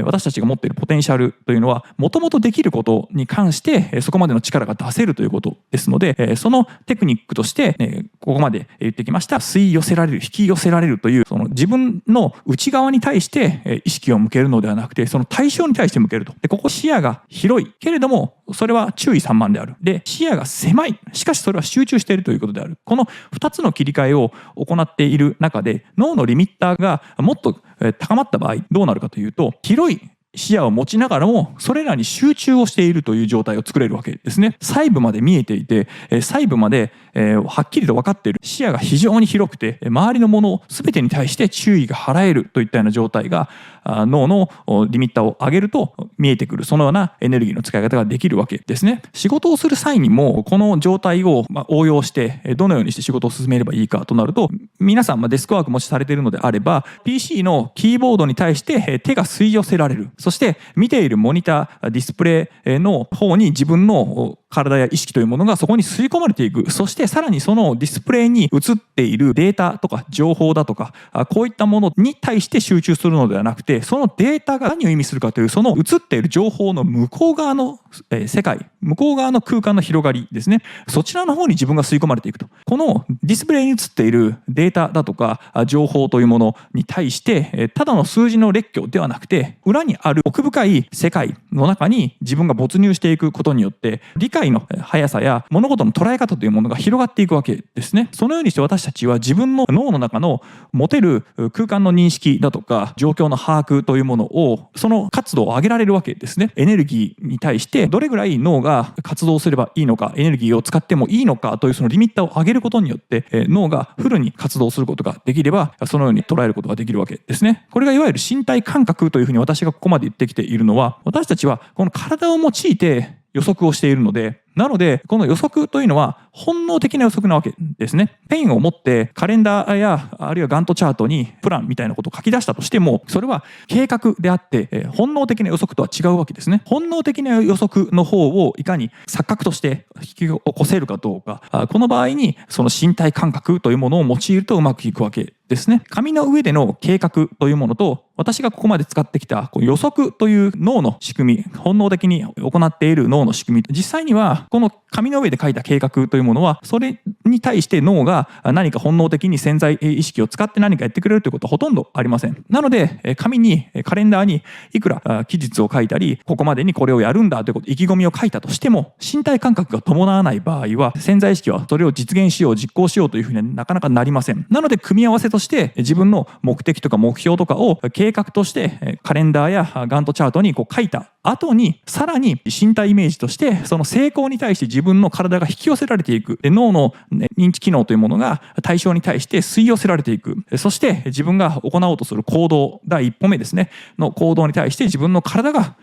私たちが持っているポテンシャルというのはもともとできることに関してそこまでの力が出せるということですので、そのテクニックとしてここまで言ってきました吸い寄せられる、引き寄せられるという、その自分の内側に対して意識を向けるのではなくて、その対象に対して向けると。でここ視野が広いけれどもそれは注意散漫である。で視野が狭い、しかしそれは集中しているということである。この2つの切り替えを行っている中で、脳のリミッターがもっと高まった場合どうなるかというと、広い視野を持ちながらもそれらに集中をしているという状態を作れるわけですね。細部まで見えていて、細部まではっきりと分かっている、視野が非常に広くて周りのもの全てに対して注意が払えるといったような状態が脳のリミッターを上げると見えてくる、そのようなエネルギーの使い方ができるわけですね。仕事をする際にもこの状態を応用してどのようにして仕事を進めればいいかとなると、皆さんデスクワークもしされているのであれば PC のキーボードに対して手が吸い寄せられる。そして見ているモニター、ディスプレイの方に自分の体や意識というものがそこに吸い込まれていく。そしてさらにそのディスプレイに映っているデータとか情報だとかこういったものに対して集中するのではなくて、そのデータが何を意味するかという、その映っている情報の向こう側の世界、向こう側の空間の広がりですね、そちらの方に自分が吸い込まれていくと。このディスプレイに映っているデータだとか情報というものに対してただの数字の列挙ではなくて、裏にある奥深い世界の中に自分が没入していくことによって理解の速さや物事の捉え方というものが広がっていくわけですね。そのようにして私たちは自分の脳の中の持てる空間の認識だとか状況の把握というものを、その活動を上げられるわけですね。エネルギーに対してしてどれぐらい脳が活動すればいいのか、エネルギーを使ってもいいのかというそのリミッターを上げることによって、脳がフルに活動することができれば、そのように捉えることができるわけですね。これがいわゆる身体感覚というふうに私がここまで言ってきているのは、私たちはこの体を用いて予測をしているので、なので、この予測というのは本能的な予測なわけですね。ペンを持ってカレンダーやあるいはガントチャートにプランみたいなことを書き出したとしても、それは計画であって、本能的な予測とは違うわけですね。本能的な予測の方をいかに錯覚として引き起こせるかどうか、この場合にその身体感覚というものを用いるとうまくいくわけですね。紙の上での計画というものと、私がここまで使ってきた予測という脳の仕組み、本能的に行っている脳の仕組み、実際にはこの紙の上で書いた計画というものは、それに対して脳が何か本能的に潜在意識を使って何かやってくれるということはほとんどありません。なので、紙に、カレンダーにいくら期日を書いたり、ここまでにこれをやるんだということ、意気込みを書いたとしても、身体感覚が伴わない場合は、潜在意識はそれを実現しよう、実行しようというふうにはなかなかなりません。なので、組み合わせとして自分の目的とか目標とかを計画としてカレンダーやガントチャートに書いた後に、さらに身体イメージとしてその成功に対して自分の体が引き寄せられていく。で、脳の認知機能というものが対象に対して吸い寄せられていく。そして自分が行おうとする行動、第一歩目ですね、の行動に対して自分の体が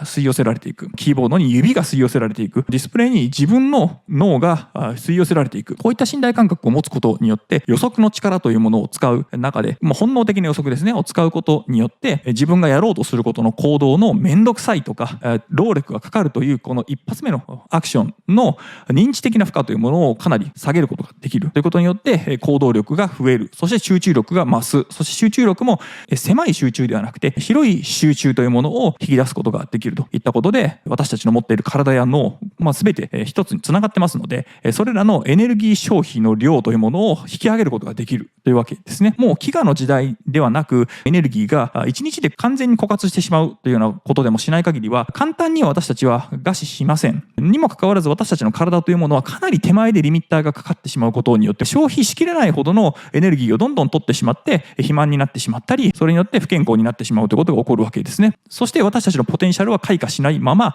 吸い寄せられていく。キーボードに指が吸い寄せられていく。ディスプレイに自分の脳が吸い寄せられていく。こういった身体感覚を持つことによって予測の力というものを使う中で、本能的な予測ですね、を使うことによって自分がやろうとすることの行動のめんどくさいとか労力がかかるというこの一発目のアクションの認知的な負荷というものをかなり下げることができるということによって行動力が増える。そして集中力が増す。そして集中力も狭い集中ではなくて広い集中というものを引き出すことができるといったことで、私たちの持っている体や脳、全て一つにつながってますので、それらのエネルギー消費の量というものを引き上げることができるというわけですね。もう飢餓の時代ではなく、エネルギーが1日で完全に枯渇してしまうというようなことでもしない限りは、簡単には私たちは餓死しません。にもかかわらず、私たちの体というものはかなり手前でリミッターがかかってしまうことによって、消費しきれないほどのエネルギーをどんどん取ってしまって肥満になってしまったり、それによって不健康になってしまうということが起こるわけですね。そして私たちのポテンシャルは開花しないまま、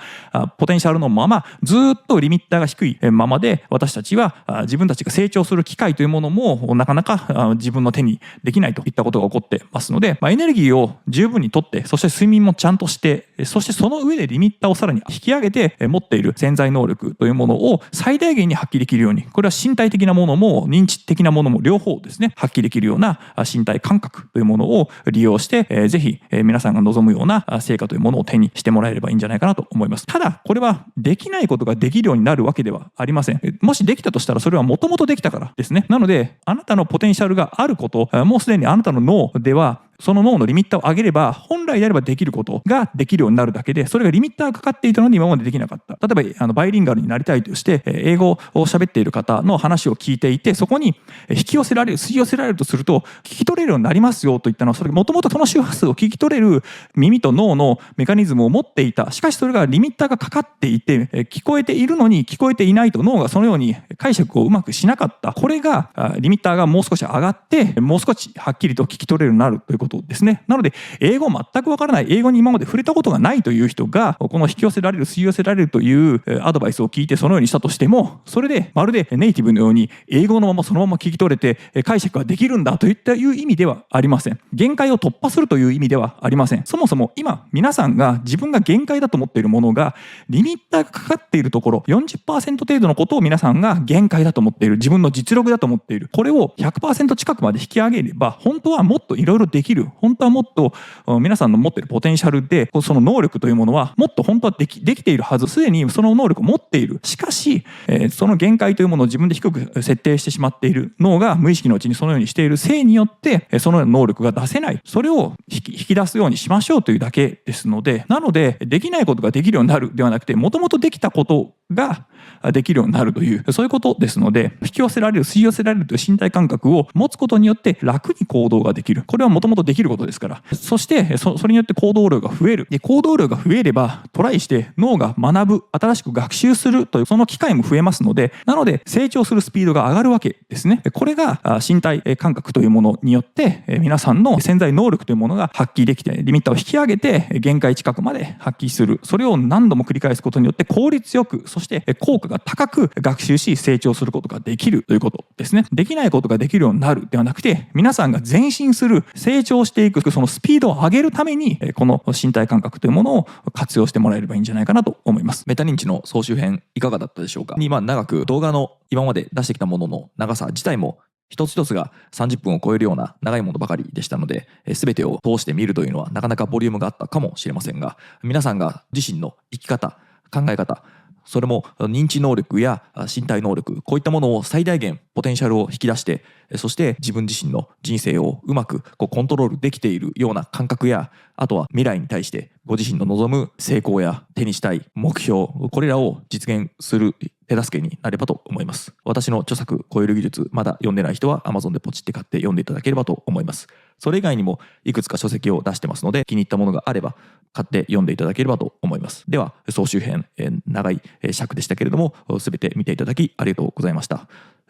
ポテンシャルのままずっとリミッターが低いままで、私たちは自分たちが成長する機会というものもなかなか自分の手にできないといったことが起こってますので、エネルギーを十分にとって、そして睡眠もちゃんとして、そしてその上でリミッターをさらに引き上げて持っている潜在能力というものを最大限に発揮できるように、これは身体的なものも認知的なものも両方ですね、発揮できるような身体感覚というものを利用して、ぜひ皆さんが望むような成果というものを手にしてもらえればいいんじゃないかなと思います。ただこれはできないことができるようになるわけではありません。もしできたとしたらそれはもともとできたからですね。なのであなたのポテンシャルがあること、もうすでにあなたの脳ではその脳のリミッターを上げれば本来であればできることができるようになるだけで、それがリミッターがかかっていたのに今までできなかった。例えばバイリンガルになりたいとして英語を喋っている方の話を聞いていて、そこに引き寄せられる、吸い寄せられるとすると聞き取れるようになりますよといったのは、それもともとその周波数を聞き取れる耳と脳のメカニズムを持っていた。しかしそれがリミッターがかかっていて聞こえているのに聞こえていないと脳がそのように解釈をうまくしなかった。これがリミッターがもう少し上がってもう少しはっきりと聞き取れるようになるということですね。なので英語全くわからない、英語に今まで触れたことがないという人がこの引き寄せられる、吸い寄せられるというアドバイスを聞いてそのようにしたとしても、それでまるでネイティブのように英語のままそのまま聞き取れて解釈ができるんだといったいう意味ではありません。限界を突破するという意味ではありません。そもそも今皆さんが自分が限界だと思っているものがリミッターがかかっているところ 40% 程度のことを皆さんが限界だと思っている、自分の実力だと思っている、これを 100% 近くまで引き上げれば本当はもっといろいろできる、本当はもっと皆さんの持っているポテンシャルでその能力というものはもっと本当はできているはず、すでにその能力を持っている。しかしその限界というものを自分で低く設定してしまっている脳が無意識のうちにそのようにしているせいによってそのような能力が出せない、それを引き出すようにしましょうというだけですので、なのでできないことができるようになるではなくて、もともとできたことができるようになるという、そういうことですので、引き寄せられる、吸い寄せられるという身体感覚を持つことによって楽に行動ができる。これはもともとできることですから。そして、それによって行動量が増える。で、行動量が増えれば、トライして脳が学ぶ、新しく学習するという、その機会も増えますので、なので、成長するスピードが上がるわけですね。これが身体感覚というものによって、皆さんの潜在能力というものが発揮できて、リミッターを引き上げて、限界近くまで発揮する。それを何度も繰り返すことによって効率よく、そして効果が高く学習し成長することができるということですね。できないことができるようになるではなくて、皆さんが前進する、成長していく、そのスピードを上げるために、この身体感覚というものを活用してもらえればいいんじゃないかなと思います。メタ認知の総集編いかがだったでしょうか。今長く動画の今まで出してきたものの長さ自体も一つ一つが30分を超えるような長いものばかりでしたので、全てを通して見るというのはなかなかボリュームがあったかもしれませんが、皆さんが自身の生き方、考え方、それも認知能力や身体能力、こういったものを最大限ポテンシャルを引き出して、そして自分自身の人生をうまくコントロールできているような感覚や、あとは未来に対してご自身の望む成功や手にしたい目標、これらを実現する手助けになればと思います。私の著作超える技術、まだ読んでない人は Amazon でポチって買って読んでいただければと思います。それ以外にもいくつか書籍を出してますので、気に入ったものがあれば買って読んでいただければと思います。では総集編、長い尺でしたけれども、全て見ていただきありがとうございました。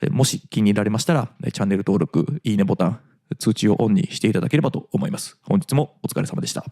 もし気に入られましたらチャンネル登録、いいねボタン、通知をオンにしていただければと思います。本日もお疲れ様でした。